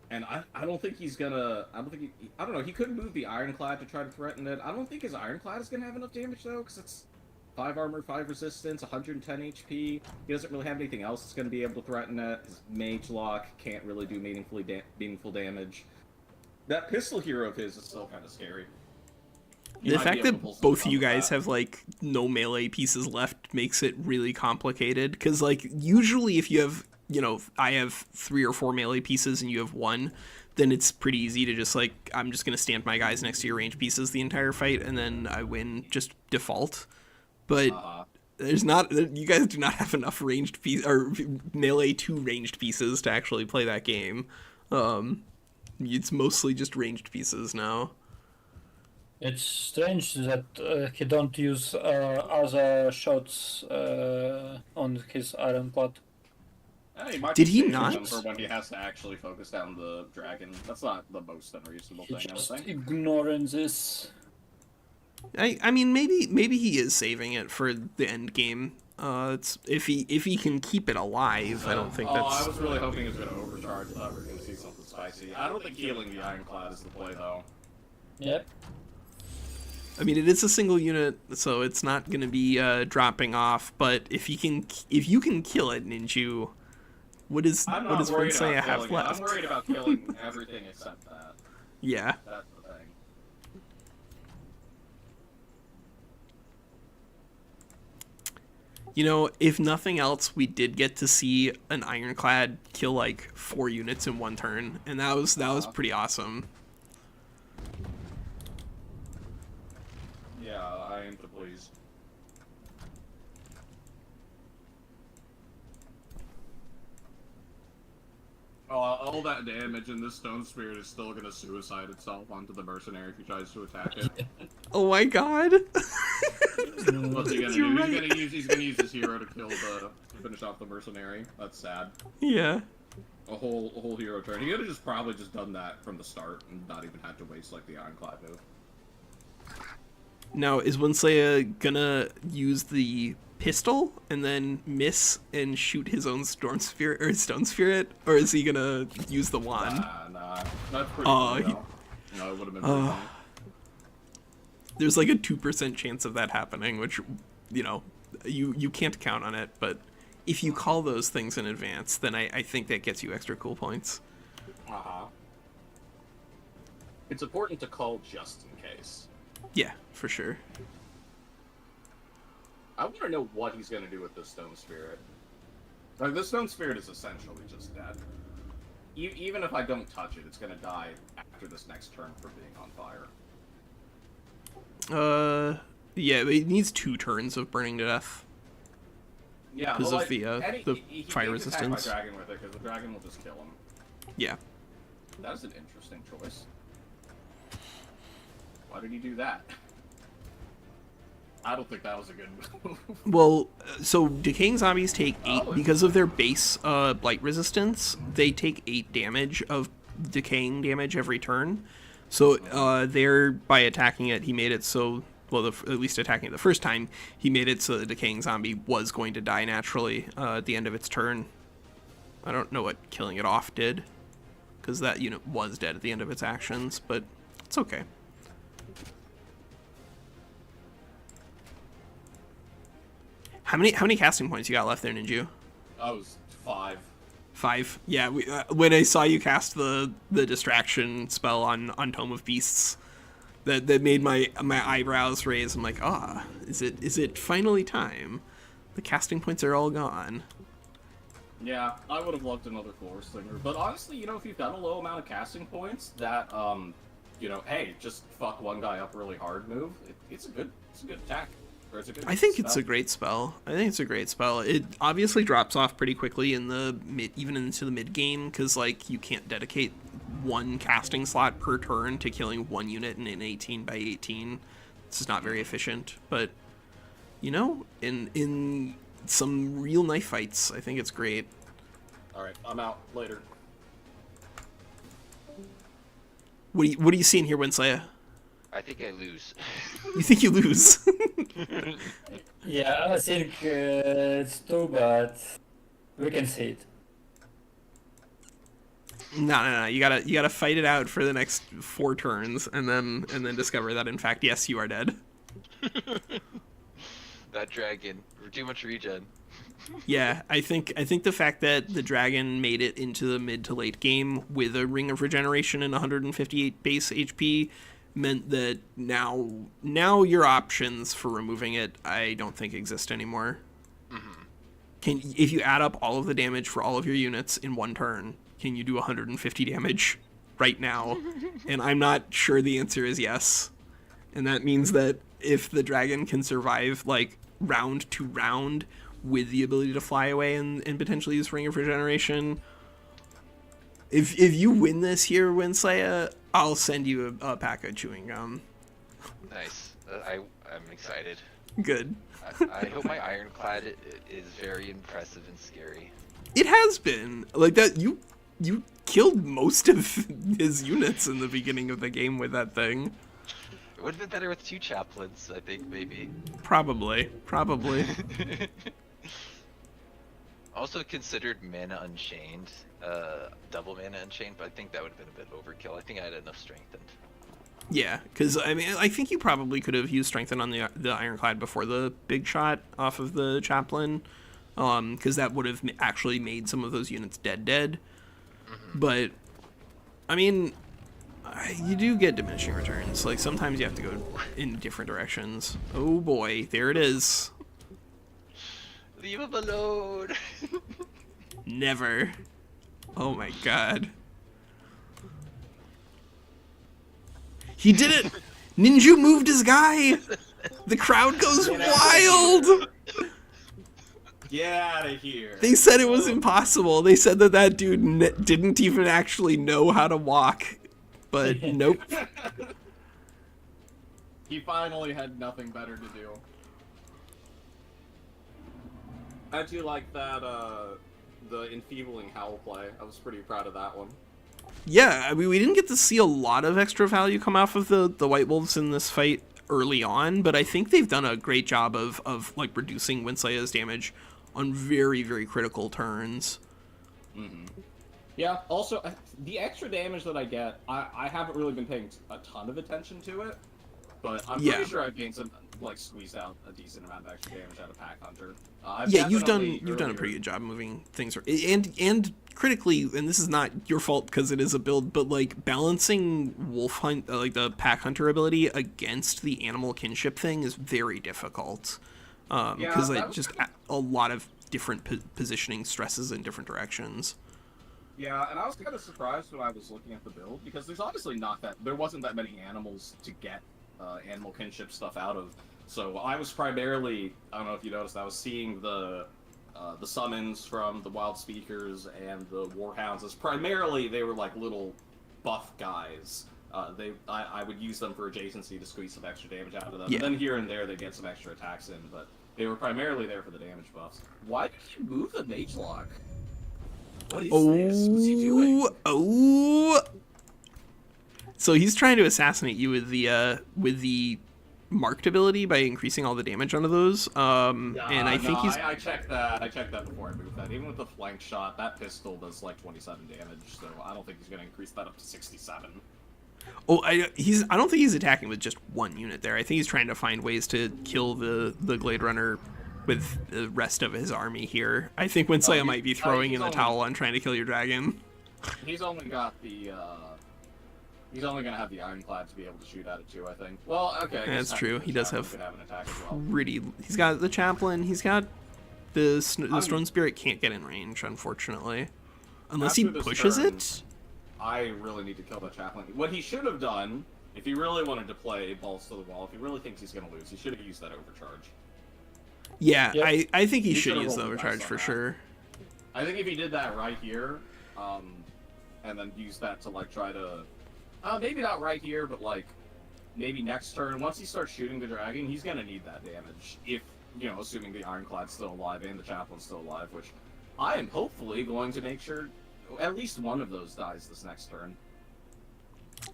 And I don't think he's gonna. I don't know. He could move the ironclad to try to threaten it. I don't think his ironclad is gonna have enough damage though, because it's 5 armor, 5 resistance, 110 HP. He doesn't really have anything else that's going to be able to threaten it. His mage lock can't really do meaningful damage. That pistol hero of his is still kind of scary. He The might fact be able to that pull both of something you off of guys that. have no melee pieces left makes it really complicated. Because usually if you have I have 3 or 4 melee pieces and you have 1, then it's pretty easy to just I'm just gonna stand my guys next to your range pieces the entire fight and then I win just default. But there's not. You guys do not have enough ranged piece or melee 2 ranged pieces to actually play that game. It's mostly just ranged pieces now. It's strange that he don't use other shots on his ironclad. He might Did be he saving not? them for when he has to actually focus down the dragon. That's not the most unreasonable He thing, I just think. ignoring this. I mean maybe he is saving it for the end game. It's if he can keep it alive. I don't think I that's. was really hoping he was going to overcharge. I thought we were going to see something spicy. I don't think healing the ironclad is the play, though. Yep. I mean, it is a single unit, so it's not going to be dropping off. But if you can kill it, Ninju, what does I'm not worried Winsaya about have killing it. left? I'm worried about killing everything except that. Yeah. That's the thing. If nothing else, we did get to see an ironclad kill 4 units in 1 turn, and that was pretty awesome. Yeah, I am to please. All that damage and this stone spirit is still gonna suicide itself onto the mercenary if he tries to attack it. Oh my god. What's he gonna You're do? right. He's gonna use his hero to finish off the mercenary. That's sad. Yeah. A whole hero turn. He could have probably just done that from the start and not even had to waste the ironclad move. Now, is Winsleya gonna use the pistol and then miss and shoot his own storm spirit or stone spirit, or is he gonna use the wand? Nah, that's pretty funny, though. No, it would have been pretty funny. There's like a 2% chance of that happening, which, you know, you can't count on it, but if you call those things in advance, then I think that gets you extra cool points. It's important to call just in case. Yeah, for sure. I want to know what he's going to do with the stone spirit. Like, the stone spirit is essentially just dead. Even if I don't touch it, it's going to die after this next turn for being on fire. Yeah, it needs 2 turns of burning to death. Yeah, because well, of the he fire can't resistance. attack my dragon with it, because the dragon will just kill him. Yeah. That's an interesting choice. Why did he do that? I don't think that was a good move. Well, so decaying zombies take 8 Oh, because of their base blight resistance. They take 8 damage of decaying damage every turn. So there, by attacking it, he made it so, well, at least attacking it the first time, he made it so the decaying zombie was going to die naturally at the end of its turn. I don't know what killing it off did, because that unit was dead at the end of its actions, but it's okay. How many casting points you got left there, Ninju? I was 5. 5. Yeah, when I saw you cast the distraction spell on Tome of Beasts, that made my eyebrows raise. I'm like, is it finally time? The casting points are all gone. Yeah, I would have loved another Floor Slinger, but honestly, you know, if you've got a low amount of casting points, that you know, hey, just fuck one guy up really hard move. It's a good attack. I think it's a great spell. It obviously drops off pretty quickly in the even into the mid game, because like you can't dedicate 1 casting slot per turn to killing 1 unit in an 18x18. This is not very efficient, but you know, in some real knife fights, I think it's great. All right, I'm out later. What are you seeing here, Winsleya? I think I lose. You think you lose? Yeah, I think it's too bad. We can see it. No. You gotta fight it out for the next 4 turns, and then discover that in fact, yes, you are dead. That dragon, too much regen. Yeah, I think the fact that the dragon made it into the mid to late game with a ring of regeneration and 158 base HP meant that now your options for removing it, I don't think exist anymore. If you add up all of the damage for all of your units in 1 turn, can you do 150 damage right now? And I'm not sure the answer is yes. And that means that if the dragon can survive like round to round with the ability to fly away and potentially use Ring of Regeneration, if you win this here, Winsleya, I'll send you a pack of chewing gum. Nice. I'm excited. Good. I hope my ironclad is very impressive and scary. It has been. Like that, you killed most of his units in the beginning of the game with that thing. It would have been better with 2 chaplains, I think, maybe. Probably. Also considered Mana Unchained, double Mana Unchained, but I think that would have been a bit overkill. I think I had enough Strengthened. Yeah, because I mean, I think you probably could have used Strengthen on the Ironclad before the big shot off of the Chaplain, because that would have actually made some of those units dead. But, I mean, you do get diminishing returns. Like, sometimes you have to go in different directions. Oh boy, there it is. Leave him alone! Never. Oh my god. He did it! Ninju moved his guy! The crowd goes wild! Get out of here! They said it was impossible. They said that dude didn't even actually know how to walk. But nope. He finally had nothing better to do. I do like that, the enfeebling howl play. I was pretty proud of that one. Yeah, I mean, we didn't get to see a lot of extra value come off of the White Wolves in this fight. early on, but I think they've done a great job of like reducing Winslaya's damage on very, very critical turns. Mm-hmm. Yeah, also, the extra damage that I get, I haven't really been paying a ton of attention to it, but I'm pretty sure I've gained some, like, squeezed out a decent amount of extra damage out of Pack Hunter. Yeah, you've done a pretty good job moving things, and critically, and this is not your fault because it is a build, but like balancing Wolf Hunt, like the Pack Hunter ability against the animal kinship thing is very difficult, because just a lot of different positioning stresses in different directions. Yeah, and I was kind of surprised when I was looking at the build, because there's obviously there wasn't that many animals to get animal kinship stuff out of. So I was primarily, I don't know if you noticed, I was seeing the summons from the Wild Speakers and the Warhounds as primarily they were like little buff guys. I would use them for adjacency to squeeze some extra damage out of them. Yeah. And then here and there they get some extra attacks in, but they were primarily there for the damage buffs. Why did you move the Mage Lock? What is this? What's he doing? So he's trying to assassinate you with the marked ability by increasing all the damage onto those. And I think he's. I checked that. I checked that before I moved that. Even with the flank shot, that pistol does like 27 damage. So I don't think he's going to increase that up to 67. Oh, I don't think he's attacking with just one unit there. I think he's trying to find ways to kill the Glade Runner with the rest of his army here. I think Winslaya might be throwing in the towel on trying to kill your dragon. He's only got the. He's only gonna have the Ironclad to be able to shoot at it too, I think. Well, okay. That's true. He does have an attack as well. He's got the Chaplain. He's got the Stone Spirit can't get in range, unfortunately, unless he pushes it. I really need to kill the Chaplain. What he should have done, if he really wanted to play balls to the wall, if he really thinks he's gonna lose, he should have used that overcharge. Yeah, yep. I think he should use the overcharge for sure. I think if he did that right here, and then use that to like try to. Maybe not right here, but like maybe next turn. Once he starts shooting the dragon, he's gonna need that damage. If assuming the Ironclad's still alive and the Chaplain's still alive, which I am hopefully going to make sure at least one of those dies this next turn.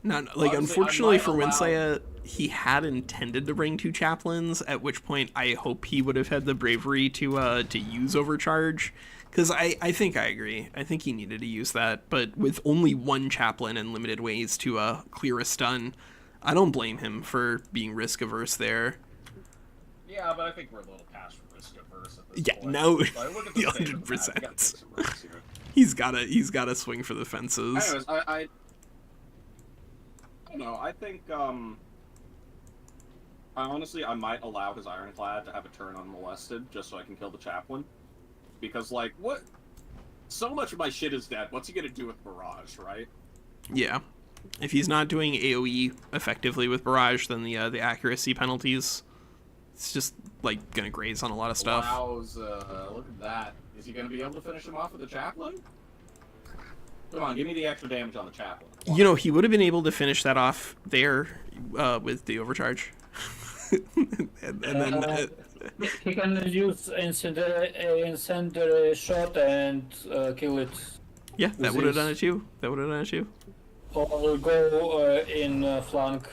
Not like unfortunately for Winslaya, he had intended to bring 2 Chaplains. At which point, I hope he would have had the bravery to use overcharge. Because I think I agree. I think he needed to use that, but with only 1 Chaplain and limited ways to clear a stun, I don't blame him for being risk averse there. Yeah, but I think we're a little past risk averse at this point. Yeah, no, 100%. He's gotta swing for the fences. Anyways, I don't know. I think honestly I might allow his Ironclad to have a turn unmolested just so I can kill the Chaplain. Because, like, what? So much of my shit is dead. What's he gonna do with Barrage, right? Yeah. If he's not doing AoE effectively with Barrage, then the accuracy penalties, it's just, like, gonna graze on a lot of stuff. Look at that. Is he gonna be able to finish him off with the Chaplain? Come on, give me the extra damage on the Chaplain. He would have been able to finish that off there with the overcharge. and then... He can use incendiary shot and kill it. Yeah, that would have done it too. Or go in flank.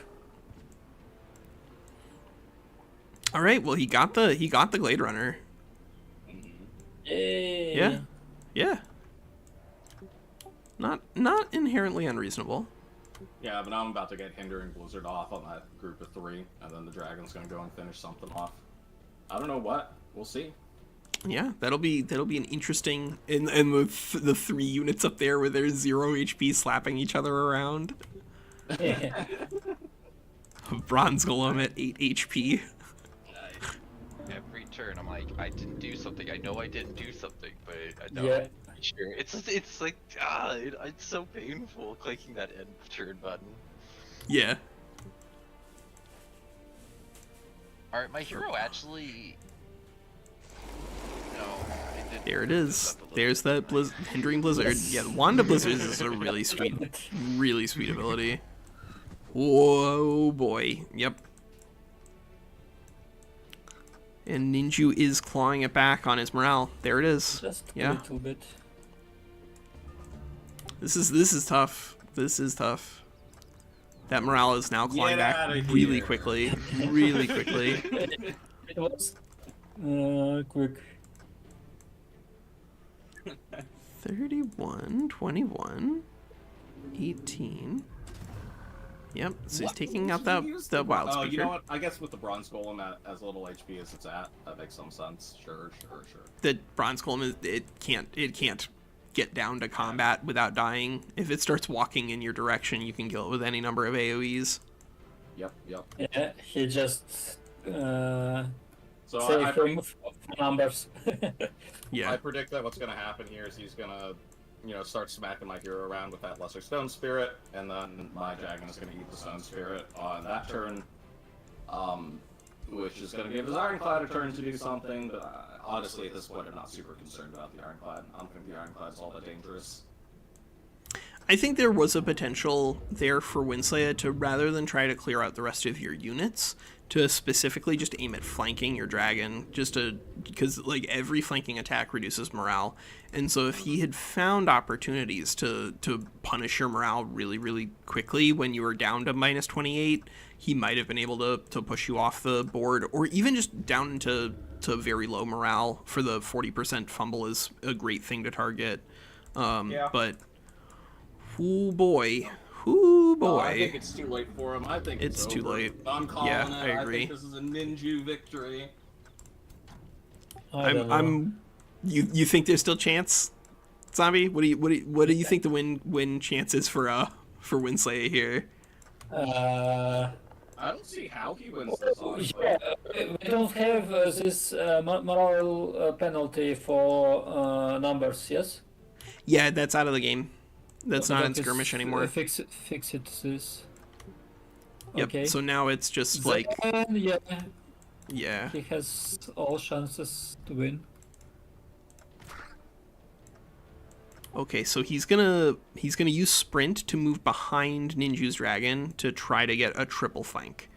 All right. Well, he got the Glade Runner. Yeah. Yeah. Not inherently unreasonable. Yeah, but now I'm about to get Hindering Blizzard off on that group of 3, and then the Dragon's gonna go and finish something off. I don't know what. We'll see. Yeah, that'll be an interesting and the 3 units up there with their 0 HP slapping each other around. Bronze Golem at 8 HP. Every turn I'm like, I didn't do something. I know I didn't do something, but I don't. Yeah. Sure. It's like it's so painful clicking that end turn button. Yeah. Alright, my hero actually... No, there it is. There's that Hindering Blizzard. Yeah, Wanda Blizzard is a really sweet ability. Whoa, boy. Yep. And Ninju is clawing it back on his morale. There it is. Just yeah. A little bit. This is tough. This is tough. That morale is now clawing Get back outta really here. quickly. Really quickly. It was quick. 31, 21, 18. Yep, so he's taking out that wild Oh, speaker. you know what? I guess with the bronze golem at as little HP as it's at, that makes some sense. Sure. The bronze golem it can't get down to combat without dying. If it starts walking in your direction, you can kill it with any number of AoEs. Yep. Yeah, he just So saved him for numbers. Yeah. I predict that what's going to happen here is he's going to, start smacking my hero around with that lesser stone spirit, and then my dragon is going to eat the stone spirit on that turn, which is going to give his ironclad a turn to do something. But honestly, at this point, I'm not super concerned about the ironclad. I don't think the ironclad is all that dangerous. I think there was a potential there for Winslaya to, rather than try to clear out the rest of your units, to specifically just aim at flanking your dragon, because like every flanking attack reduces morale, and so if he had found opportunities to punish your morale really, really quickly when you were down to minus 28, he might have been able to push you off the board, or even just down into very low morale. For the 40% fumble is a great thing to target. But oh boy. I think it's too late for him. I think it's too over. late. I'm calling it. I agree. I think this is a ninja victory. You think there's still chance, Zombie? What do you think the win chances for Winslaya here? I don't see how he wins this, honestly. Yeah, we don't have this moral penalty for numbers, yes? Yeah, that's out of the game. That's not in Skirmish anymore. Fix it this. Yep. Okay. So now it's just like yeah, he has all chances to win. Okay, so he's gonna use sprint to move behind Ninju's dragon to try to get a triple flank.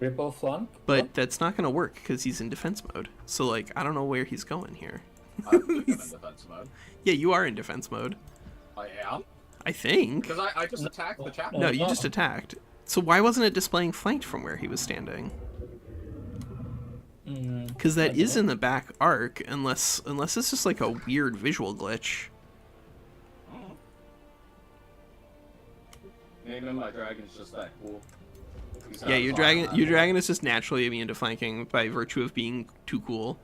Triple flank? But that's not gonna work because he's in defense mode. So like I don't know where he's going here. I'm in defense mode. Yeah, you are in defense mode. I am? I think. Because I just attacked the chapter. No, you just attacked. So why wasn't it displaying flanked from where he was standing? Because that is in the back arc, unless it's just like a weird visual glitch. Maybe my dragon's just that cool. Yeah, your dragon is just naturally immune to flanking by virtue of being too cool.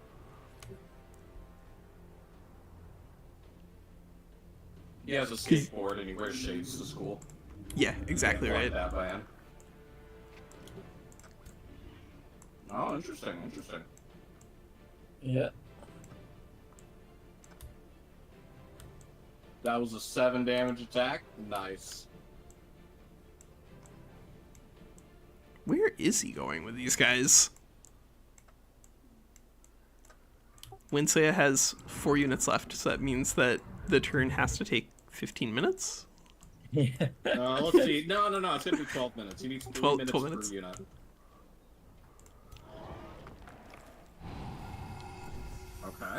He has a skateboard and he wears shades to school. Yeah, exactly right. That man. Oh, interesting. Yeah. That was a 7 damage attack. Nice. Where is he going with these guys? Winslaya has 4 units left, so that means that the turn has to take 15 minutes? Yeah. Let's see. No. It's gonna be 12 minutes. He needs 12 minutes minutes? per unit.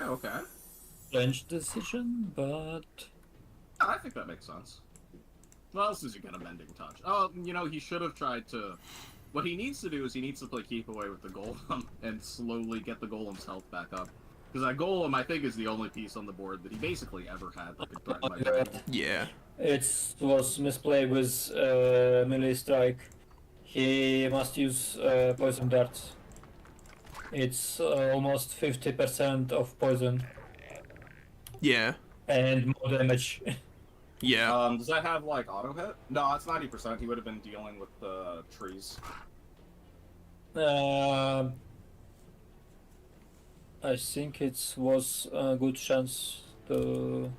Okay. Strange decision, but I think that makes sense. What else is he gonna mending touch? Oh, he should have tried to. What he needs to do is he needs to play keep away with the golem and slowly get the golem's health back up. Because that golem, I think, is the only piece on the board that he basically ever had that could threaten my dragon. Yeah. it was misplayed with melee strike. He must use poison darts. It's almost 50% of poison Yeah. and more damage. Yeah. Does that have, like, auto hit? No, it's 90%. He would have been dealing with the trees. I think it was a good chance to...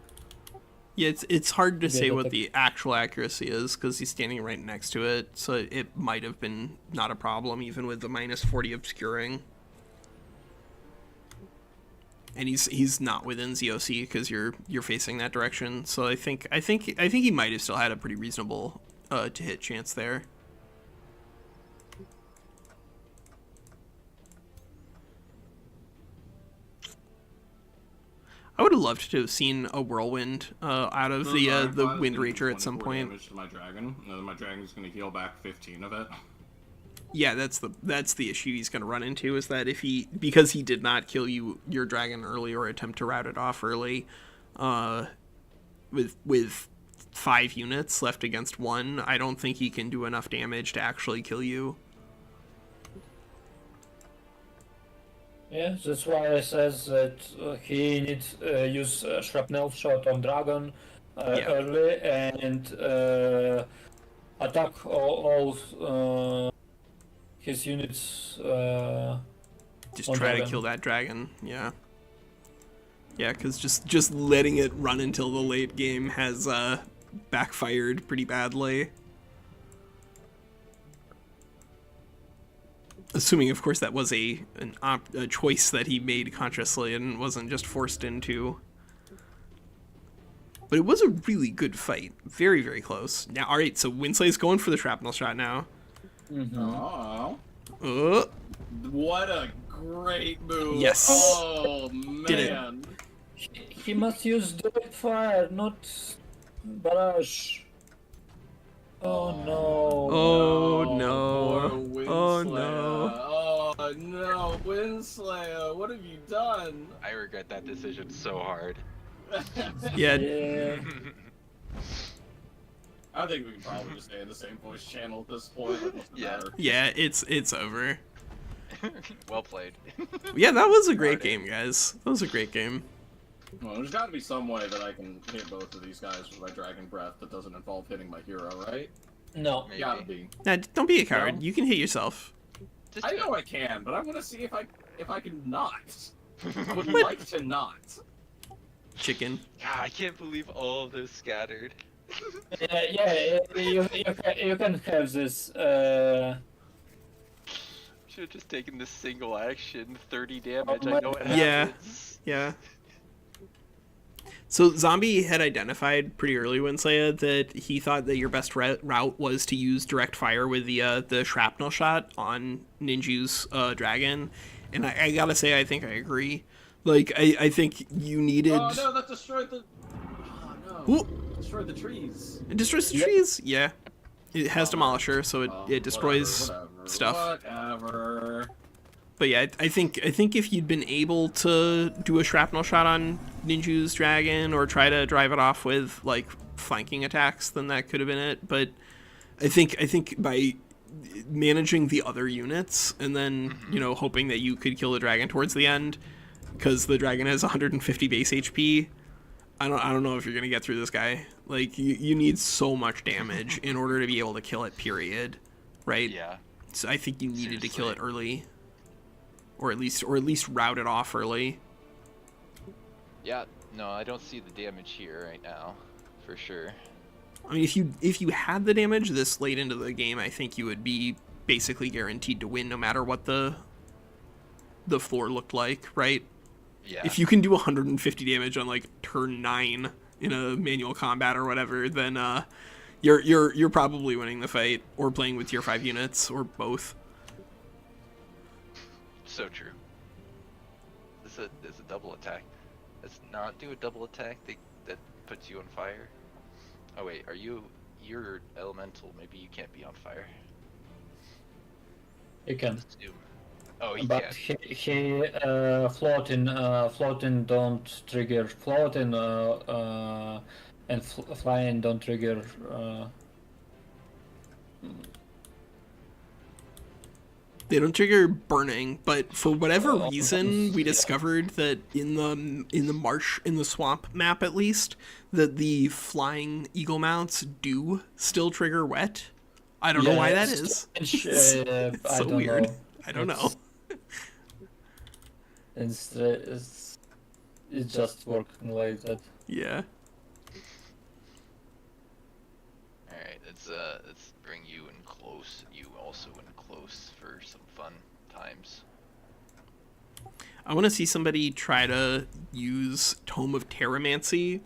Yeah, it's hard to Yeah, say but what the- the actual accuracy is because he's standing right next to it, so it might have been not a problem even with the minus 40 obscuring. And he's not within ZOC because you're facing that direction, so I think he might have still had a pretty reasonable to hit chance there. I would have loved to have seen a whirlwind out of the Wind Rager at some point. Damage to my dragon, and then my dragon's going to heal back 15 of it. Yeah, that's the issue he's going to run into, is that because he did not kill your dragon early or attempt to rout it off early, with 5 units left against 1, I don't think he can do enough damage to actually kill you. Yeah, that's why I says that he needs use shrapnel shot on dragon early and attack all his units. Just try to kill that dragon. Yeah. Yeah, because just letting it run until the late game has backfired pretty badly. Assuming, of course, that was a choice that he made consciously and wasn't just forced into. But it was a really good fight. Very, very close. Now, all right, so Winslay's going for the shrapnel shot now. Oh. What a great move. Yes. Oh, man. Did it. He must use direct fire, not barrage. Oh no. Oh no. Poor Oh Windslayer. no. Oh no, Windslayer, what have you done? I regret that decision so hard. Yeah. Yeah. I think we can probably just stay in the same voice channel at this point. It doesn't Yeah. matter. Yeah, it's over. Well played. Yeah, that was a great game, guys. That was a great game. Well, there's got to be some way that I can hit both of these guys with my Dragon Breath that doesn't involve hitting my hero, right? No. Maybe. Gotta be. Nah, don't be a coward. No. You can hit yourself. Just I do it. know I can, but I want to see if I can not. I would like to not. Chicken. God, I can't believe all of this scattered. You can have this. Should have just taken this single action, 30 damage. Oh I know it Yeah. happens. Yeah. So Zombie had identified pretty early, Winsaya, that he thought that your best route was to use direct fire with the shrapnel shot on Ninju's dragon, and I gotta say I think I agree. Like I think you needed. Oh no, that destroyed the. Oh no. Ooh. Destroyed the trees. It destroys the trees. Yeah, it has Demolisher, so it destroys whatever. stuff. Whatever. But yeah, I think if you'd been able to do a shrapnel shot on Ninju's dragon or try to drive it off with like flanking attacks, then that could have been it. But I think by managing the other units and then hoping that you could kill the dragon towards the end, because the dragon has 150 base HP. I don't know if you're gonna get through this guy. Like you need so much damage in order to be able to kill it. Period. Right? Yeah. So I think you needed to kill Seriously. it early. Or at least route it off early. Yeah, no, I don't see the damage here right now, for sure. I mean, if you had the damage this late into the game, I think you would be basically guaranteed to win no matter what the floor looked like, right? Yeah. If you can do 150 damage on like turn 9 in a manual combat or whatever, then you're probably winning the fight or playing with tier 5 units or both. So true. This is a double attack. Let's not do a double attack that puts you on fire. Oh wait, you're elemental, maybe you can't be on fire. You can. Assume. Oh, he But can. he floating don't trigger floating and flying don't trigger. They don't trigger burning, but for whatever Oh, reason, we yeah. discovered that in the marsh, in the swamp map at least, that the flying eagle mounts do still trigger wet. I don't know why that is. Strange, It's I so don't weird. know. I don't know. It's just working like that. Yeah. Alright, let's bring you in close. You also in close for some fun times. I want to see somebody try to use Tome of Terramancy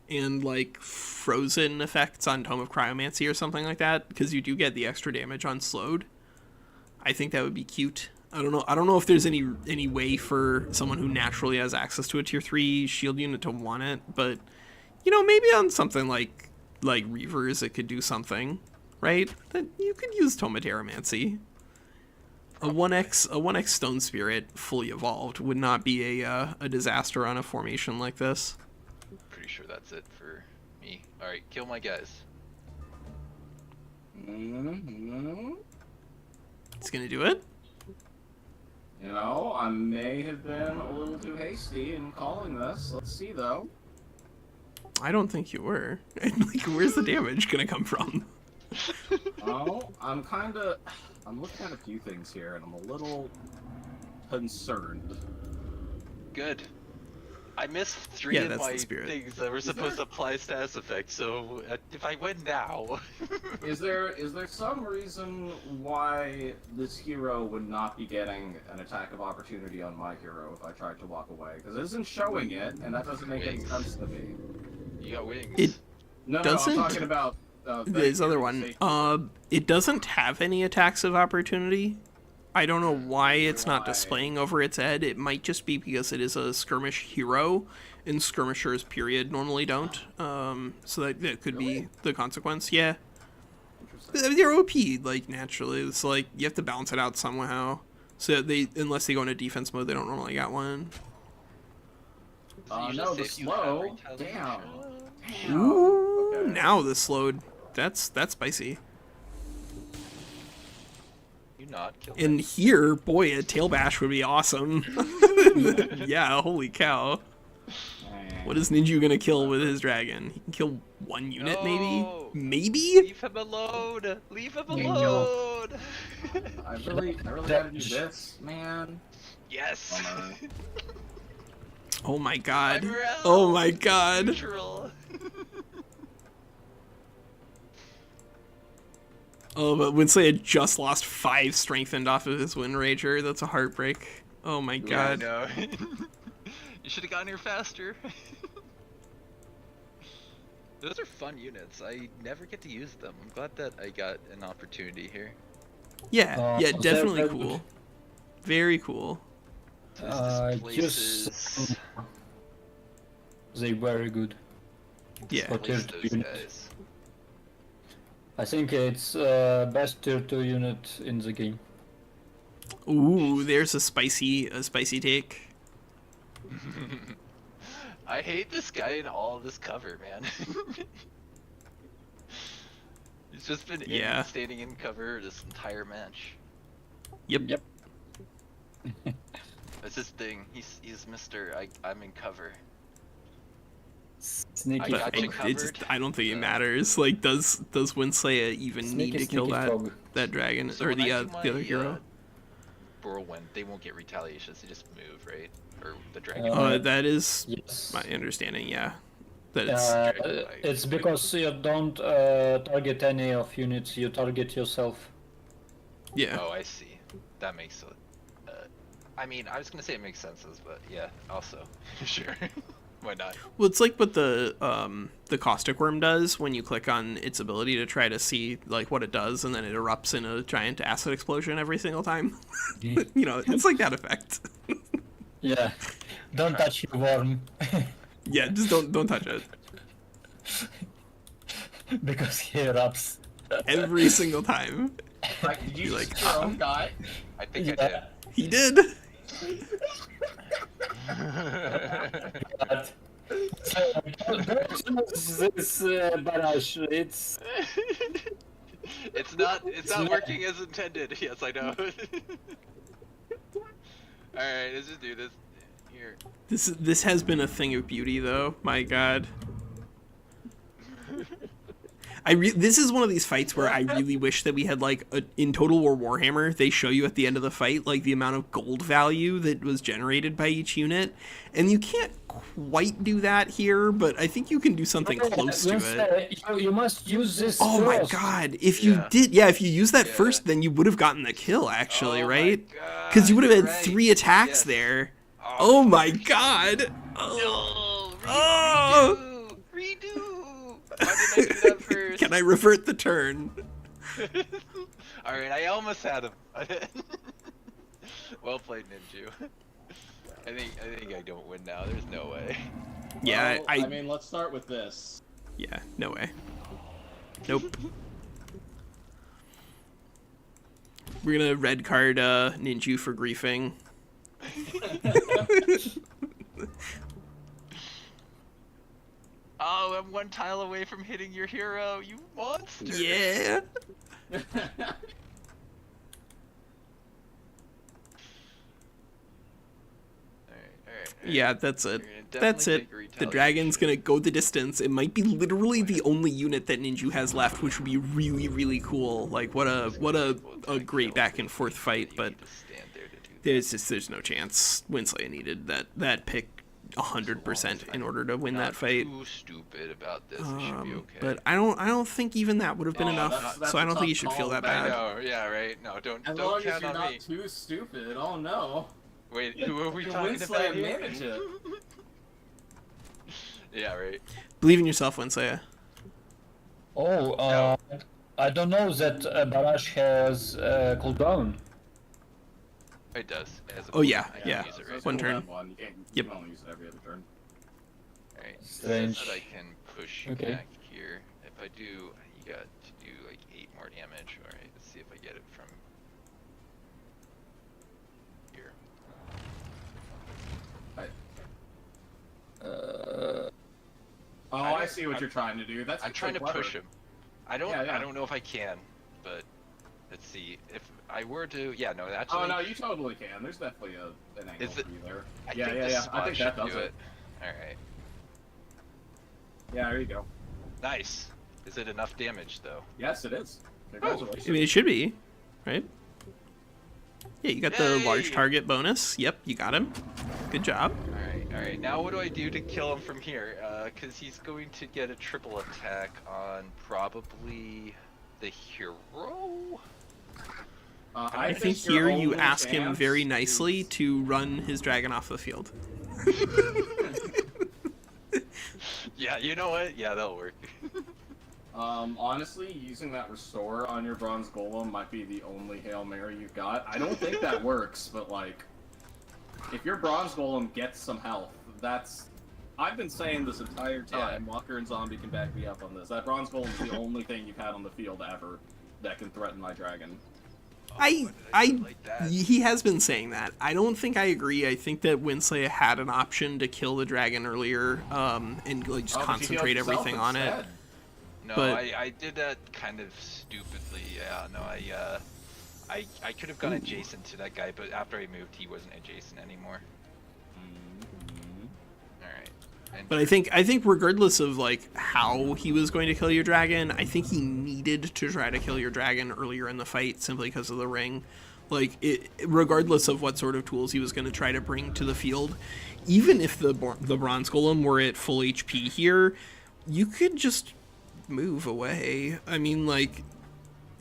and like frozen effects on Tome of Cryomancy or something like that, because you do get the extra damage on slowed. I think that would be cute. I don't know. I don't know if there's any way for someone who naturally has access to a tier 3 shield unit to want it, but maybe on something like Reavers, it could do something, right? That you could use Tomateromancy. A 1x Stone Spirit fully evolved would not be a disaster on a formation like this. Pretty sure that's it for me. All right, kill my guys. It's gonna do it. I may have been a little too hasty in calling this. Let's see, though. I don't think you were. Like, where's the damage gonna come from? I'm looking at a few things here, and I'm a little concerned. Good. I missed 3 Yeah, of that's my the spirit. things that were supposed to apply status effects, so if I win now... Is there some reason why this hero would not be getting an attack of opportunity on my hero if I tried to walk away? Because it isn't showing it, and that doesn't make any Wings. sense to me. You got wings. It No, doesn't. I'm talking about This other one. It doesn't have any attacks of opportunity. I don't know why it's not displaying over its head. It might just be because it is a skirmish hero, and skirmishers, period, normally don't. So that could be the consequence. Yeah. They're OP, like, naturally. It's like, you have to balance it out somehow. So unless they go into defense mode, they don't normally got one. No, the slow. Damn. Ooh, Okay. now the slowed. That's spicy. You not kill And here, boy, a tail bash would be awesome. Yeah, holy cow. What is Ninju gonna kill with his dragon? He can kill one unit, maybe? No. Maybe? Leave him alone! Leave him Yeah. alone! I really gotta do this, man. Yes! Bummer. Oh my god. I'm around. Oh my god. Neutral. Oh, but Winslet had just lost 5 strengthened off of his Wind Rager. That's a heartbreak. Oh my god. No. You should have gotten here faster. Those are fun units. I never get to use them. I'm glad that I got an opportunity here. Yeah, yeah, they're definitely very cool. Very cool. Places. They very good. Yeah. For tier Place 2 those unit. guys. I think it's best tier 2 unit in the game. Ooh, there's a spicy take. I hate this guy in all this cover, man. He's just been Yeah. standing in cover this entire match. Yep. Yep. That's his thing. He's Mr. I'm in cover. Sneaky I got But you frog. covered. I don't think it So- matters. Like, does Winslet even Sneaky, need to kill sneaky that frog. dragon So or when I the do my, other hero? Whirlwind, they won't get retaliations. They just move, right? Or the dragon. That is Yes. my understanding. Yeah, that It's because you don't target any of units, you target yourself. yeah. Oh, I see. That makes it. I mean, I was gonna say it makes sense, but yeah, also sure. Why not? Well, it's like what the caustic worm does when you click on its ability to try to see like what it does, and then it erupts in a giant acid explosion every single time. It's like that effect. Yeah. Don't touch your worm. Yeah, just don't touch it. Because he erupts. Every single time. Like, did you You're like like, your own guy? I think Yeah. He did. But this barrage, it's I did. It's not working as intended. Yes, I know. All right, let's just do this. Here. This has been a thing of beauty, though. My God. This is one of these fights where I really wish that we had in Total War Warhammer, they show you at the end of the fight like the amount of gold value that was generated by each unit, and you can't quite do that here, but I think you can do something close to it. You must use this. Oh my first. God! If you Yeah. if you use that Yeah. first, then you would have gotten the kill actually, Oh my right? God, Because you would have had you're right. 3 attacks Yes. there. Oh my God! No, Oh. redo. Why did I do that first? Can I revert the turn? All right, I almost had him. Well played, Ninju. I think I don't win now. There's no way. Yeah, Well, I mean, let's start with this. Yeah, no way. Nope. We're gonna red card Ninju for griefing. Oh, I'm one tile away from hitting your hero, you monster! Yeah. Alright. Yeah, that's it. We're gonna That's definitely it. take The retaliation. dragon's gonna go the distance. It might be literally the only unit that Ninju has left, which would be really, really cool. Like, what a great back and forth fight. But there's no chance. Winsley needed that pick 100% in order to win that fight. Too stupid about this. It should be okay. But I don't think even that would have been enough. that's So I a don't think you tough should feel call, that man. bad. I know, yeah, right. No, don't As long as count you're on not me. too stupid. Oh no. Wait, who are we Your talking Winsley about here? manage it. Yeah, right. Believe in yourself, Winsley. Oh, I don't know that Barrage has cooldown. It does. It has a Oh, yeah, I can yeah. use it So right it's One only turn. that One. You can't, Yep. You can only use it every other turn. Alright, Strange. so that I can push you Okay. back here. If I do, you got to do like 8 more damage. Alright, let's see if I get it from here. Oh, I see what you're trying to do. That's I'm trying to clever. push him. I don't Yeah, yeah. I don't know if I can, but let's see. If I were to, yeah, no, actually. Oh no, you totally can. There's definitely an angle Is it- for you there. I yeah, think yeah, this yeah. I spot think should that does do it. Alright. Yeah, there you go. Nice. Is it enough damage though? Yes, it is. Congratulations. I mean, it should be, right? Yeah, you got the large Yay! target bonus. Yep, you got him. Good job. Alright. Now what do I do to kill him from here? Cause he's going to get a triple attack on probably the hero? I think your here you only ask him chance very is- nicely to run his dragon off the field. Yeah, you know what? Yeah, that'll work. Honestly, using that restore on your bronze golem might be the only Hail Mary you've got. I don't think that works, but like, if your bronze golem gets some health, that's... I've been saying this entire time, Walker and Zombie can back me up on this. That bronze golem is the only thing you've had on the field ever that can threaten my dragon. He has been saying that. I don't think I agree. I think that Winsley had an option to kill the dragon earlier, and like just Oh, but you concentrate healed yourself everything on it. instead. No, But- I did that kind of stupidly. Yeah, no, I could have gone adjacent to that guy, but after I moved, he wasn't adjacent anymore. Alright. But I think regardless of like how he was going to kill your dragon, I think he needed to try to kill your dragon earlier in the fight simply because of the ring. Like, regardless of what sort of tools he was going to try to bring to the field, even if the bronze golem were at full HP here, you could just move away. I mean, like,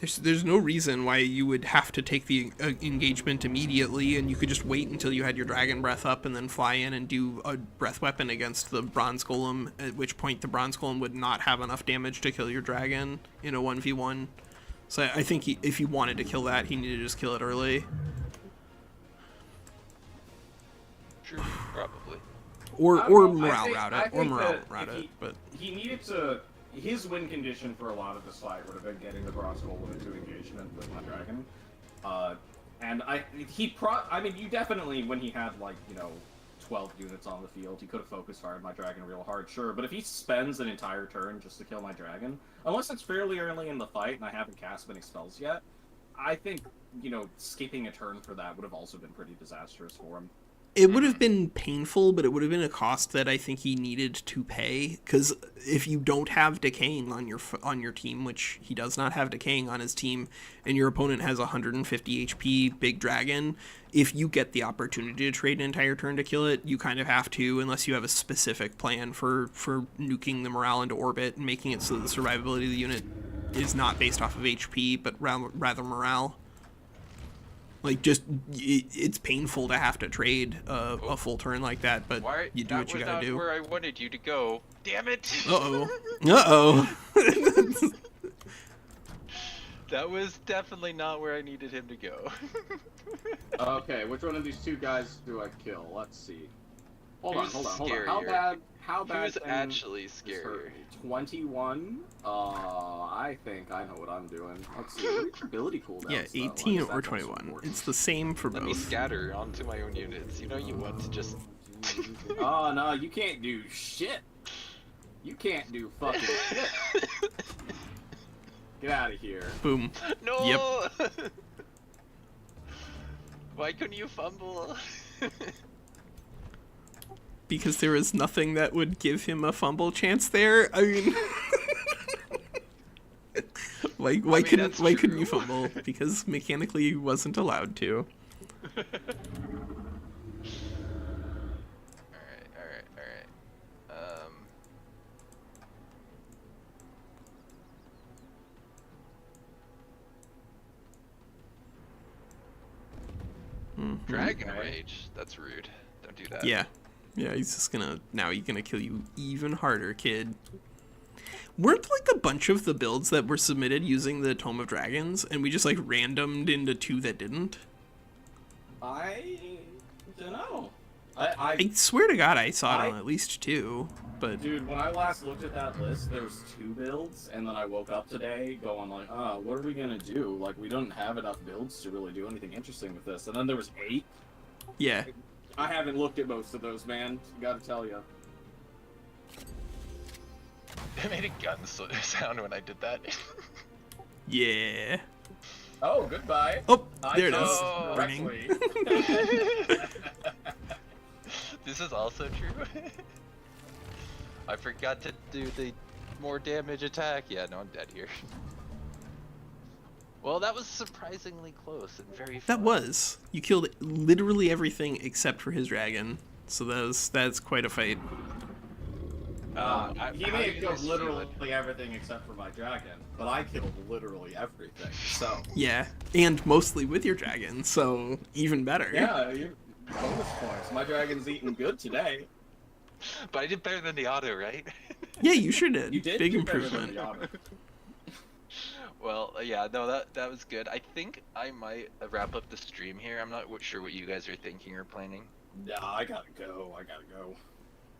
there's no reason why you would have to take the engagement immediately, and you could just wait until you had your dragon breath up and then fly in and do a breath weapon against the bronze golem, at which point the bronze golem would not have enough damage to kill your dragon in a 1v1. So I think if he wanted to kill that, he needed to just kill it early. Sure, probably. Or I don't know, morale I think- route I it. Or think morale that route if it. But he needed to. His win condition for a lot of this fight would have been getting the bronze golem into engagement with my dragon. And I mean, you definitely, when he had like 12 units on the field, he could have focus fired my dragon real hard, sure. But if he spends an entire turn just to kill my dragon, unless it's fairly early in the fight and I haven't cast many spells yet, I think skipping a turn for that would have also been pretty disastrous for him. it would have been painful, but it would have been a cost that I think he needed to pay. Because if you don't have decaying on your team, which he does not have decaying on his team, and your opponent has 150 HP big dragon, if you get the opportunity to trade an entire turn to kill it, you kind of have to, unless you have a specific plan for nuking the morale into orbit and making it so the survivability of the unit is not based off of HP, but rather morale. Like, just, it's painful to have to trade a full turn like that, but you do what you gotta do. That was not where I wanted you to go. Damn it! Uh-oh. Uh-oh. That was definitely not where I needed him to go. Okay, which one of these two guys do I kill? Let's see. Hold on. Who's How scarier? bad Who's thing actually is scarier? hurt me? 21? I think I know what I'm doing. Let's see. What are ability cooldowns? Yeah, though? 18 Like, is or that 21. most important? It's the same for Let me both. scatter onto my own units. You know you want to just... Oh, no, you can't do shit. You can't do fucking shit. Get out of here. Boom. No! Yep. Why couldn't you fumble? Because there was nothing that would give him a fumble chance there. I mean, why couldn't you true. fumble? Because mechanically he wasn't allowed to. Alright. Dragon Okay. Rage. That's rude. Don't do that. Yeah, he's just gonna kill you even harder, kid. Weren't like a bunch of the builds that were submitted using the Tome of Dragons, and we just like randomed into 2 that didn't? I don't know. I swear to God, I saw it on at least 2, but Dude, when I last looked at that list, there was 2 builds, and then I woke up today going like, oh, what are we gonna do? Like, we don't have enough builds to really do anything interesting with this. And then there was 8. yeah. I haven't looked at most of those, man. Gotta tell you. It made a gun sound when I did that. Yeah. Oh, goodbye. Oh, I there it is. chose Burning. correctly. This is also true. I forgot to do the more damage attack. Yeah, no, I'm dead here. Well, that was surprisingly close and very fun. That was. You killed literally everything except for his dragon. So that's quite a fight. He how may do have you killed guys feel literally everything except for my dragon, but I killed literally everything, so... Yeah, and mostly with your dragon, so even better. Yeah, bonus points. My dragon's eating good today. But I did better than the auto, right? Yeah, you sure did. You did Big do better than improvement. the auto. Well, yeah, no, that was good. I think I might wrap up the stream here. I'm not sure what you guys are thinking or planning. Nah, I gotta go.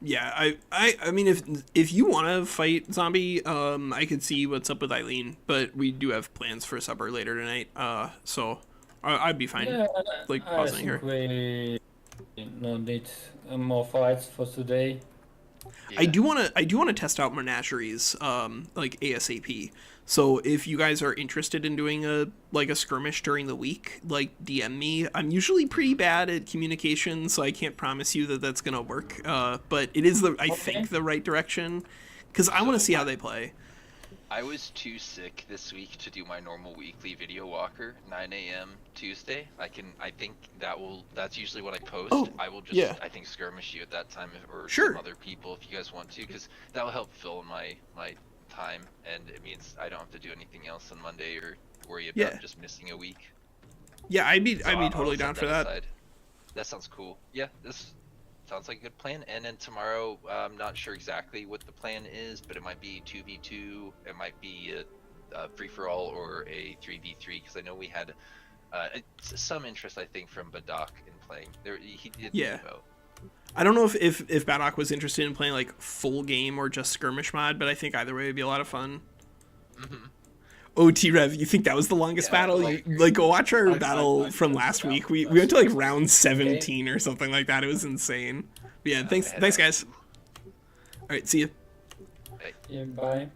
Yeah, I mean, if you want to fight zombie, I could see what's up with Eileen, but we do have plans for supper later tonight. So I'd be fine. Yeah, like I pausing think her. we no need more fights for today. I do want to test out menageries, like ASAP. So if you guys are interested in doing a skirmish during the week, like DM me. I'm usually pretty bad at communication, so I can't promise you that that's gonna work. But it is I think the right direction, because I want to see how they play. I was too sick this week to do my normal weekly video walker, 9 a.m. Tuesday. I think that's usually what I post. Oh, I will just, yeah. I think, skirmish you at that time, or Sure. some other people if you guys want to, because that will help fill my time, and it means I don't have to do anything else on Monday or worry about just missing a week. Yeah, I'd be I'll totally set down for that. aside. That sounds cool. Yeah, this sounds like a good plan. And then tomorrow, I'm not sure exactly what the plan is, but it might be 2v2, it might be a free-for-all or a 3v3, because I know we had some interest, I think, from Badak in playing. He did vote. I don't know if Badok was interested in playing like full game or just skirmish mod, but I think either way would be a lot of fun. Mm-hmm. Oh, T-Rev, you think that was the longest battle? Go watch our battle from last week. We went to like round 17 or something like that. It was insane. But yeah, thanks guys. All right, see you. Yeah, bye.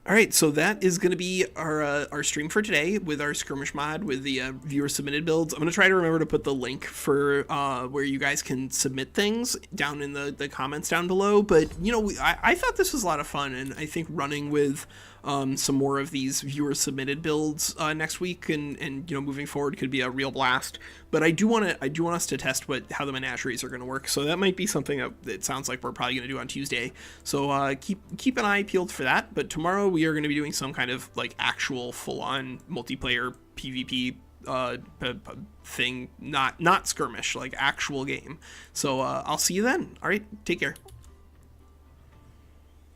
All right, so that is going to be our stream for today with our skirmish mod with the viewer submitted builds. I'm going to try to remember to put the link for where you guys can submit things down in the comments down below. But, you know, I thought this was a lot of fun, and I think running with some more of these viewer submitted builds next week and you know, moving forward could be a real blast. But I do want us to test how the menageries are going to work. So that might be something that it sounds like we're probably going to do on Tuesday. So keep an eye peeled for that. But tomorrow we are going to be doing some kind of like actual full-on multiplayer PvP thing, not skirmish, like actual game. So I'll see you then. All right, take care.